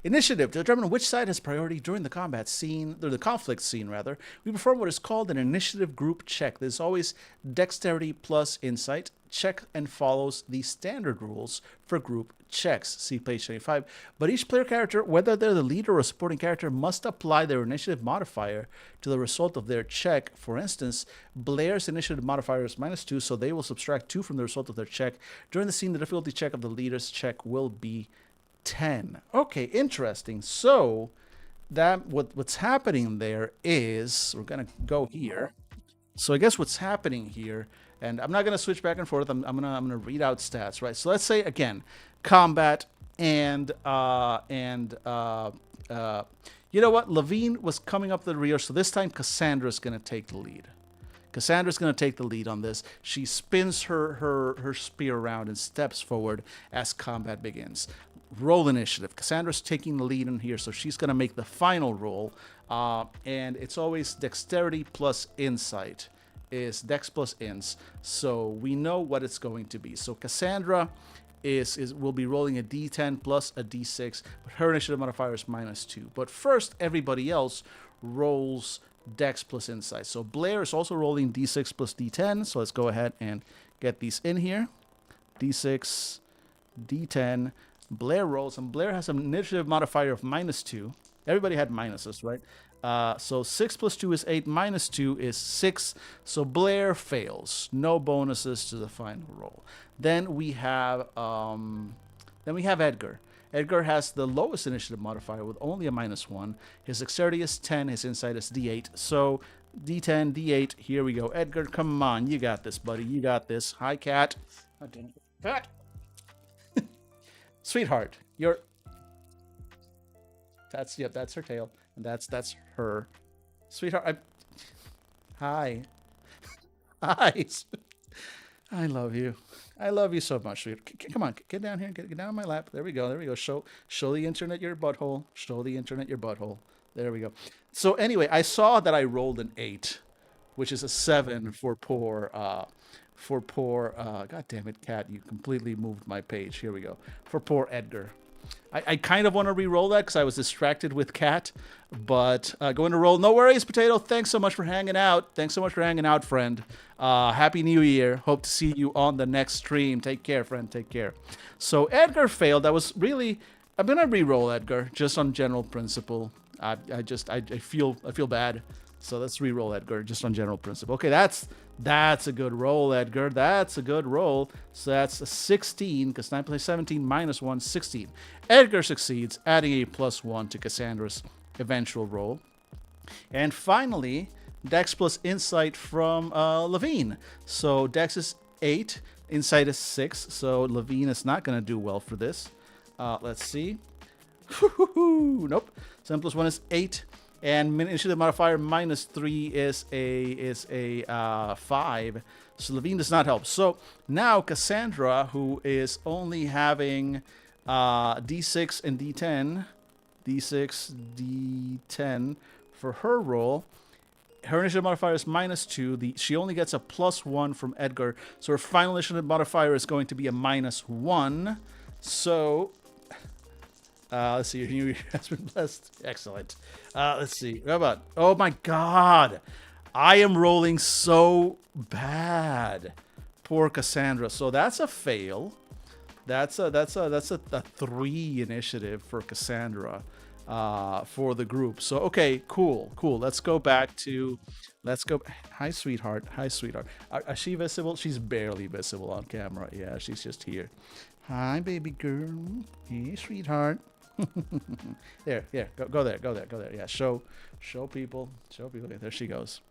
Initiative. To determine which side has priority during the combat scene, or the conflict scene rather, we perform what is called an initiative group check. There's always dexterity plus insight. Check and follows the standard rules for group checks. See page 25. But each player character, whether they're the leader or supporting character, must apply their initiative modifier to the result of their check. For instance, Blair's initiative modifier is -2, so they will subtract 2 from the result of their check. During the scene, the difficulty check of the leader's check will be 10. Okay, interesting. So that what's happening there is, we're gonna go here. So I guess what's happening here, and I'm not gonna switch back and forth. I'm gonna read out stats, right? So let's say again, combat and you know what? Levine was coming up the rear, so this time Cassandra's gonna take the lead. Cassandra's going to take the lead on this. She spins her spear around and steps forward as combat begins. Roll initiative. Cassandra's taking the lead in here, so she's going to make the final roll. And it's always dexterity plus insight. Is dex plus ins. So we know what it's going to be. So Cassandra will be rolling a d10 plus a d6, but her initiative modifier is -2. But first, everybody else rolls dex plus insight. So Blair is also rolling d6 plus d10. So let's go ahead and get these in here. d6, d10. Blair rolls, and Blair has an initiative modifier of -2. Everybody had minuses, right? So 6 plus 2 is 8, -2 is 6. So Blair fails. No bonuses to the final roll. Then we have Edgar. Edgar has the lowest initiative modifier with only a -1. His dexterity is 10. His insight is d8. So d10, d8. Here we go. Edgar, come on. You got this, buddy. You got this. Hi, Cat. Oh, dang it. Cat. Sweetheart, you're... That's her tail. And that's her. Sweetheart, Hi. Hi. I love you. I love you so much. Come on, get down here. Get down on my lap. There we go. There we go. Show the internet your butthole. Show the internet your butthole. There we go. So anyway, I saw that I rolled an 8, which is a 7 for poor. God damn it, Cat! You completely moved my page. Here we go. For poor Edgar. I kind of want to re-roll that because I was distracted with Cat, but going to roll. No worries, Potato. Thanks so much for hanging out. Thanks so much for hanging out, friend. Happy New Year. Hope to see you on the next stream. Take care, friend. Take care. So Edgar failed. That was really... I'm going to re-roll Edgar just on general principle. I feel bad. So let's re-roll Edgar just on general principle. Okay, that's a good roll, Edgar. That's a good roll. So that's a 16, because 9 plus 17 minus 1, 16. Edgar succeeds, adding a +1 to Cassandra's eventual roll. And finally, Dex plus Insight from Levine. So Dex is 8, Insight is 6. So Levine is not going to do well for this. Let's see. Nope. 7 plus 1 is 8. And initiative modifier -3 is a 5. So Levine does not help. So now Cassandra, who is only having D6 and D10, D6, D10 for her roll. Her initiative modifier is -2. She only gets a +1 from Edgar. So her final initiative modifier is going to be a -1. So let's see. Your has been blessed. Excellent. Let's see. How about? Oh my God, I am rolling so bad. Poor Cassandra. So that's a fail. That's a 3 initiative for Cassandra. For the group. So okay, cool. Let's go back to. Hi, sweetheart. Is she visible? She's barely visible on camera. Yeah, she's just here. Hi, baby girl. Hey, sweetheart. There. Go there. Yeah, show people. Okay, there she goes.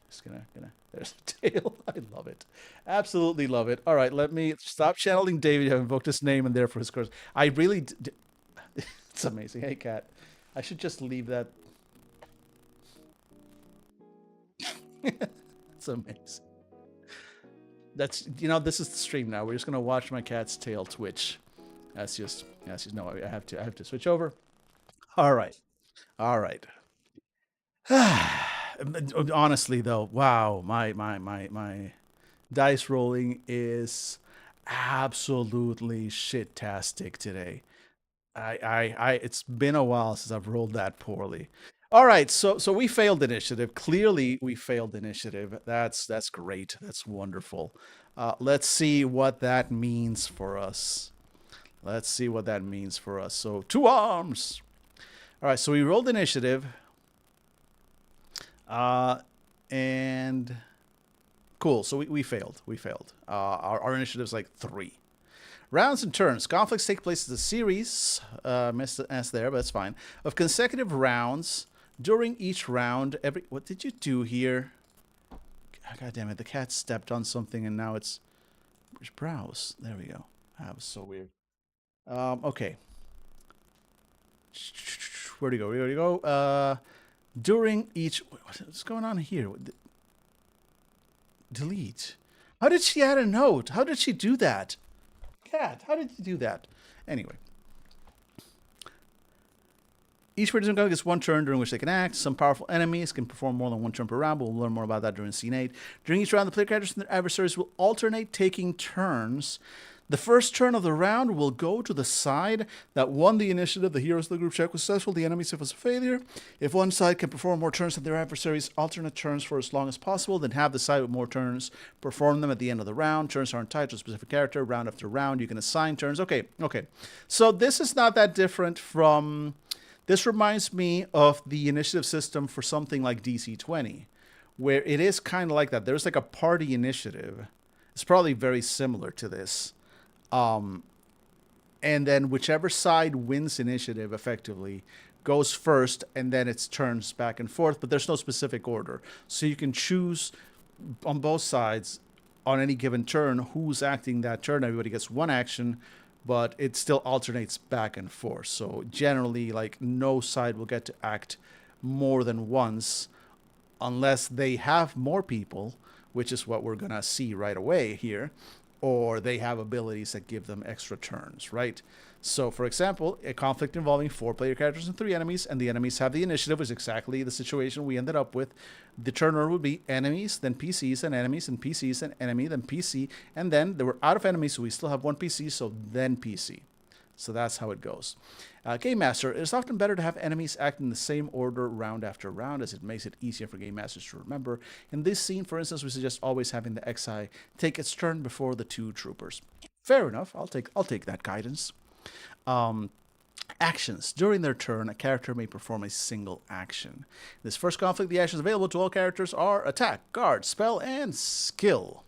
Just gonna. There's the tail. I love it. Absolutely love it. All right, let me stop channeling David. I've invoked his name and there for his course. I really. It's amazing. Hey, cat. I should just leave that. It's amazing. That's this is the stream now. We're just gonna watch my cat's tail twitch. That's just no. I have to switch over. All right. Honestly, though, wow, my dice rolling is absolutely shit-tastic today. It's been a while since I've rolled that poorly. All right, so we failed initiative. Clearly, we failed initiative. That's great. That's wonderful. Let's see what that means for us. So 2 arms. All right, so we rolled initiative. And cool. So we failed. Our initiative's like 3. Rounds and turns. Conflicts take place as a series, missed the S there, but that's fine, of consecutive rounds. During each round, what did you do here? God damn it, the cat stepped on something and now it's browse. There we go. That was so weird. Okay. Where'd he go? During each... What's going on here? Delete. How did she add a note? How did she do that? Cat, how did you do that? Anyway. Each participant gets 1 turn during which they can act. Some powerful enemies can perform more than 1 turn per round, but we'll learn more about that during Scene 8. During each round, the player characters and their adversaries will alternate taking turns. The first turn of the round will go to the side that won the initiative. The heroes of the group check was successful. The enemies, if it was a failure. If one side can perform more turns than their adversaries, alternate turns for as long as possible, then have the side with more turns perform them at the end of the round. Turns aren't tied to a specific character. Round after round, you can assign turns. Okay. So this is not that different from... This reminds me of the initiative system for something like DC-20, where it is kind of like that. There's like a party initiative. It's probably very similar to this. And then whichever side wins initiative effectively goes first, and then it's turns back and forth, but there's no specific order. So you can choose on both sides on any given turn who's acting that turn. Everybody gets 1 action, but it still alternates back and forth. So generally, like, no side will get to act more than once unless they have more people, which is what we're going to see right away here, or they have abilities that give them extra turns, right? So, for example, a conflict involving 4 player characters and 3 enemies, and the enemies have the initiative, is exactly the situation we ended up with. The turn order would be enemies, then PCs, and enemies, and PCs, and enemy, then PC, and then they were out of enemies, so we still have 1 PC, so then PC. So that's how it goes. Game Master. It is often better to have enemies act in the same order round after round, as it makes it easier for Game Masters to remember. In this scene, for instance, we suggest always having the XI take its turn before the 2 troopers. Fair enough. I'll take that guidance. Actions. During their turn, a character may perform a single action. In this first conflict, the actions available to all characters are attack, guard, spell, and skill.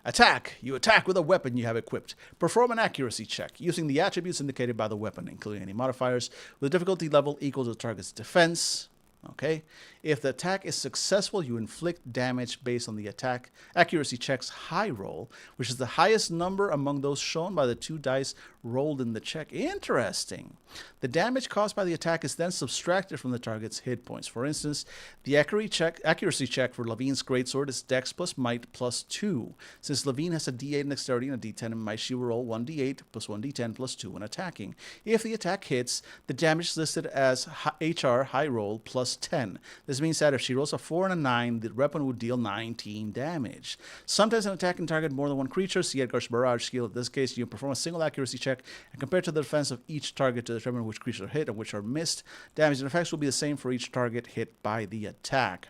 Attack. You attack with a weapon you have equipped. Perform an accuracy check using the attributes indicated by the weapon, including any modifiers, with a difficulty level equal to the target's defense. Okay. If the attack is successful, you inflict damage based on the attack accuracy check's high roll, which is the highest number among those shown by the 2 dice rolled in the check. Interesting. The damage caused by the attack is then subtracted from the target's hit points. For instance, the accuracy check for Levine's greatsword is Dex plus Might plus 2. Since Levine has a D8 in dexterity and a D10 in Might, she will roll 1D8 plus 1D10 plus 2 when attacking. If the attack hits, the damage is listed as HR high roll plus 10. This means that if she rolls a 4 and a 9, the weapon would deal 19 damage. Sometimes an attack can target more than one creature. See Edgar's Barrage skill. In this case, you perform a single accuracy check and compare to the defense of each target to determine which creatures are hit and which are missed. Damage and effects will be the same for each target hit by the attack.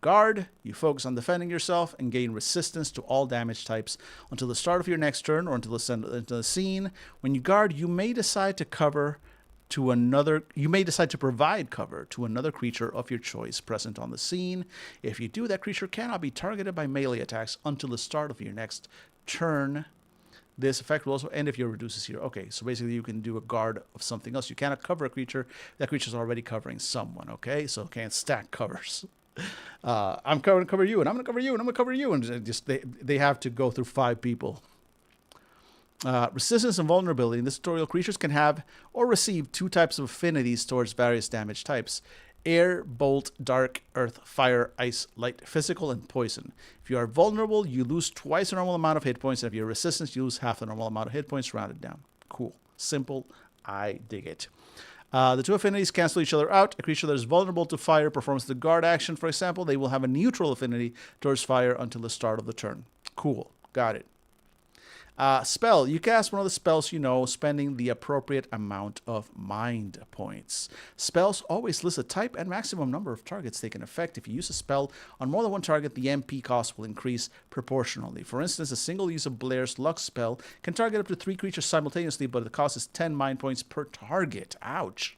Guard, you focus on defending yourself and gain resistance to all damage types until the start of your next turn or until the end of the scene. When you guard, you may decide to provide cover to another creature of your choice present on the scene. If you do, that creature cannot be targeted by melee attacks until the start of your next turn. This effect will also end if your reduces here. Okay, so basically you can do a guard of something else. You cannot cover a creature. That creature is already covering someone, okay? So it can't stack covers. I'm going to cover you, and I'm going to cover you, and I'm going to cover you. And just they have to go through 5 people. Resistance and vulnerability. In this tutorial, creatures can have or receive 2 types of affinities towards various damage types. Air, bolt, dark, earth, fire, ice, light, physical, and poison. If you are vulnerable, you lose twice the normal amount of hit points. And if you're resistant, you lose half the normal amount of hit points rounded down. Cool. Simple. I dig it. The 2 affinities cancel each other out. A creature that is vulnerable to fire performs the guard action, for example. They will have a neutral affinity towards fire until the start of the turn. Cool. Got it. Spell. You cast one of the spells you know, spending the appropriate amount of mind points. Spells always list a type and maximum number of targets they can affect. If you use a spell on more than one target, the MP cost will increase proportionally. For instance, a single use of Blair's Luck spell can target up to 3 creatures simultaneously, but the cost is 10 mind points per target. Ouch.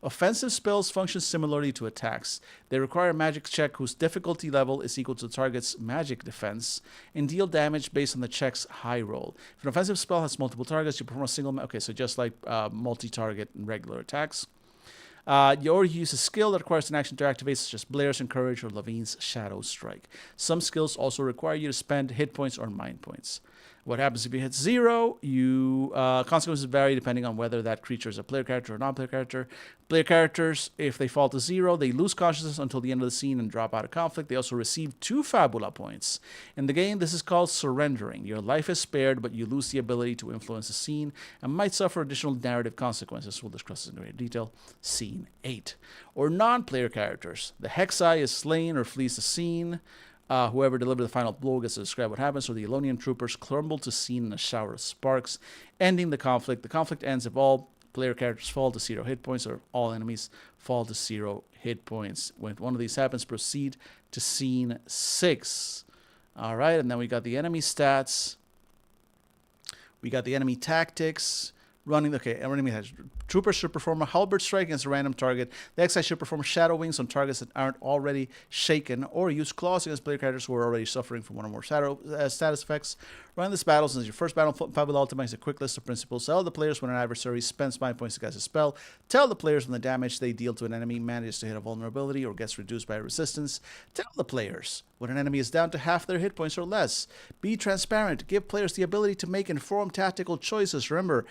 Offensive spells function similarly to attacks. They require a magic check whose difficulty level is equal to the target's magic defense and deal damage based on the check's high roll. If an offensive spell has multiple targets, you perform a single... Okay, so just like multi-target and regular attacks. You use a skill that requires an action to activate, such as Blair's Encourage or Levine's Shadow Strike. Some skills also require you to spend hit points or mind points. What happens if you hit 0? Consequences vary depending on whether that creature is a player character or non-player character. Player characters, if they fall to 0, they lose consciousness until the end of the scene and drop out of conflict. They also receive 2 Fabula points. In the game, this is called surrendering. Your life is spared, but you lose the ability to influence the scene and might suffer additional narrative consequences. We'll discuss this in greater detail. Scene 8. Or non-player characters. The Hexai is slain or flees the scene. Whoever delivered the final blow gets to describe what happens, so the Elonian troopers crumble to scene in a shower of sparks, ending the conflict. The conflict ends if all player characters fall to 0 hit points or all enemies fall to 0 hit points. When one of these happens, proceed to scene 6. All right, and then we got the enemy stats. We got the enemy tactics. Enemy has troopers should perform a halberd strike against a random target. The Xi should perform shadow wings on targets that aren't already shaken, or use claws against player characters who are already suffering from one or more status effects. Run this battle since your first battle. Fabula Ultima is a quick list of principles. Tell the players when an adversary spends mind points to cast a spell. Tell the players when the damage they deal to an enemy manages to hit a vulnerability or gets reduced by resistance. Tell the players when an enemy is down to half their hit points or less. Be transparent. Give players the ability to make informed tactical choices. Remember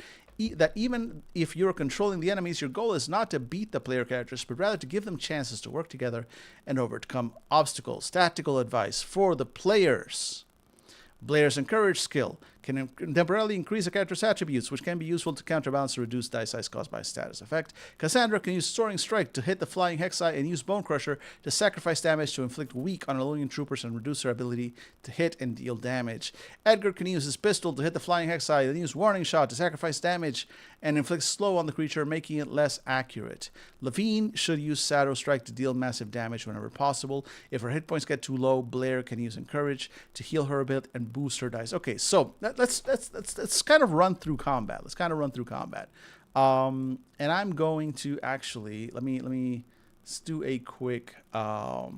that even if you're controlling the enemies, your goal is not to beat the player characters, but rather to give them chances to work together and overcome obstacles. Tactical advice for the players. Blair's Encourage skill can temporarily increase a character's attributes, which can be useful to counterbalance the reduced die size caused by a status effect. Cassandra can use Soaring Strike to hit the Flying Hexai and use Bone Crusher to sacrifice damage to inflict weak on Elonian troopers and reduce their ability to hit and deal damage. Edgar can use his pistol to hit the Flying Hexai, then use Warning Shot to sacrifice damage and inflict slow on the creature, making it less accurate. Levine should use Shadow Strike to deal massive damage whenever possible. If her hit points get too low, Blair can use Encourage to heal her a bit and boost her dice. Okay, so let's kind of run through combat. And I'm going to actually let me do a quick how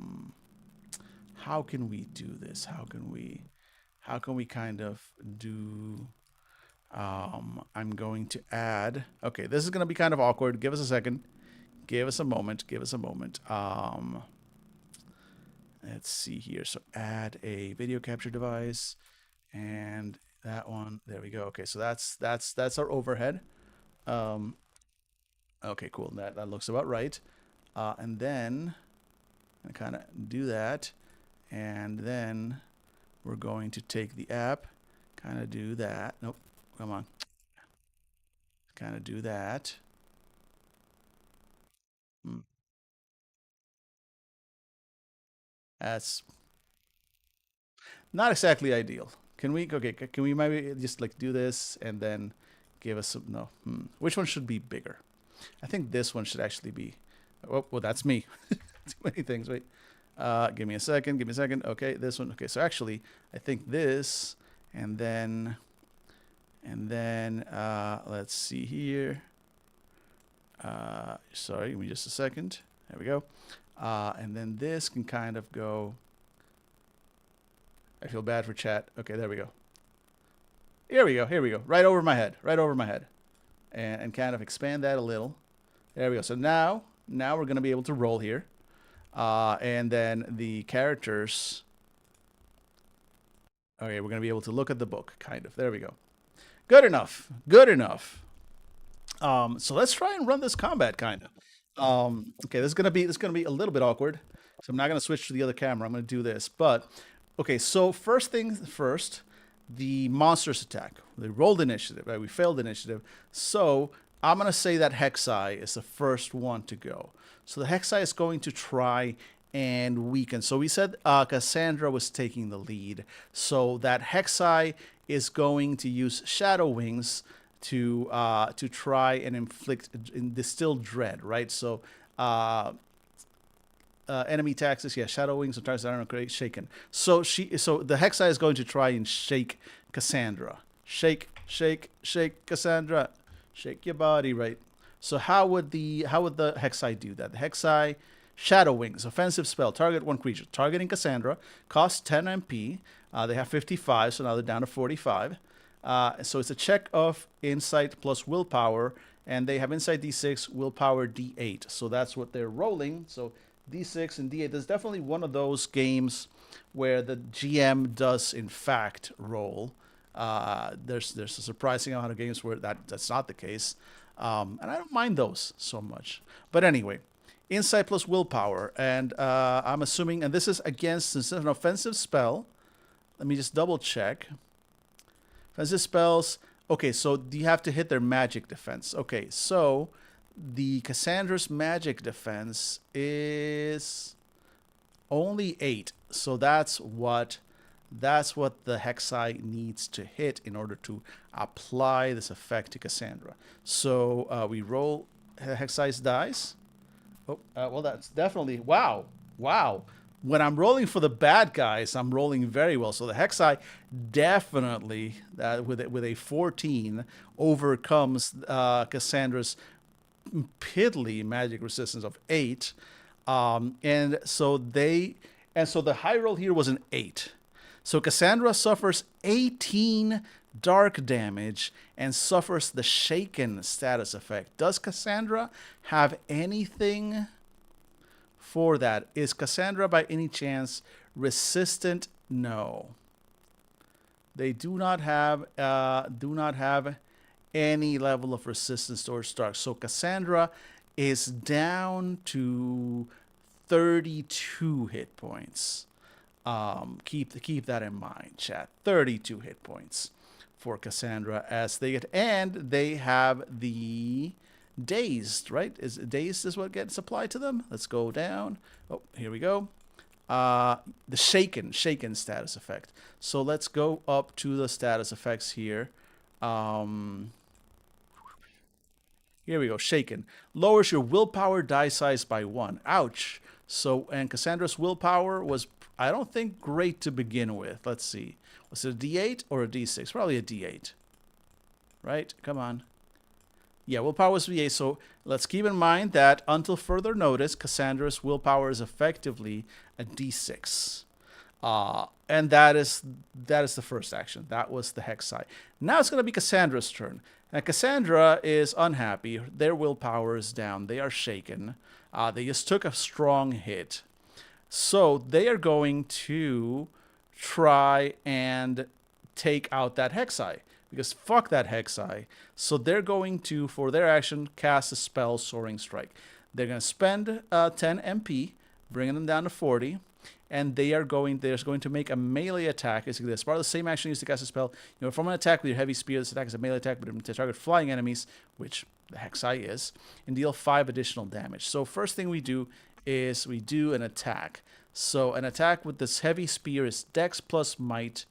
can we do this? How can we kind of do I'm going to add, okay, this is going to be kind of awkward. Give us a second. Give us a moment. Let's see here. So add a video capture device, and That one. There we go. Okay, so that's our overhead. Um, okay, cool. That looks about right. And then I kind of do that, and then we're going to take the app, kind of do that. Nope, come on. Kind of do that. Hmm. That's not exactly ideal. Can we, okay, can we maybe just like do this and then give us some, no. Which one should be bigger? I think this one should actually be, oh, well, that's me. Too many things, wait. Give me a second, give me a second. Okay, this one. Okay, so actually, I think this, and then, let's see here. Sorry, give me just a second. There we go. And then this can kind of go. I feel bad for chat. Okay, there we go. Here we go. Here we go. Right over my head. Right over my head. And kind of expand that a little. There we go. So now we're going to be able to roll here. And then the characters. Okay, we're going to be able to look at the book, kind of. There we go. Good enough. Good enough. So let's try and run this combat, kind of. Okay, this is gonna be a little bit awkward. So I'm not gonna switch to the other camera. I'm gonna do this. But okay, so first things first, the monsters attack. They rolled initiative, right? We failed initiative. So I'm gonna say that Hexai is the first one to go. So the Hexai is going to try and weaken. So we said Cassandra was taking the lead. So that Hexai is going to use Shadow Wings to try and inflict and distill dread, right? So enemy taxes, yeah, Shadow Wings sometimes I don't know, shaken. So the Hexai is going to try and shake Cassandra. Shake, shake, shake Cassandra. Shake your body, right? So how would the Hexai do that? The Hexai Shadow Wings, offensive spell, target one creature, targeting Cassandra, cost 10 MP. They have 55, so now they're down to 45. So it's a check of insight plus willpower, and they have insight D6, willpower D8. So that's what they're rolling. So D6 and D8. There's definitely one of those games where the GM does in fact roll. There's a surprising amount of games where that's not the case, and I don't mind those so much. But anyway, insight plus willpower, and I'm assuming, and this is against an offensive spell. Let me just double check. Offensive spells. Okay, so you have to hit their magic defense. Okay, so the Cassandra's magic defense is only 8. So that's what the Hexai needs to hit in order to apply this effect to Cassandra. So we roll Hexai's dice. Oh, well, that's definitely wow. When I'm rolling for the bad guys, I'm rolling very well. So the Hexai definitely, with a 14, overcomes Cassandra's piddly magic resistance of 8. And so the high roll here was an 8. So Cassandra suffers 18 dark damage and suffers the shaken status effect. Does Cassandra have anything for that? Is Cassandra by any chance resistant? No. They do not have any level of resistance towards dark. So Cassandra is down to 32 hit points. Keep that in mind, chat. 32 hit points for Cassandra as they get, and they have the dazed, right? Is dazed is what gets applied to them. Let's go down. Oh, here we go. The shaken status effect. So let's go up to the status effects here. Here we go. Shaken lowers your willpower die size by 1. Ouch. So, and Cassandra's willpower was, I don't think, great to begin with. Let's see. Was it a D8 or a D6? Probably a D8. Right? Come on. Yeah, willpower was D8. So let's keep in mind that until further notice, Cassandra's willpower is effectively a D6. And that is the first action. That was the Hexai. Now it's going to be Cassandra's turn. And Cassandra is unhappy. Their willpower is down. They are shaken. They just took a strong hit. So they are going to try and take out that Hexai. Because fuck that Hexai. So they're going to, for their action, cast a spell, Soaring Strike. They're going to spend 10 MP, bringing them down to 40. And they're going to make a melee attack. It's part of the same action used to cast a spell. From an attack with your heavy spear, this attack is a melee attack, but to target flying enemies, which the Hexai is, and deal 5 additional damage. So first thing we do is we do an attack. So an attack with this heavy spear is Dex plus Might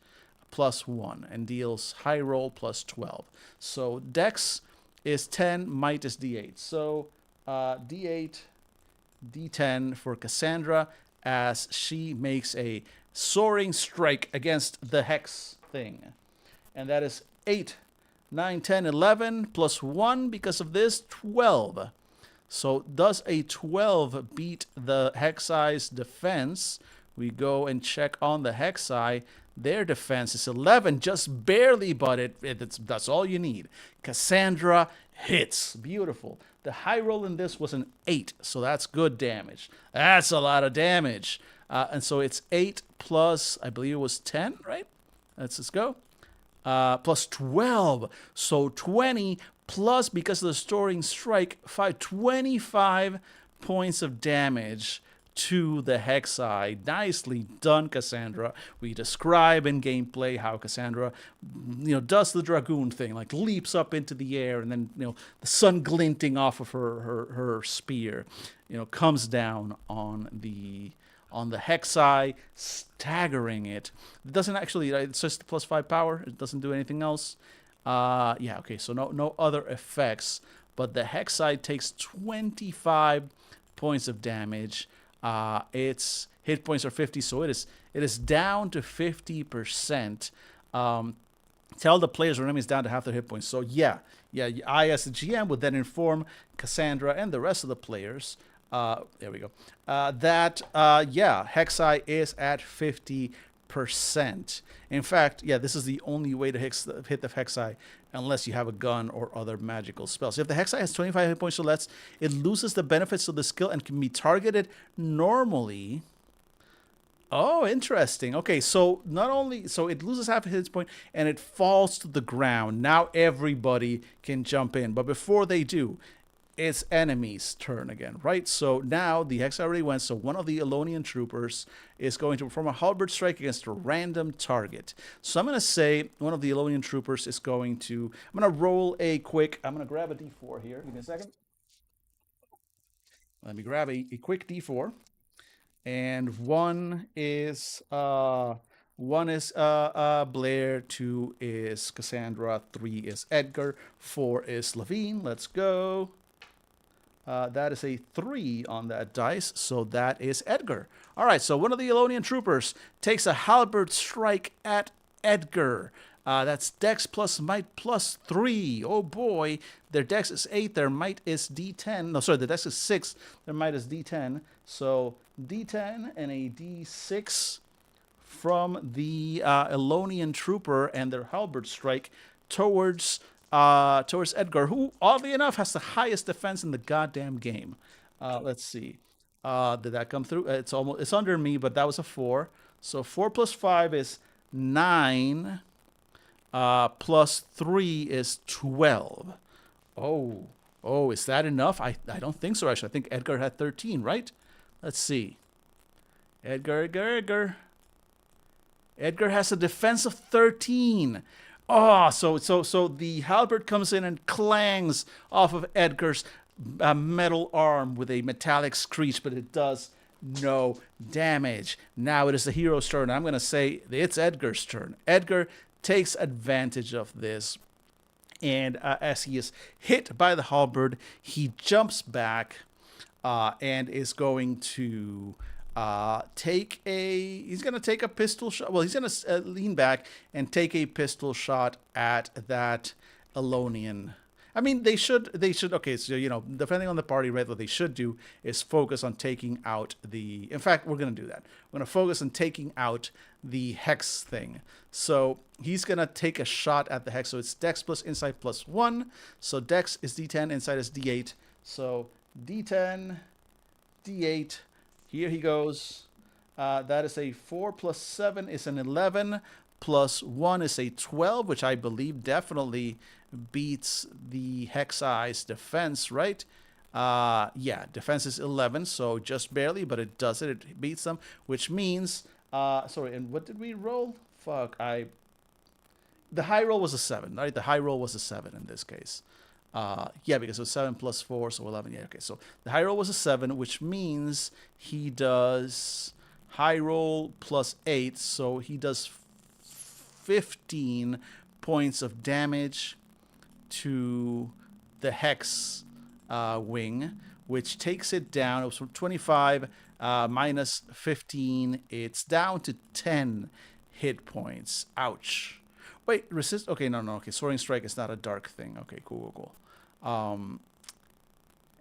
plus 1 and deals high roll plus 12. So Dex is 10, Might is D8. So D8, D10 for Cassandra as she makes a Soaring Strike against the Hex thing. And that is 8, 9, 10, 11 plus 1 because of this, 12. So does a 12 beat the Hexai's defense? We go and check on the Hexai. Their defense is 11, just barely, but that's all you need. Cassandra hits. Beautiful. The high roll in this was an 8, so that's good damage. That's a lot of damage. And so it's 8 plus, I believe it was 10, right? Let's go. Plus 12. So 20 plus, because of the Soaring Strike, 25 points of damage to the Hexai. Nicely done, Cassandra. We describe in gameplay how Cassandra, does the Dragoon thing, like leaps up into the air, and then, the sun glinting off of her spear, comes down on the Hexai, staggering it. It doesn't actually, it's just plus 5 power. It doesn't do anything else. Yeah, okay, so no other effects, but the Hexai takes 25 points of damage. Its hit points are 50, so it is down to 50%. Tell the players or enemies down to half their hit points. So yeah, I as the GM would then inform Cassandra and the rest of the players. There we go. Hexai is at 50%. In fact, this is the only way to hit the Hexai unless you have a gun or other magical spells. So if the Hexai has 25 hit points or less, it loses the benefits of the skill and can be targeted normally. Oh, interesting. Okay, so it loses half a hit point and it falls to the ground. Now everybody can jump in, but before they do, it's enemy's turn again, right? So now the Hexai already went, so one of the Elonian troopers is going to perform a halberd strike against a random target. So I'm going to say one of the Elonian troopers is going to, I'm going to roll a quick, I'm going to grab a d4 here. Give me a second. Let me grab a quick d4. And one is Blair, 2 is Cassandra, 3 is Edgar, 4 is Levine. Let's go. That is a 3 on that dice, so that is Edgar. All right, so one of the Elonian troopers takes a halberd strike at Edgar. That's Dex plus Might plus 3. Oh boy, their Dex is 8, their Might is D10. No, sorry, the Dex is 6, their Might is D10. So D10 and a D6 from the Elonian trooper and their halberd strike towards Edgar, who, oddly enough, has the highest defense in the goddamn game. Let's see. Did that come through? It's under me, but that was a 4. So 4 plus 5 is 9. Plus 3 is 12. Oh, is that enough? I don't think so, actually. I think Edgar had 13, right? Let's see. Edgar. Edgar has a defense of 13. Oh, so the halberd comes in and clangs off of Edgar's metal arm with a metallic screech, but it does no damage. Now it is the hero's turn. I'm going to say it's Edgar's turn. Edgar takes advantage of this, and as he is hit by the halberd, he jumps back and is going to take a pistol shot. Well, he's going to lean back and take a pistol shot at that Elonian. I mean, they should, okay, so, depending on the party, right, what they should do is focus on taking out in fact, we're going to do that. We're going to focus on taking out the Hex thing. So he's going to take a shot at the Hex. So it's Dex plus Insight plus 1. So Dex is D10, Insight is D8. So D10, D8, here he goes. That is a 4 plus 7 is an 11 plus 1 is a 12, which I believe definitely beats the Hexeye's defense, right? Yeah, defense is 11, so just barely, but it does it. It beats them, which means, sorry, and what did we roll? Fuck, the high roll was a 7, right? The high roll was a 7 in this case. Yeah, because it was 7 plus 4, so 11. Yeah, okay. So the high roll was a 7, which means he does high roll plus 8, so he does 15 points of damage to the Hex wing, which takes it down. It was from 25 minus 15. It's down to 10 hit points. Ouch. Wait, resist. Okay, no. Okay, Soaring Strike is not a dark thing. Okay, cool. And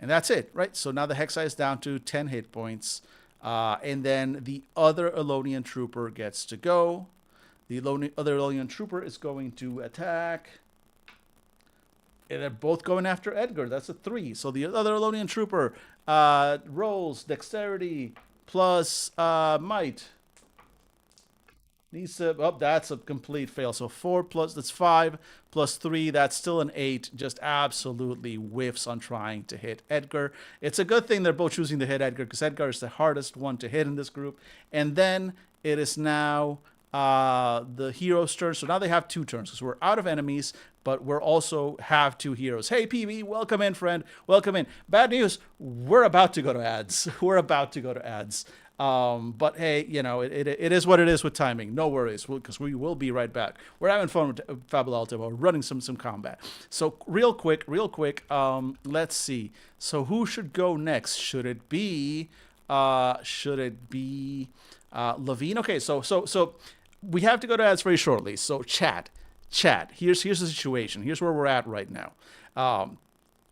that's it, right? So now the Hexeye is down to 10 hit points. And then the other Elonian Trooper gets to go. The other Elonian Trooper is going to attack. And they're both going after Edgar. That's a 3. So the other Elonian Trooper rolls Dexterity plus Might. Needs to, oh, that's a complete fail. So 4 plus, that's 5 plus 3, that's still an 8. Just absolutely whiffs on trying to hit Edgar. It's a good thing they're both choosing to hit Edgar, because Edgar is the hardest one to hit in this group. And then it is now the hero's turn. So now they have 2 turns, because we're out of enemies, but we're also have 2 heroes. Hey, PB, welcome in, friend. Welcome in. Bad news, we're about to go to ads. But hey, you know, it is what it is with timing. No worries, because we will be right back. We're having fun with Fabula Ultima, running some combat. So real quick, let's see. So who should go next? Should it be Levine? Okay, so we have to go to ads very shortly. So chat. Here's the situation. Here's where we're at right now.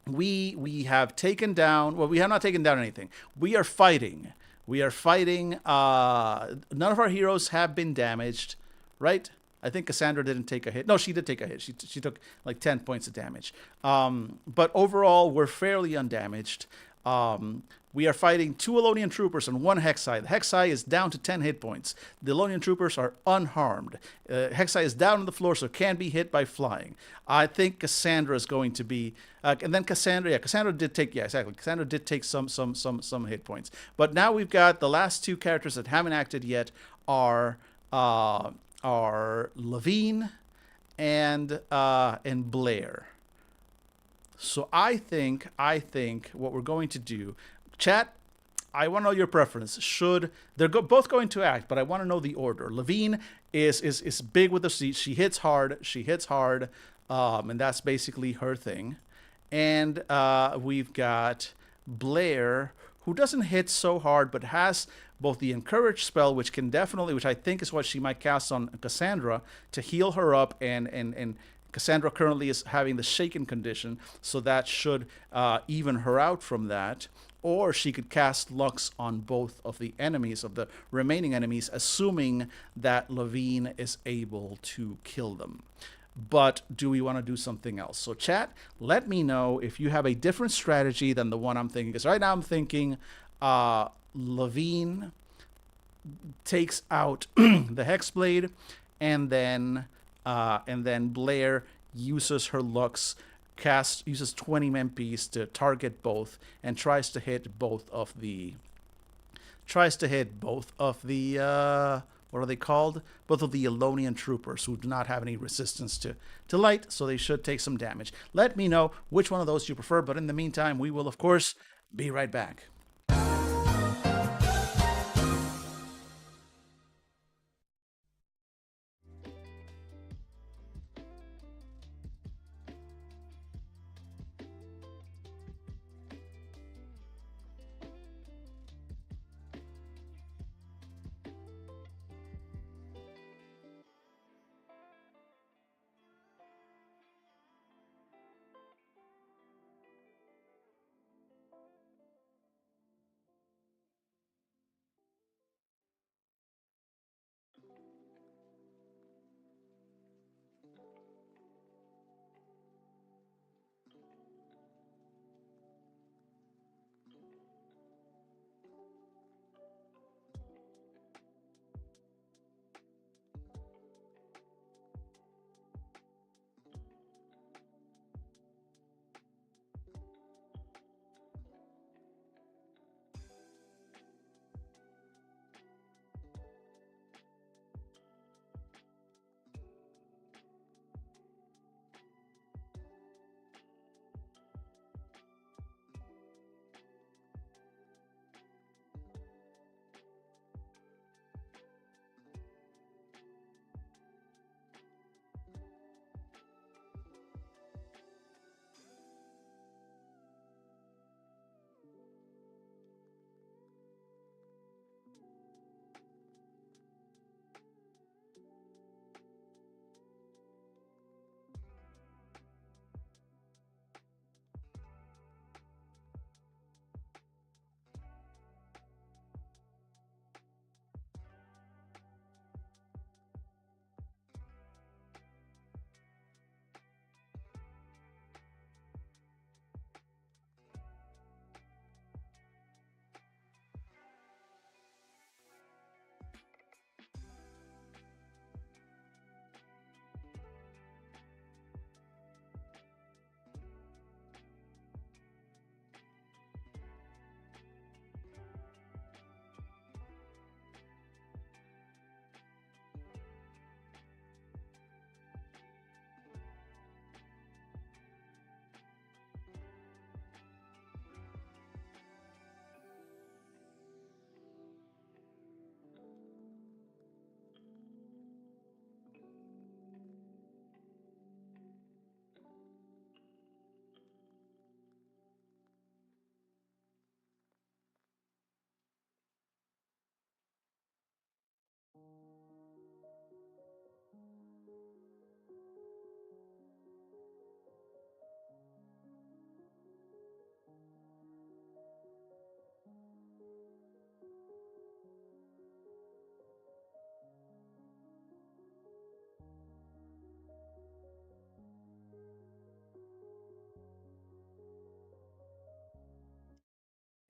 We have taken down. Well, we have not taken down anything. We are fighting. None of our heroes have been damaged, right? I think Cassandra didn't take a hit. No, she did take a hit. She took like 10 points of damage. But overall, we're fairly undamaged. We are fighting 2 Elonian Troopers and 1 Hexeye. The Hexeye is down to 10 hit points. The Elonian Troopers are unharmed. Hexeye is down on the floor, so can be hit by flying. I think Cassandra is going to be... and then Cassandra did take... Yeah, exactly. Cassandra did take some hit points. But now we've got the last 2 characters that haven't acted yet are Levine and Blair. So I think what we're going to do... Chat, I want to know your preference. They're both going to act, but I want to know the order. Levine is big with the seat. She hits hard, and that's basically her thing. And we've got Blair, who doesn't hit so hard, but has both the Encourage spell, which I think is what she might cast on Cassandra to heal her up, and Cassandra currently is having the shaken condition, so that should even her out from that. Or she could cast Lux on both of the enemies, of the remaining enemies, assuming that Levine is able to kill them. But do we want to do something else? So chat, let me know if you have a different strategy than the one I'm thinking. Because right now I'm thinking Levine takes out the Hexblade, and then Blair uses her Lux, uses 20 MPs to target both, and tries to hit both of the what are they called? Both of the Elonian Troopers, who do not have any resistance to light, so they should take some damage. Let me know which one of those you prefer, but in the meantime, we will, of course, be right back.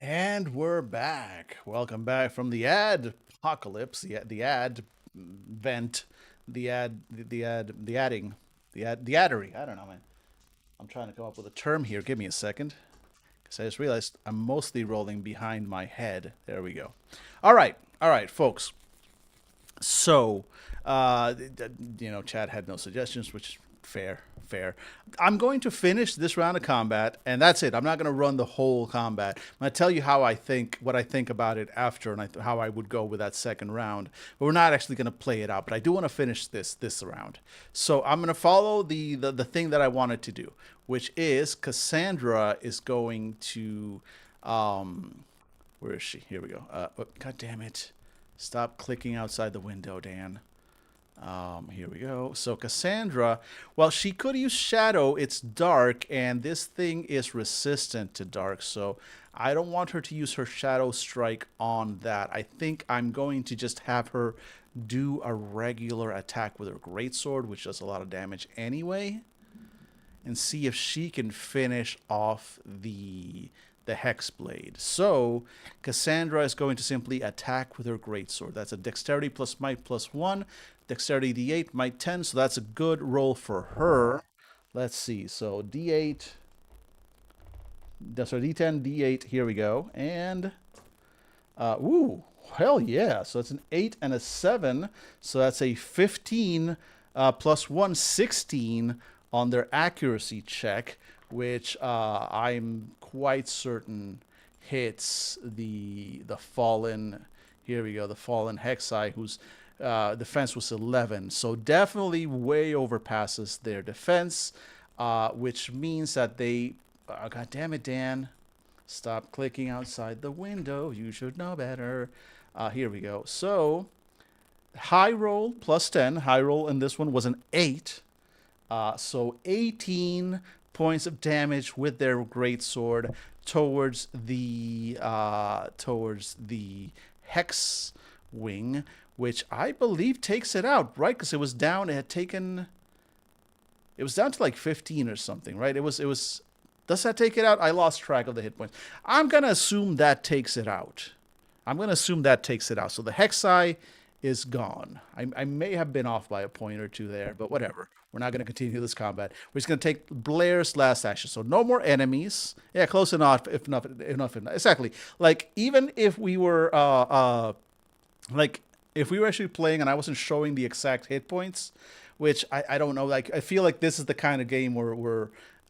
And we're back. Welcome back from the ad apocalypse, the ad vent, the adding, the addery. I don't know, man. I'm trying to come up with a term here. Give me a second, because I just realized I'm mostly rolling behind my head. There we go. All right, folks. So, Chad had no suggestions, which is fair, fair. I'm going to finish this round of combat, and that's it. I'm not going to run the whole combat. I'm going to tell you how I think, what I think about it after, and how I would go with that second round. But we're not actually going to play it out. But I do want to finish this round. So I'm going to follow the thing that I wanted to do, which is Cassandra is going to, where is she? Here we go. God damn it. Stop clicking outside the window, Dan. Here we go. So Cassandra, well, she could use Shadow. It's dark, and this thing is resistant to dark. So I don't want her to use her Shadow Strike on that. I think I'm going to just have her do a regular attack with her Greatsword, which does a lot of damage anyway, and see if she can finish off the Hex Blade. So Cassandra is going to simply attack with her Greatsword. That's a Dexterity plus Might plus 1. Dexterity D8, Might 10. So that's a good roll for her. Let's see. So D8. Sorry, D10, D8. Here we go. And, ooh, hell yeah. So that's an 8 and a 7. So that's a 15 plus 1, 16 on their accuracy check, which I'm quite certain hits the fallen. Here we go, the fallen Hexai, whose defense was 11. So definitely way overpasses their defense, which means that they. God damn it, Dan! Stop clicking outside the window. You should know better. Here we go. So high roll plus 10. High roll in this one was an 8. So 18 points of damage with their greatsword towards the hex wing, which I believe takes it out, right? Because it was down. It was down to like 15 or something, right? It was. Does that take it out? I lost track of the hit points. I'm gonna assume that takes it out. So the Hexai is gone. I may have been off by a point or two there, but whatever. We're not going to continue this combat. We're just going to take Blair's last action. So no more enemies. Yeah, close enough. If enough. Exactly. Like even if we were, if we were actually playing and I wasn't showing the exact hit points, which I don't know. Like I feel like this is the kind of game where we're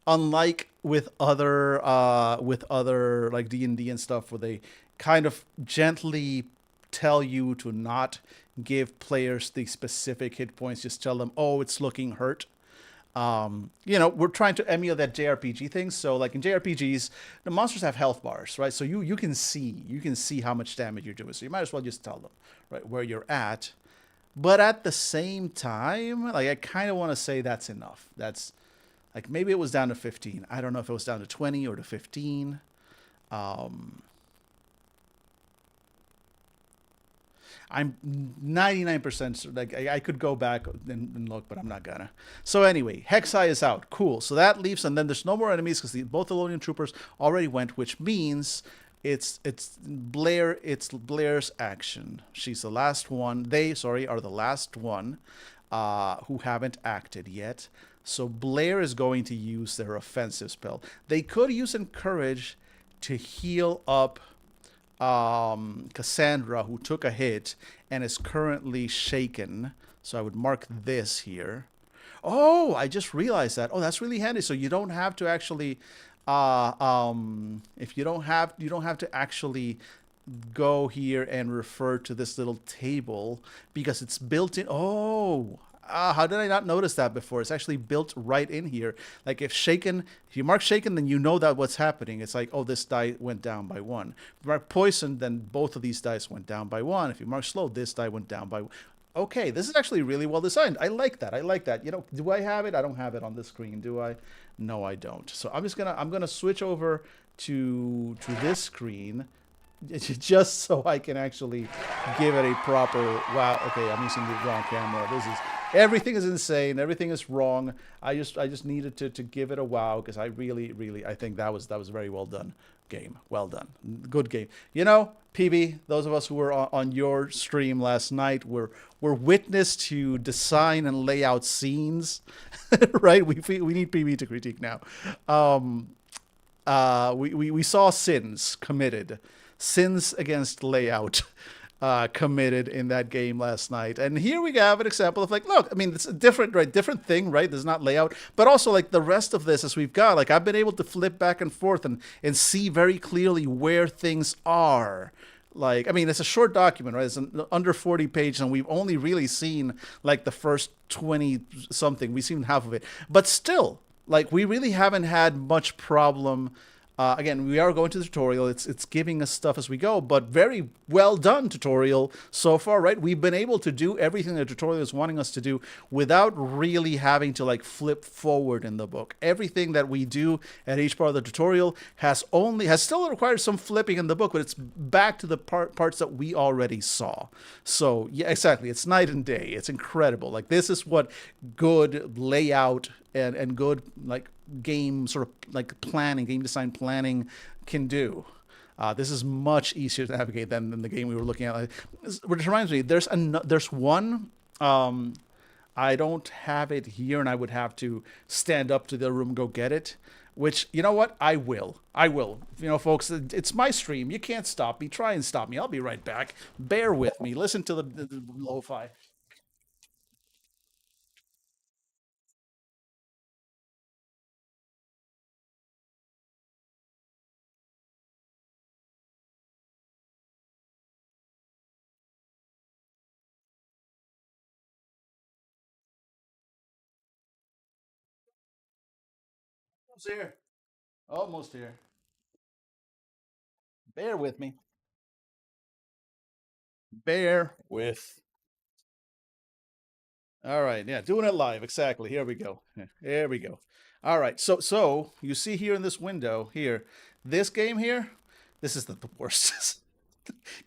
unlike with other like D&D and stuff, where they kind of gently tell you to not give players the specific hit points. Just tell them, oh, it's looking hurt. We're trying to emulate that JRPG thing. So like in JRPGs, the monsters have health bars, right? So you can see how much damage you're doing. So you might as well just tell them, right, where you're at. But at the same time, like I kind of want to say that's enough. That's like maybe it was down to 15. I don't know if it was down to 20 or to 15. I'm 99% like I could go back and look, but I'm not gonna. So anyway, Hexai is out. Cool. So that leaves, and then there's no more enemies because both the Lonian troopers already went, which means it's Blair's action. She's the last one. They are the last one who haven't acted yet. So Blair is going to use their offensive spell. They could use Encourage to heal up Cassandra, who took a hit and is currently shaken. So I would mark this here. Oh, I just realized that. Oh, that's really handy. So you don't have to actually, if you don't have to actually go here and refer to this little table because it's built in. Oh, how did I not notice that before? It's actually built right in here. Like if you mark shaken, then you know that what's happening. It's like, oh, this die went down by 1. If you mark poison, then both of these dice went down by 1. If you mark slow, this die went down by 1. Okay, this is actually really well designed. I like that. Do I have it? I don't have it on the screen, do I? No, I don't. So I'm gonna switch over to this screen just so I can actually give it a proper. Wow. Okay, I'm using the wrong camera. Everything is insane. Everything is wrong. I just needed to give it a wow because I really I think that was very well done game. Well done. Good game. You know, PB, those of us who were on your stream last night were witness to design and layout scenes, right? We need PB to critique now. Um, we saw sins against layout committed in that game last night. And here we have an example of like, look, I mean, it's a different, right? Different thing, right? There's not layout, but also like the rest of this as we've got, like I've been able to flip back and forth and see very clearly where things are. Like, I mean, it's a short document, right? It's under 40 pages, and we've only really seen like the first 20 something. We've seen half of it, but still, like, we really haven't had much problem. Again, we are going to the tutorial. It's giving us stuff as we go, but very well done tutorial so far, right? We've been able to do everything the tutorial is wanting us to do without really having to like flip forward in the book. Everything that we do at each part of the tutorial has still required some flipping in the book, but it's back to the parts that we already saw. So yeah, exactly. It's night and day. It's incredible. Like this is what good layout and good like game sort of like planning, game design planning can do. This is much easier to navigate than the game we were looking at. Which reminds me, there's one. I don't have it here, and I would have to stand up to the room and go get it. Which, you know what? I will. I will. You know, folks, it's my stream. You can't stop me. Try and stop me. I'll be right back. Bear with me. Listen to the lo-fi. Almost here. Almost here. Bear with me. Bear with. All right, yeah, doing it live. Exactly. Here we go. Here we go. All right. So you see here in this window here, this game here, this is the worst.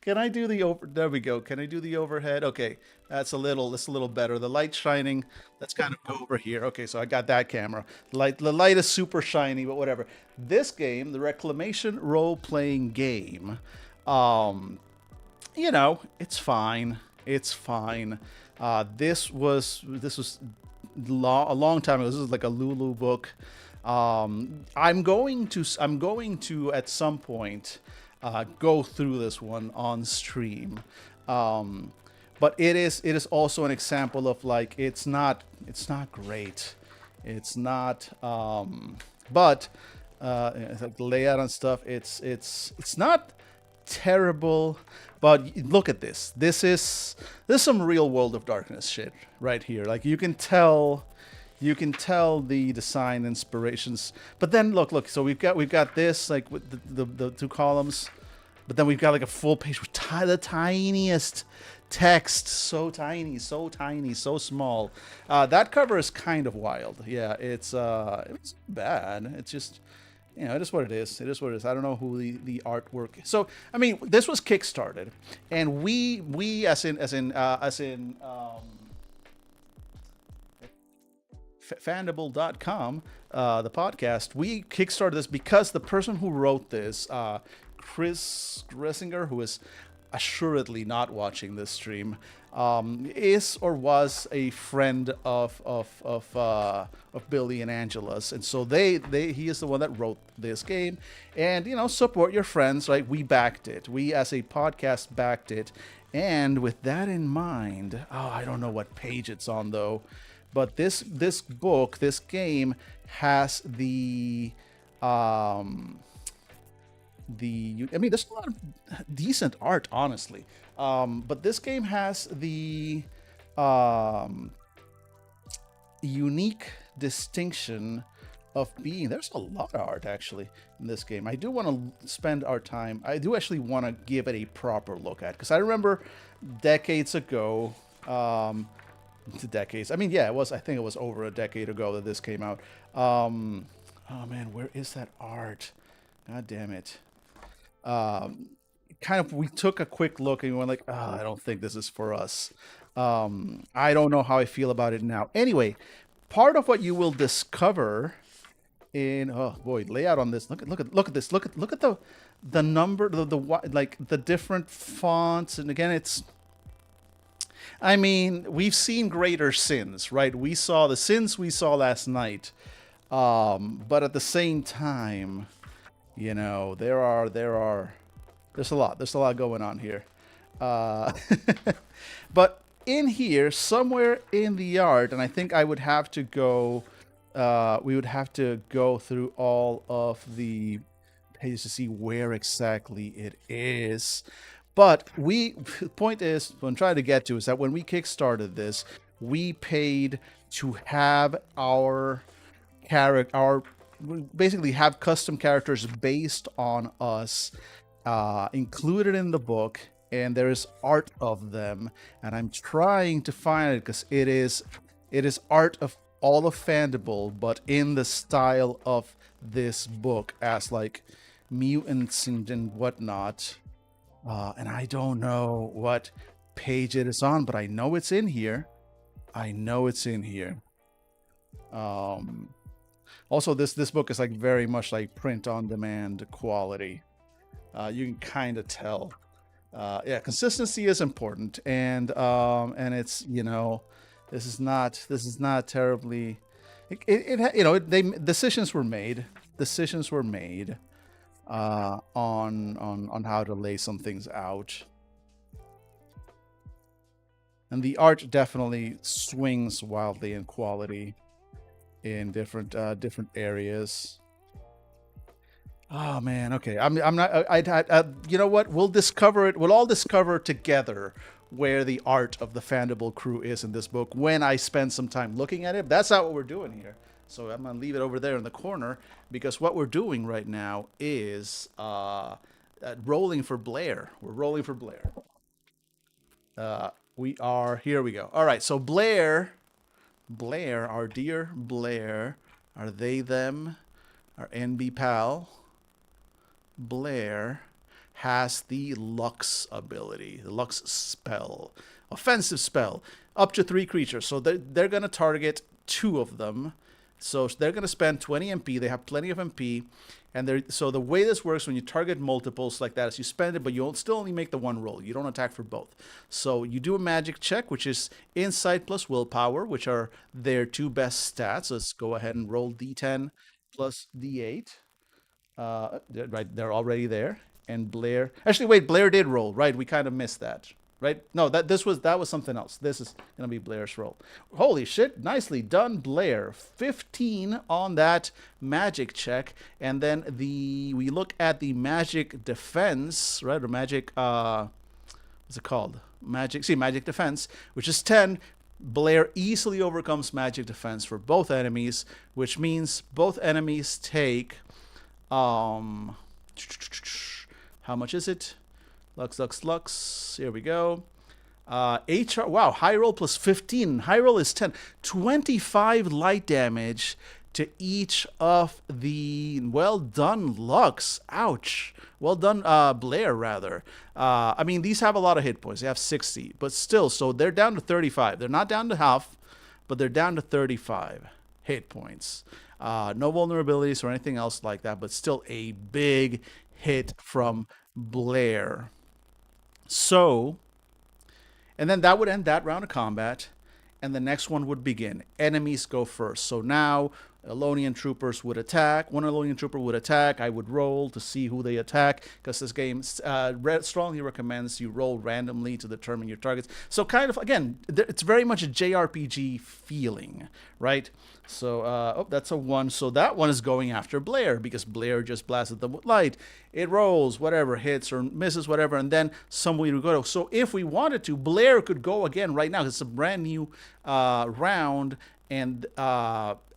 Can I do the over? There we go. Can I do the overhead? Okay, that's a little better. The light shining. Let's kind of go over here. Okay, so I got that camera. The light is super shiny, but whatever. This game, the Reclamation role playing game, um, it's fine. It's fine. This was a long time ago. This is like a Lulu book. I'm going to at some point go through this one on stream. Um, but it is also an example of like it's not great. It's not. But it's like the layout and stuff. It's not terrible, but look at this. This is some real World of Darkness shit right here. Like you can tell the design inspirations. But then look. So we've got this like with the two columns, but then we've got like a full page with the tiniest text, so tiny, so tiny, so small. That cover is kind of wild. Yeah, it's bad. It's just it is what it is. It is what it is. I don't know who the artwork. So I mean, this was kickstarted, and we as in Fandible.com, the podcast, we kickstarted this because the person who wrote this, Chris Gressinger, who is assuredly not watching this stream, is or was a friend of Billy and Angela's, and so he is the one that wrote this game, and support your friends. Right, we backed it. We as a podcast backed it, and with that in mind, I don't know what page it's on though. But this book, this game has I mean, there's a lot of decent art, honestly. But this game has the um, unique distinction of being. There's a lot of art actually in this game. I do want to spend our time. I do actually want to give it a proper look at because I remember decades ago. Decades. I mean, yeah, it was. I think it was over a decade ago that this came out. Oh man, where is that art? God damn it. Um, Kind of. We took a quick look and we went like, I don't think this is for us. I don't know how I feel about it now. Anyway, part of what you will discover in oh boy, layout on this. Look at this. Look at the number like the different fonts, and again, it's. I mean, we've seen greater sins, right? We saw the sins we saw last night, but at the same time, there's a lot going on here. Uh, but in here, somewhere in the art, and I think I would have to go. We would have to go through all of the pages to see where exactly it is. But the point is, what I'm trying to get to is that when we kickstarted this, we paid to have our basically have custom characters based on us included in the book, and there is art of them, and I'm trying to find it because it is art of all of Fandible, but in the style of this book as like mutants and whatnot. And I don't know what page it is on, but I know it's in here. I know it's in here. Also, this book is like very much like print on demand quality. You can kind of tell. Yeah, consistency is important, and it's this is not terribly. Decisions were made. Decisions were made on how to lay some things out, and the art definitely swings wildly in quality in different areas. Oh man, okay. I'm not. You know what? We'll discover it. We'll all discover together where the art of the Fandible crew is in this book when I spend some time looking at it. That's not what we're doing here. So I'm gonna leave it over there in the corner because what we're doing right now is rolling for Blair. We're rolling for Blair. We are. Here we go. All right. So Blair, our dear Blair, are they them? Our NB pal. Blair has the Lux ability, the Lux spell, offensive spell, up to 3 creatures. So they're going to target 2 of them. So they're going to spend 20 MP. They have plenty of MP. And so the way this works when you target multiples like that is you spend it, but you'll still only make the 1 roll. You don't attack for both. So you do a magic check, which is insight plus willpower, which are their 2 best stats. Let's go ahead and roll D10 plus D8. Right, they're already there. And Blair, actually, wait, Blair did roll. Right, we kind of missed that. Right? No, that was something else. This is gonna be Blair's roll. Holy shit! Nicely done, Blair. 15 on that magic check, and then we look at the magic defense, right? Or magic what's it called? Magic defense, which is 10. Blair easily overcomes magic defense for both enemies, which means both enemies take how much is it? Lux. Here we go. HR. Wow. High roll plus 15. High roll is 10. 25 light damage to each of the. Well done, Lux. Ouch. Well done, Blair, rather. I mean, these have a lot of hit points. They have 60. But still, so they're down to 35. They're not down to half, but they're down to 35 hit points. No vulnerabilities or anything else like that, but still a big hit from Blair. So, and then that would end that round of combat, and the next one would begin. Enemies go first. So now, Elonian troopers would attack. One Elonian trooper would attack. I would roll to see who they attack, because this game strongly recommends you roll randomly to determine your targets. So kind of, again, it's very much a JRPG feeling, right? So, that's a 1. So that one is going after Blair, because Blair just blasted them with light. It rolls, whatever, hits or misses, whatever, and then somebody would go. So if we wanted to, Blair could go again right now. It's a brand new round, and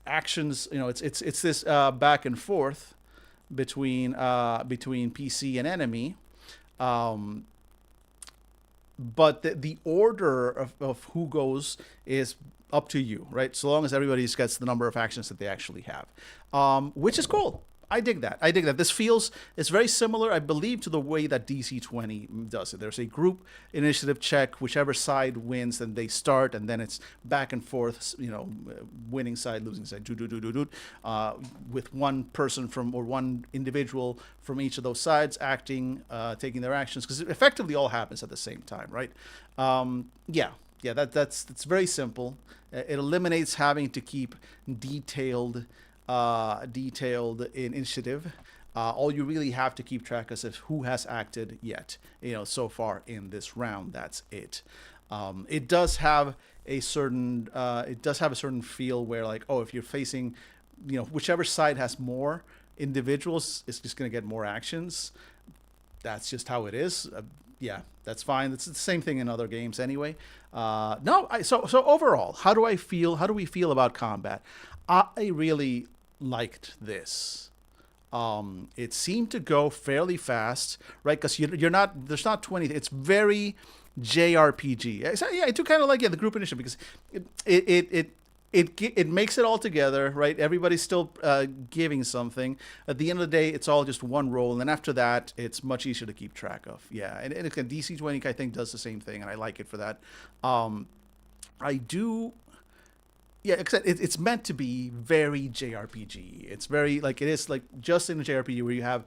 actions, it's this back and forth between PC and enemy. But the order of who goes is up to you, right? So long as everybody gets the number of actions that they actually have, which is cool. I dig that. I dig that. It's very similar, I believe, to the way that DC 20 does it. There's a group initiative check. Whichever side wins, then they start, and then it's back and forth, winning side, losing side, with one person or one individual from each of those sides acting, taking their actions, because it effectively all happens at the same time, right? That's very simple. It eliminates having to keep detailed initiative. All you really have to keep track of is who has acted yet. So far in this round, that's it. It does have a certain feel where, like, oh, if you're facing, whichever side has more individuals, it's just going to get more actions. That's just how it is. That's fine. It's the same thing in other games anyway. So overall, how do we feel about combat? I really liked this. It seemed to go fairly fast, right? Because there's not 20. It's very JRPG. I do kind of like the group initiative, because it makes it all together, right? Everybody's still giving something. At the end of the day, it's all just one roll, and then after that, it's much easier to keep track of. Yeah, and again, DC 20 I think does the same thing, and I like it for that. I do. Yeah, except it's meant to be very JRPG. It's very it is just in a JRPG where you have,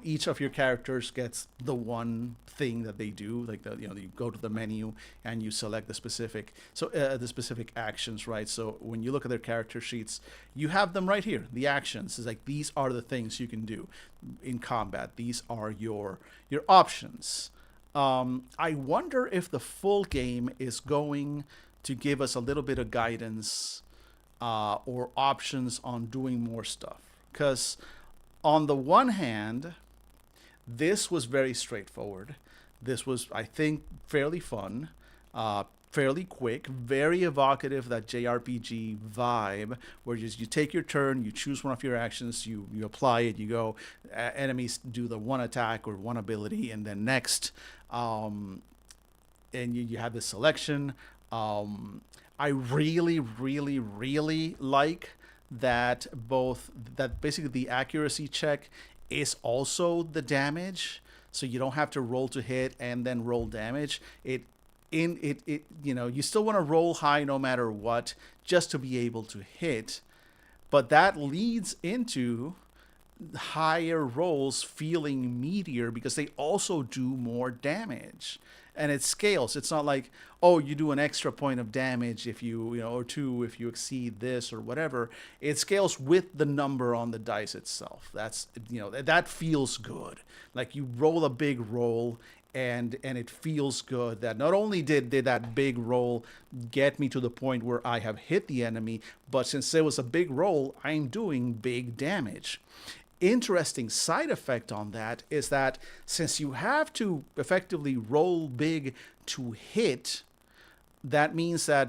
each of your characters gets the one thing that they do. You go to the menu and you select the specific actions, right? So when you look at their character sheets, you have them right here. The actions is these are the things you can do in combat. These are your options. I wonder if the full game is going to give us a little bit of guidance or options on doing more stuff. Because on the one hand, this was very straightforward. This was, I think, fairly fun, fairly quick, very evocative, that JRPG vibe, where you take your turn, you choose one of your actions, you apply it, you go, enemies do the one attack or one ability, and then next, and you have this selection. I really, really, really like that basically the accuracy check is also the damage, so you don't have to roll to hit and then roll damage. You still want to roll high no matter what, just to be able to hit, but that leads into higher rolls feeling meatier because they also do more damage. And it scales. It's not like, oh, you do an extra point of damage if or 2 if you exceed this or whatever. It scales with the number on the dice itself. That's, that feels good. Like, you roll a big roll, and it feels good that not only did that big roll get me to the point where I have hit the enemy, but since it was a big roll, I'm doing big damage. Interesting side effect on that is that since you have to effectively roll big to hit, that means that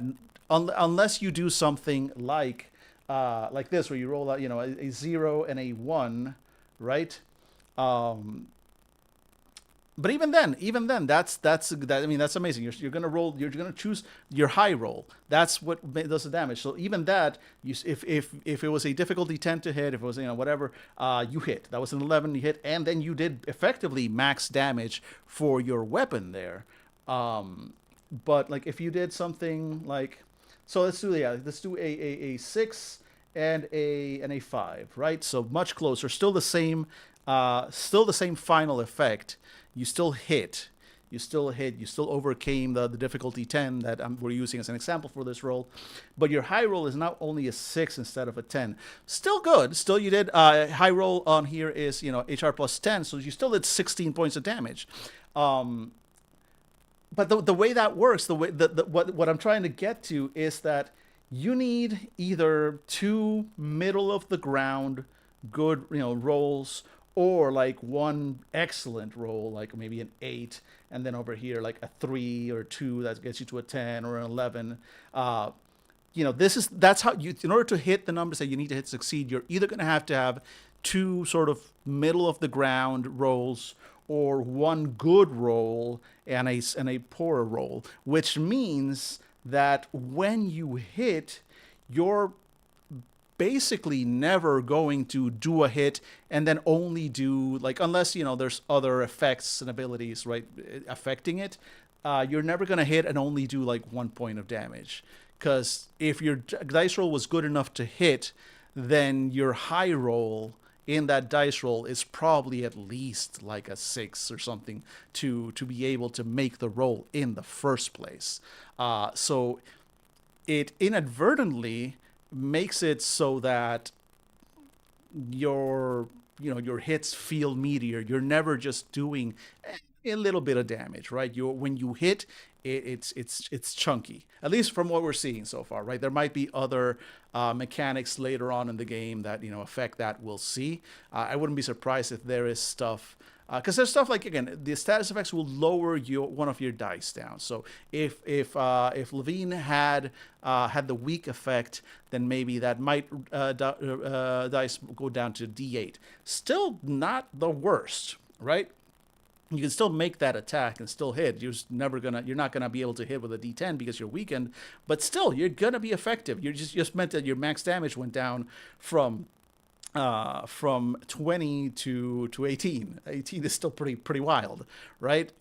unless you do something like this, where you roll out, a 0 and a 1, right? But even then, that's amazing. You're gonna choose your high roll. That's what does the damage. So even that, if it was a difficulty 10 to hit, if it was whatever, you hit. That was an 11, you hit, and then you did effectively max damage for your weapon there. But if you did something so let's do a 6 and a 5, right? So much closer, still the same final effect. You still hit. You still overcame the difficulty 10 that we're using as an example for this roll. But your high roll is now only a 6 instead of a 10. Still good. Still, you did high roll on here is HR plus 10, so you still did 16 points of damage. But the way that works, what I'm trying to get to is that you need either 2 middle of the ground good rolls, or one excellent roll, maybe an 8, and then over here a 3 or 2 that gets you to a 10 or an 11. That's how you, in order to hit the numbers that you need to hit to succeed, you're either going to have 2 sort of middle of the ground rolls, or 1 good roll and a poorer roll, which means that when you hit, your basically never going to do a hit and then only do, like, unless, there's other effects and abilities, right, affecting it. You're never going to hit and only do like 1 point of damage. Because if your dice roll was good enough to hit, then your high roll in that dice roll is probably at least like a 6 or something to be able to make the roll in the first place. So it inadvertently makes it so that your hits feel meatier. You're never just doing a little bit of damage, right? When you hit, it's chunky. At least from what we're seeing so far, right? There might be other mechanics later on in the game that affect that. We'll see. I wouldn't be surprised if there is stuff. Because there's stuff like, again, the status effects will lower one of your dice down. So if Levine had the weak effect, then maybe that might dice go down to D8. Still not the worst, right? You can still make that attack and still hit. You're not gonna be able to hit with a D10 because you're weakened, but still you're gonna be effective. You're just meant that your max damage went down from 20 to 18. 18 is still pretty wild, right?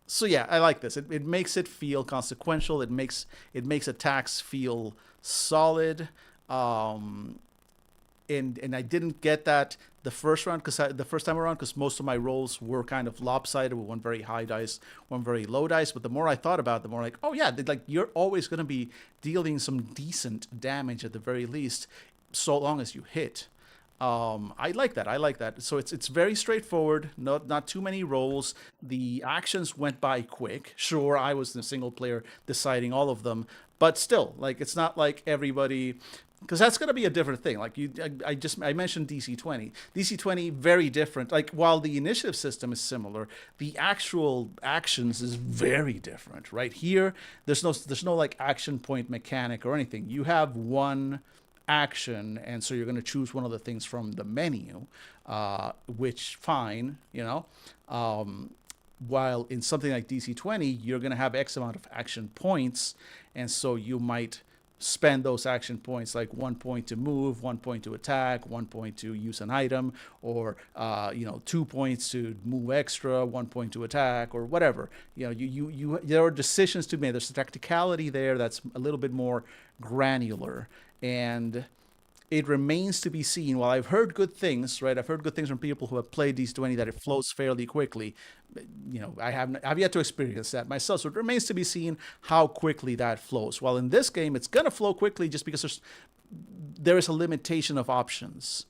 So yeah, I like this. It makes it feel consequential. It makes attacks feel solid. And I didn't get that the first round the first time around, because most of my rolls were kind of lopsided with one very high dice, one very low dice. But the more I thought about it, the more like, oh yeah, like you're always going to be dealing some decent damage at the very least, so long as you hit. I like that. So it's very straightforward. Not too many rolls. The actions went by quick. Sure, I was the single player deciding all of them, but still, like, it's not like everybody. Because that's going to be a different thing. Like I mentioned DC-20. DC-20 very different. Like, while the initiative system is similar, the actual actions is very different. Right here, there's no like action point mechanic or anything. You have one action, and so you're going to choose one of the things from the menu, which fine, while in something like DC-20, you're going to have X amount of action points, and so you might spend those action points, like 1 point to move, 1 point to attack, 1 point to use an item, or 2 points to move extra, 1 point to attack, or whatever. There are decisions to make. There's a tacticality there that's a little bit more granular, and it remains to be seen. While I've heard good things, right? I've heard good things from people who have played DC-20 that it flows fairly quickly. I've yet to experience that myself. So it remains to be seen how quickly that flows. While in this game, it's gonna flow quickly just because there is a limitation of options.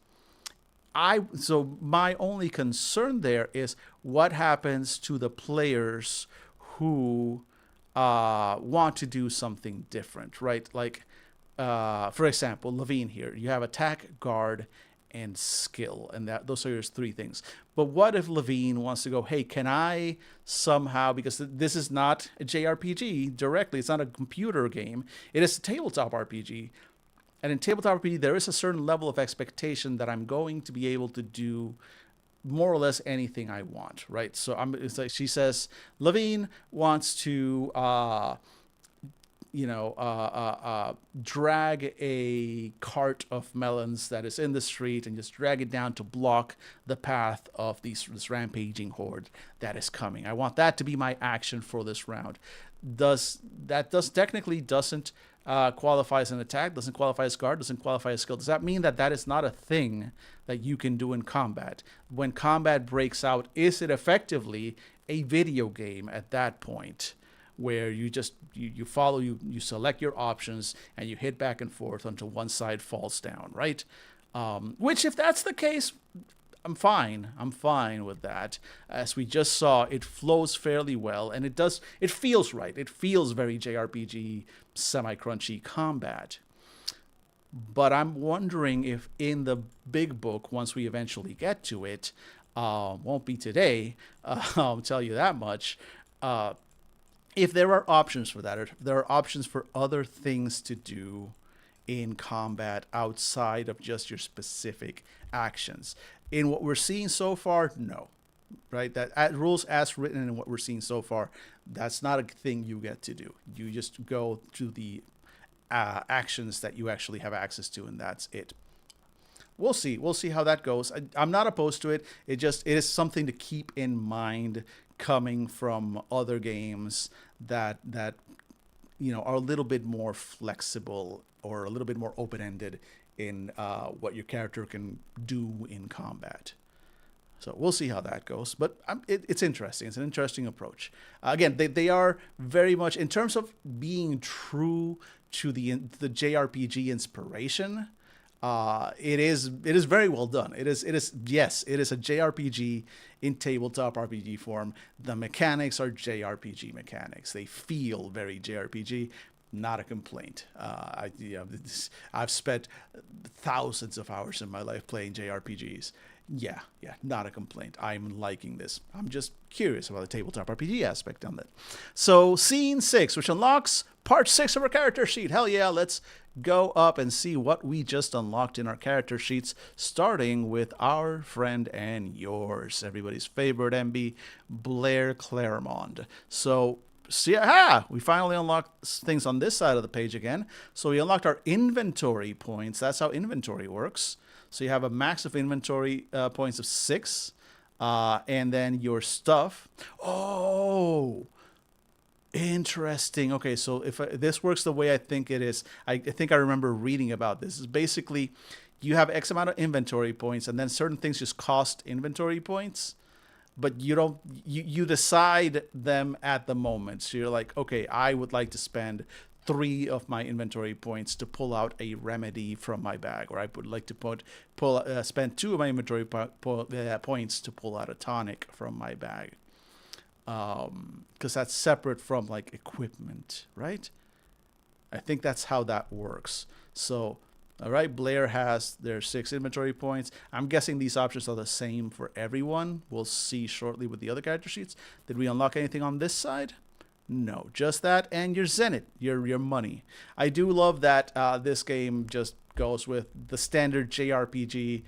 So my only concern there is what happens to the players who want to do something different, right? Like, for example, Levine here, you have attack, guard, and skill, and those are your three things. But what if Levine wants to go, hey, can I somehow, because this is not a JRPG directly, it's not a computer game, it is a tabletop RPG. And in tabletop RPG, there is a certain level of expectation that I'm going to be able to do more or less anything I want, right? So it's like she says, Levine wants to drag a cart of melons that is in the street and just drag it down to block the path of this rampaging horde that is coming. I want that to be my action for this round. Technically doesn't qualify as an attack, doesn't qualify as guard, doesn't qualify as skill. Does that mean that is not a thing that you can do in combat? When combat breaks out, is it effectively a video game at that point, where you select your options and you hit back and forth until one side falls down, right? Which, if that's the case, I'm fine with that. As we just saw, it flows fairly well, and it feels right. It feels very JRPG, semi-crunchy combat. But I'm wondering if in the big book, once we eventually get to it, won't be today, I'll tell you that much, if there are options for that, or if there are options for other things to do in combat outside of just your specific actions. In what we're seeing so far, no. Right? That rules as written in what we're seeing so far, that's not a thing you get to do. You just go to the actions that you actually have access to, and that's it. We'll see. We'll see how that goes. I'm not opposed to it. It is something to keep in mind coming from other games that are a little bit more flexible or a little bit more open-ended in what your character can do in combat. So we'll see how that goes. But it's interesting. It's an interesting approach. Again, they are very much, in terms of being true to the JRPG inspiration, it is very well done. It is a JRPG in tabletop RPG form. The mechanics are JRPG mechanics. They feel very JRPG. Not a complaint. I've spent thousands of hours in my life playing JRPGs. Yeah, not a complaint. I'm liking this. I'm just curious about the tabletop RPG aspect on that. So, Scene 6, which unlocks Part 6 of our character sheet. Hell yeah, let's go up and see what we just unlocked in our character sheets, starting with our friend and yours, everybody's favorite MB, Blair Claremont. So, we finally unlocked things on this side of the page again. So we unlocked our inventory points. That's how inventory works. So you have a max of inventory points of 6. And then your stuff. Oh, interesting. Okay, so if this works the way I think it is, I think I remember reading about this. Is basically you have X amount of inventory points, and then certain things just cost inventory points. But you decide them at the moment. So you're like, okay, I would like to spend 3 of my inventory points to pull out a remedy from my bag, or I would like to spend 2 of my inventory points to pull out a tonic from my bag, because that's separate from like equipment, right? I think that's how that works. So, all right, Blair has their 6 inventory points. I'm guessing these options are the same for everyone. We'll see shortly with the other character sheets. Did we unlock anything on this side? No, just that and your Zenith, your money. I do love that this game just goes with the standard JRPG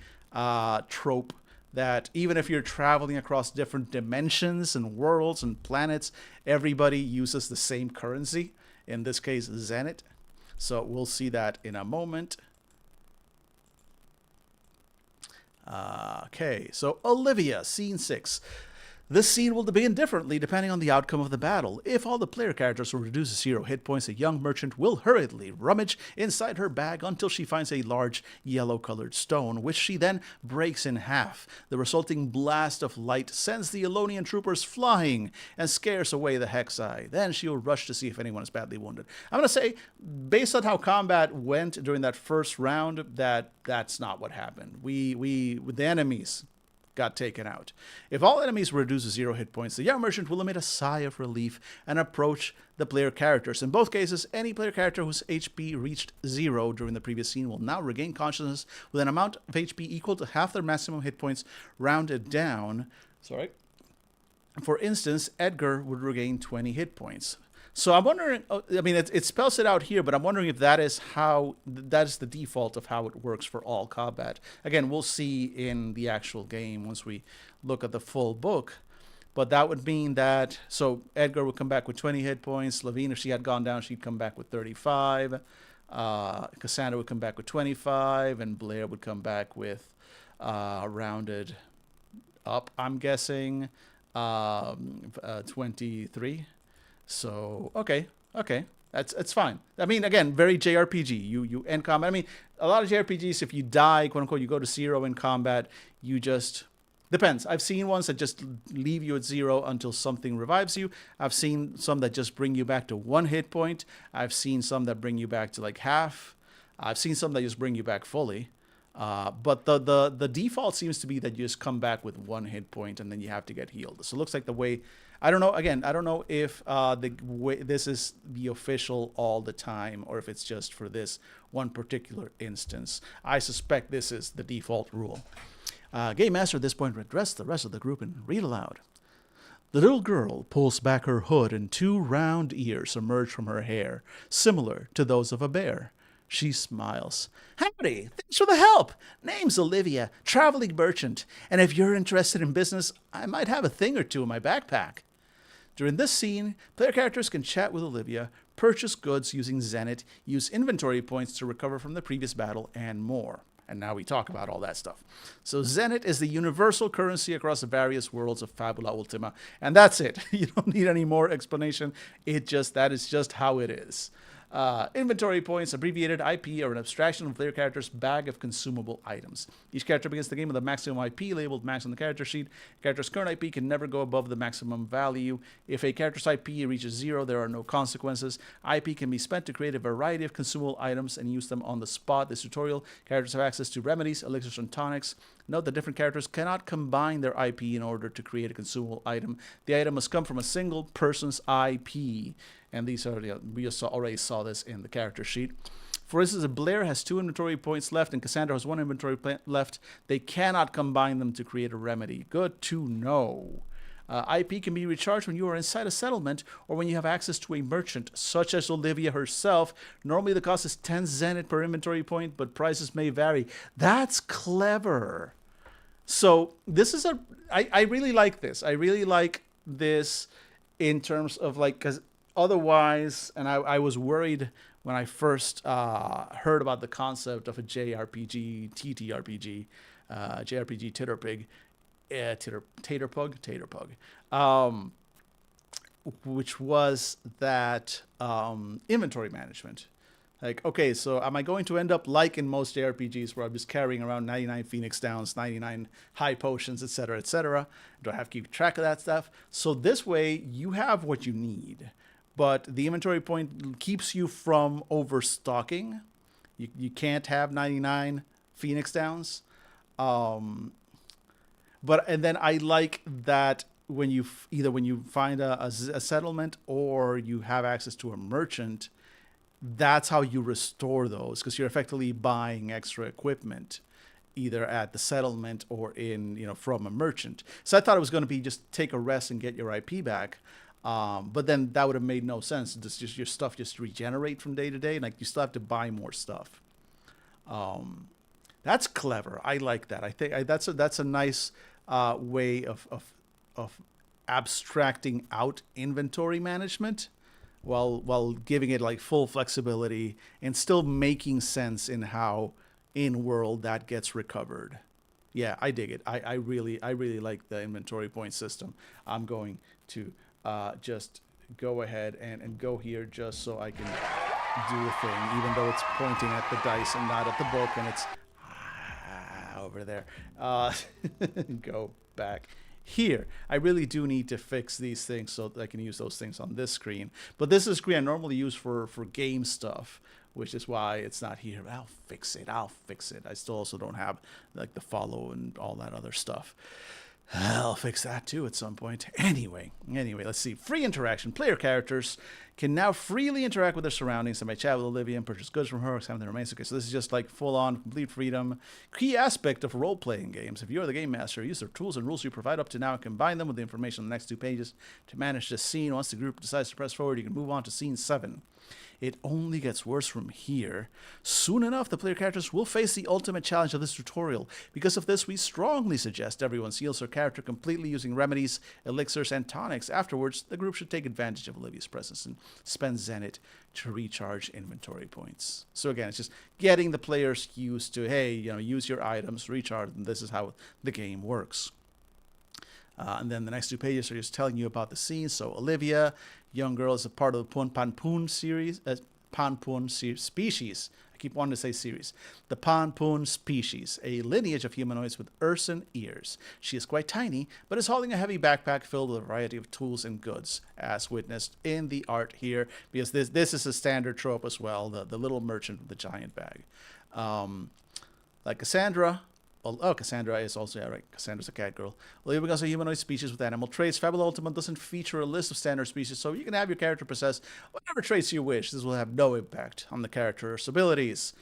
trope that even if you're traveling across different dimensions and worlds and planets, everybody uses the same currency, in this case, Zenith. So we'll see that in a moment. Okay, so Olivia, Scene 6. This scene will begin differently depending on the outcome of the battle. If all the player characters will reduce to 0 hit points, a young merchant will hurriedly rummage inside her bag until she finds a large yellow-colored stone, which she then breaks in half. The resulting blast of light sends the Elonian troopers flying and scares away the Hexai. Then she'll rush to see if anyone is badly wounded. I'm going to say, based on how combat went during that first round, that's not what happened. We with the enemies got taken out. If all enemies were reduced to 0 hit points, the young merchant will emit a sigh of relief and approach the player characters. In both cases, any player character whose HP reached 0 during the previous scene will now regain consciousness with an amount of HP equal to half their maximum hit points, rounded down. Sorry. For instance, Edgar would regain 20 hit points. So I'm wondering, I mean, it spells it out here, but I'm wondering if that is the default of how it works for all combat. Again, we'll see in the actual game once we look at the full book. But that would mean that, so Edgar would come back with 20 hit points. Levine, if she had gone down, she'd come back with 35. Cassandra would come back with 25. And Blair would come back with rounded up, I'm guessing, 23. So, okay. That's fine. I mean, again, very JRPG. You end combat. I mean, a lot of JRPGs, if you die, quote unquote, you go to 0 in combat, you just... Depends. I've seen ones that just leave you at 0 until something revives you. I've seen some that just bring you back to 1 hit point. I've seen some that bring you back to like half. I've seen some that just bring you back fully. But the default seems to be that you just come back with 1 hit point and then you have to get healed. So it looks like the way... I don't know. Again, I don't know if the way this is the official all the time or if it's just for this one particular instance. I suspect this is the default rule. Game Master at this point would address the rest of the group and read aloud. The little girl pulls back her hood and 2 round ears emerge from her hair, similar to those of a bear. She smiles. Howdy, thanks for the help. Name's Olivia, traveling merchant, and if you're interested in business, I might have a thing or two in my backpack. During this scene, player characters can chat with Olivia, purchase goods using Zenit, use inventory points to recover from the previous battle, and more. And now we talk about all that stuff. So Zenit is the universal currency across the various worlds of Fabula Ultima. And that's it. You don't need any more explanation. That is just how it is. Inventory points, abbreviated IP, are an abstraction of player character's bag of consumable items. Each character begins the game with a maximum IP labeled max on the character sheet. A character's current IP can never go above the maximum value. If a character's IP reaches 0, there are no consequences. IP can be spent to create a variety of consumable items and use them on the spot. This tutorial, characters have access to remedies, elixirs, and tonics. Note that different characters cannot combine their IP in order to create a consumable item. The item must come from a single person's IP. And these are, we just already saw this in the character sheet. For instance, if Blair has 2 inventory points left and Cassandra has 1 inventory point left, they cannot combine them to create a remedy. Good to know. IP can be recharged when you are inside a settlement or when you have access to a merchant, such as Olivia herself. Normally the cost is 10 Zenit per inventory point, but prices may vary. That's clever. So this is I really like this. I really like this in terms of because otherwise, and I was worried when I first heard about the concept of a JRPG, TTRPG, JRPG Taterpug, which was that inventory management. Okay, so am I going to end up like in most JRPGs where I'm just carrying around 99 Phoenix Downs, 99 high potions, etc., etc.? Do I have to keep track of that stuff? So this way, you have what you need. But the inventory point keeps you from overstocking. You can't have 99 Phoenix Downs. And then I like that when you find a settlement or you have access to a merchant, that's how you restore those, because you're effectively buying extra equipment either at the settlement or from a merchant. So I thought it was going to be just take a rest and get your IP back. But then that would have made no sense. Just your stuff just regenerate from day to day. You still have to buy more stuff. That's clever. I like that. I think that's a nice way of abstracting out inventory management while giving it full flexibility and still making sense in how in world that gets recovered. Yeah, I dig it. I really like the inventory point system. I'm going to just go ahead and go here just so I can do a thing, even though it's pointing at the dice and not at the book, and it's over there. Go back here. I really do need to fix these things so that I can use those things on this screen. But this is a screen I normally use for game stuff, which is why it's not here. I'll fix it. I still also don't have the follow and all that other stuff. I'll fix that too at some point. Anyway, let's see. Free interaction. Player characters can now freely interact with their surroundings. They may chat with Olivia and purchase goods from her, examine their remains. Okay, so this is just full-on, complete freedom. Key aspect of role-playing games. If you're the game master, use the tools and rules you provide up to now and combine them with the information on the next 2 pages to manage the scene. Once the group decides to press forward, you can move on to scene 7. It only gets worse from here. Soon enough, the player characters will face the ultimate challenge of this tutorial. Because of this, we strongly suggest everyone heals their character completely using remedies, elixirs, and tonics. Afterwards, the group should take advantage of Olivia's presence and spend Zenit to recharge inventory points. So again, it's just getting the players used to, hey, use your items, recharge them. This is how the game works. And then the next 2 pages are just telling you about the scene. So Olivia, young girl, is a part of the Panpoon series, species. I keep wanting to say series. The Panpoon species, a lineage of humanoids with Urson ears. She is quite tiny, but is holding a heavy backpack filled with a variety of tools and goods, as witnessed in the art here, because this is a standard trope as well, the little merchant with the giant bag. Like Cassandra. Oh, Cassandra is also, yeah, right. Cassandra's a cat girl. Olivia becomes a humanoid species with animal traits. Fabula Ultima doesn't feature a list of standard species, so you can have your character possess whatever traits you wish. This will have no impact on the character's abilities.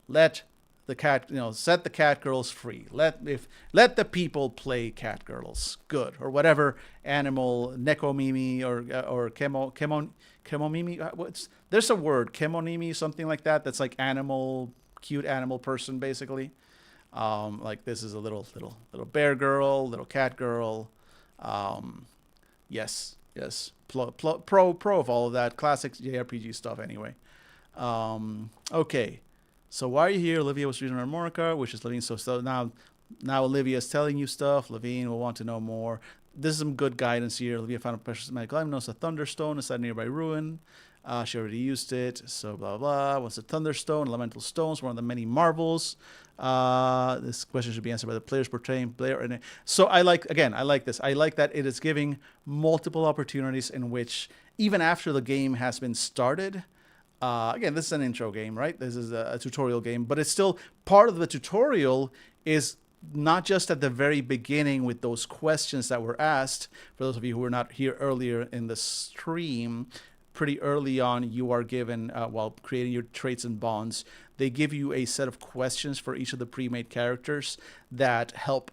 Let the cat, set the cat girls free. Let the people play cat girls. Good. Or whatever animal, Nekomimi or Kemomimi. There's a word, Kemonimi, something like that. That's like animal, cute animal person, basically. This is a little bear girl, little cat girl. Yes, Yes. Pro of all of that. Classic JRPG stuff, anyway. Okay. So why are you here? Olivia was reading Armorica, which is Levine. So now Olivia is telling you stuff. Levine will want to know more. This is some good guidance here. Olivia found a precious magical item. Knows a thunderstone inside a nearby ruin. She already used it. So blah blah. What's a thunderstone? Elemental stones, one of the many marvels. This question should be answered by the players portraying Blair. And so I like this. I like that it is giving multiple opportunities in which even after the game has been started. Again, this is an intro game, right? This is a tutorial game, but it's still part of the tutorial is not just at the very beginning with those questions that were asked. For those of you who were not here earlier in the stream, pretty early on, you are given, while creating your traits and bonds, they give you a set of questions for each of the pre-made characters that help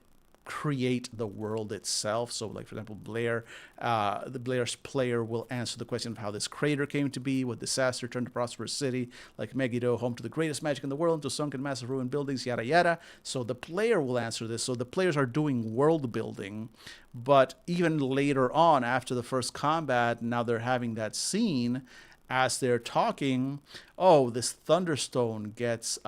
create the world itself. So, like, for example, Blair's player will answer the question of how this crater came to be, what disaster turned a prosperous city like Megiddo, home to the greatest magic in the world, into sunken massive ruined buildings, yada yada. So the player will answer this. So the players are doing world building, but even later on, after the first combat, now they're having that scene as they're talking. Oh, this thunderstone gets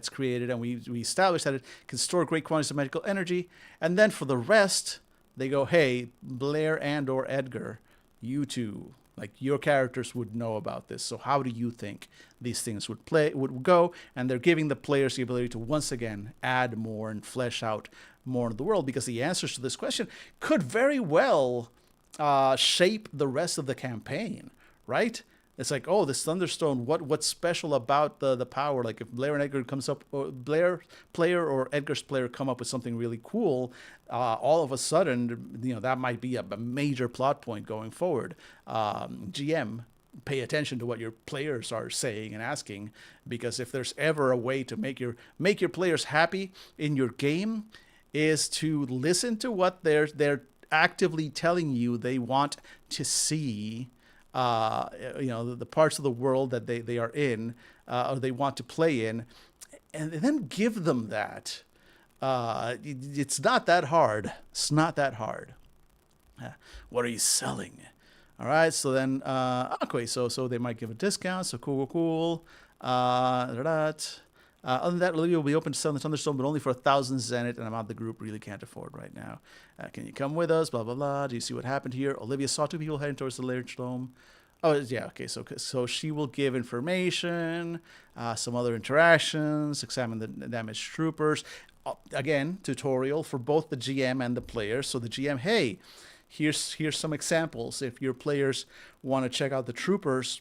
created, and we establish that it can store great quantities of magical energy. And then for the rest, they go, hey, Blair and or Edgar, you two, like, your characters would know about this. So how do you think these things would go? And they're giving the players the ability to once again add more and flesh out more of the world, because the answers to this question could very well shape the rest of the campaign, right? It's like, oh, this thunderstone. What's special about the power? Like, if Blair and Edgar comes up, or Blair player or Edgar's player come up with something really cool, all of a sudden, that might be a major plot point going forward. GM, pay attention to what your players are saying and asking, because if there's ever a way to make your players happy in your game, is to listen to what they're actively telling you they want to see. The parts of the world that they are in, or they want to play in, and then give them that. It's not that hard. It's not that hard. What are you selling? All right, so then, okay, so they might give a discount, so cool. Other than that, Olivia will be open to selling the Thunderstone, but only for 1,000 Zenith, and amount the group really can't afford right now. Can you come with us? Blah, blah, blah. Do you see what happened here? Olivia saw two people heading towards the Large Dome. Oh, yeah, okay, so she will give information, some other interactions, examine the damaged troopers. Again, tutorial for both the GM and the players. So the GM, hey, here's some examples. If your players want to check out the troopers,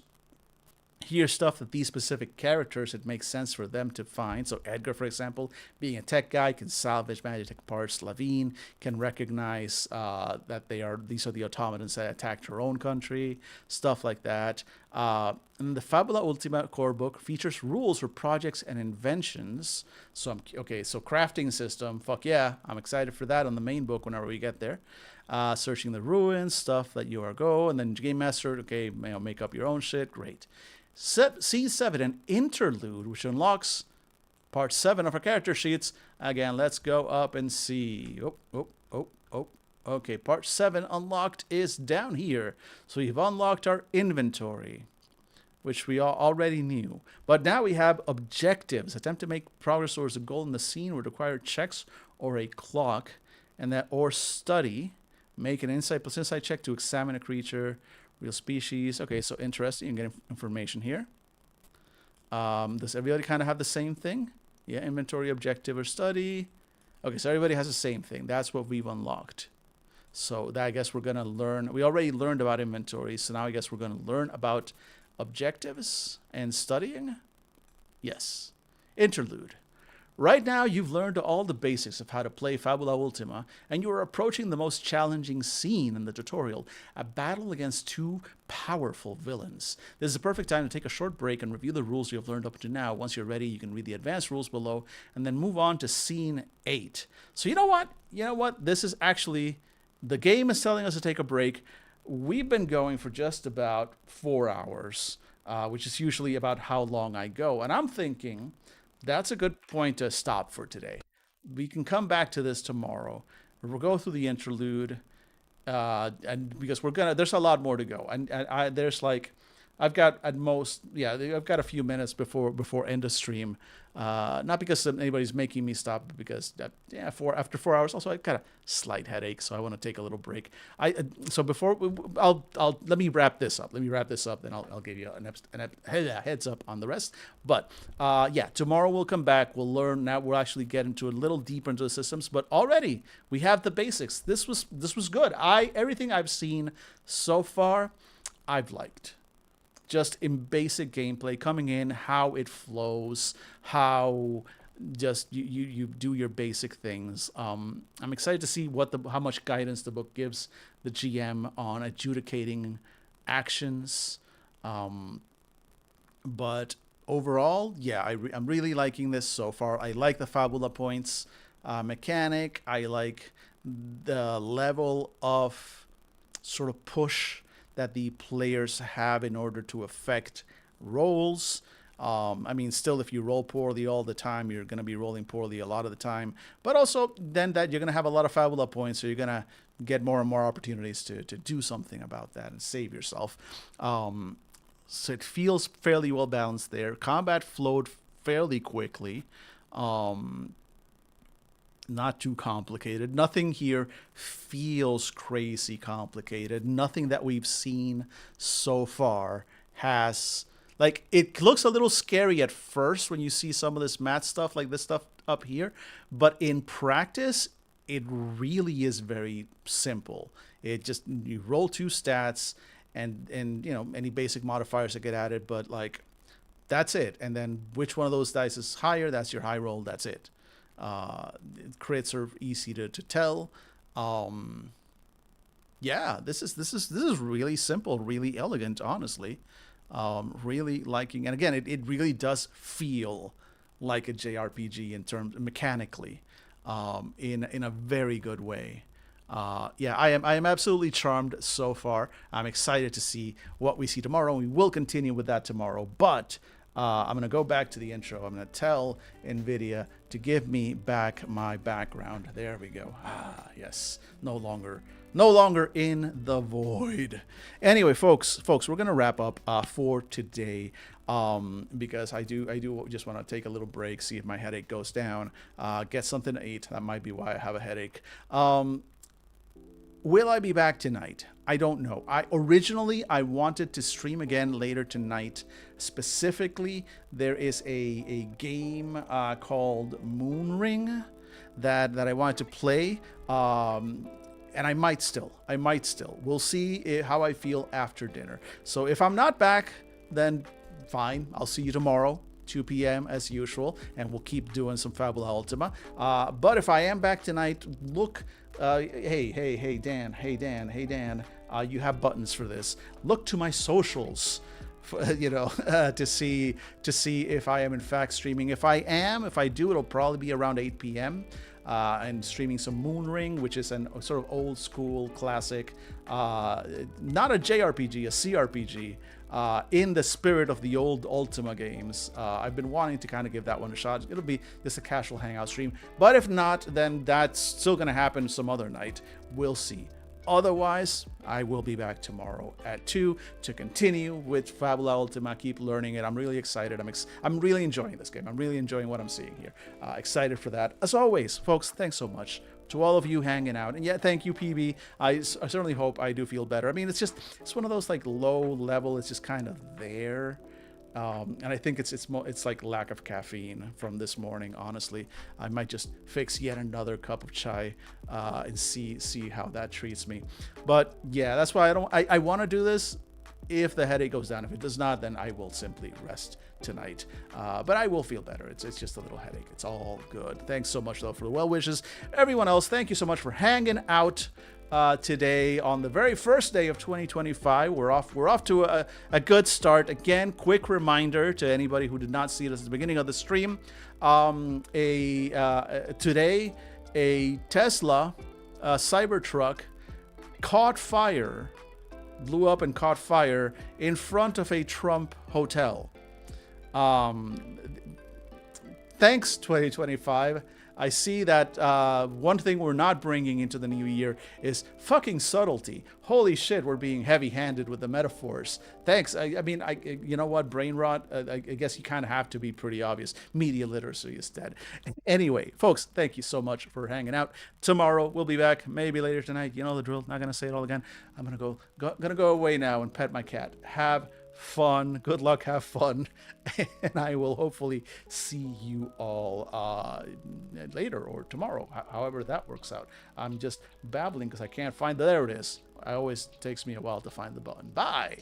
here's stuff that these specific characters, it makes sense for them to find. So Edgar, for example, being a tech guy, can salvage magic parts. Levine can recognize that these are the automatons that attacked her own country, stuff like that. And the Fabula Ultima core book features rules for projects and inventions. So crafting system, fuck yeah, I'm excited for that on the main book whenever we get there. Searching the ruins, stuff that you are go, and then Game Master, okay, make up your own shit, great. C7, an interlude, which unlocks part 7 of our character sheets. Again, let's go up and see. Okay, part 7 unlocked is down here. So we've unlocked our inventory, which we already knew. But now we have objectives. Attempt to make progress towards a goal in the scene would require checks or a clock, or study. Make an insight plus insight check to examine a creature. Real species. Okay, so interesting. You can get information here. Does everybody kind of have the same thing? Yeah, inventory, objective, or study. Okay, so everybody has the same thing. That's what we've unlocked. So that, I guess we're going to learn. We already learned about inventory, so now I guess we're going to learn about objectives and studying. Yes. Interlude. Right now, you've learned all the basics of how to play Fabula Ultima, and you are approaching the most challenging scene in the tutorial, a battle against two powerful villains. This is the perfect time to take a short break and review the rules you have learned up to now. Once you're ready, you can read the advanced rules below, and then move on to Scene 8. So you know what? This is actually, the game is telling us to take a break. We've been going for just about 4 hours, which is usually about how long I go, and I'm thinking that's a good point to stop for today. We can come back to this tomorrow. We'll go through the interlude, and because there's a lot more to go, and there's like, I've got at most, I've got a few minutes before end of stream. Not because anybody's making me stop, but because after 4 hours, also I got a slight headache, so I want to take a little break. So before I'll let me wrap this up. Then I'll give you a heads up on the rest. But tomorrow we'll come back. We'll learn. Now we'll actually get into a little deeper into the systems. But already we have the basics. This was good. Everything I've seen so far, I've liked. Just in basic gameplay, coming in, how it flows, how just you do your basic things. I'm excited to see how much guidance the book gives the GM on adjudicating actions. But overall, I'm really liking this so far. I like the Fabula points mechanic. I like the level of sort of push that the players have in order to affect rolls. Still, if you roll poorly all the time, you're going to be rolling poorly a lot of the time. But also, then that you're going to have a lot of Fabula points, so you're going to get more and more opportunities to do something about that and save yourself. So it feels fairly well balanced there. Combat flowed fairly quickly. Not too complicated. Nothing here feels crazy complicated. Nothing that we've seen so far has, like, it looks a little scary at first when you see some of this math stuff, like this stuff up here, but in practice it really is very simple. It just, you roll 2 stats and any basic modifiers that get added, but like that's it. And then which one of those dice is higher, that's your high roll, that's it. Crits are easy to tell. This is really simple, really elegant, honestly. Really liking, and again, it really does feel like a JRPG in terms mechanically, in a very good way. I am absolutely charmed so far. I'm excited to see what we see tomorrow. We will continue with that tomorrow, but I'm going to go back to the intro. I'm going to tell NVIDIA to give me back my background. There we go. Yes. No longer in the void. Anyway, folks, we're going to wrap up for today, because I do just want to take a little break, see if my headache goes down, get something to eat. That might be why I have a headache. Will I be back tonight? I don't know. Originally I wanted to stream again later tonight. Specifically, there is a game called Moon Ring that I wanted to play. And I might still. We'll see how I feel after dinner. So if I'm not back, then fine. I'll see you tomorrow, 2 p.m. as usual, and we'll keep doing some Fabula Ultima. But if I am back tonight, look. Hey Dan, you have buttons for this. Look to my socials, to see if I am in fact streaming. If I do, it'll probably be around 8 p.m. And streaming some Moon Ring, which is a sort of old school classic, not a JRPG, a CRPG, in the spirit of the old Ultima games. I've been wanting to kind of give that one a shot. It'll be just a casual hangout stream, but if not, then that's still going to happen some other night. We'll see. Otherwise, I will be back tomorrow at 2 to continue with Fabula Ultima. Keep learning it. I'm really excited. I'm really enjoying this game. I'm really enjoying what I'm seeing here. Excited for that. As always, folks, thanks so much to all of you hanging out. And thank you, PB. I certainly hope I do feel better. I mean, it's one of those like low level. It's just kind of there. And I think it's like lack of caffeine from this morning. Honestly, I might just fix yet another cup of chai and see how that treats me. But yeah, that's why I want to do this. If the headache goes down, if it does not, then I will simply rest tonight. But I will feel better. It's just a little headache. It's all good. Thanks so much though for the well wishes. Everyone else, thank you so much for hanging out today on the very first day of 2025. We're off to a good start. Again, quick reminder to anybody who did not see it at the beginning of the stream. Today, a Tesla Cybertruck blew up and caught fire in front of a Trump hotel. Thanks, 2025. I see that one thing we're not bringing into the new year is fucking subtlety. Holy shit, we're being heavy-handed with the metaphors. Thanks. I mean, you know what, brain rot. I guess you kind of have to be pretty obvious. Media literacy is dead. Anyway, folks, thank you so much for hanging out. Tomorrow we'll be back. Maybe later tonight. You know the drill. Not gonna say it all again. I'm gonna go away now and pet my cat. Have fun. Good luck. Have fun. And I will hopefully see you all later or tomorrow, however that works out. I'm just babbling because I can't find there it is. It always takes me a while to find the button. Bye.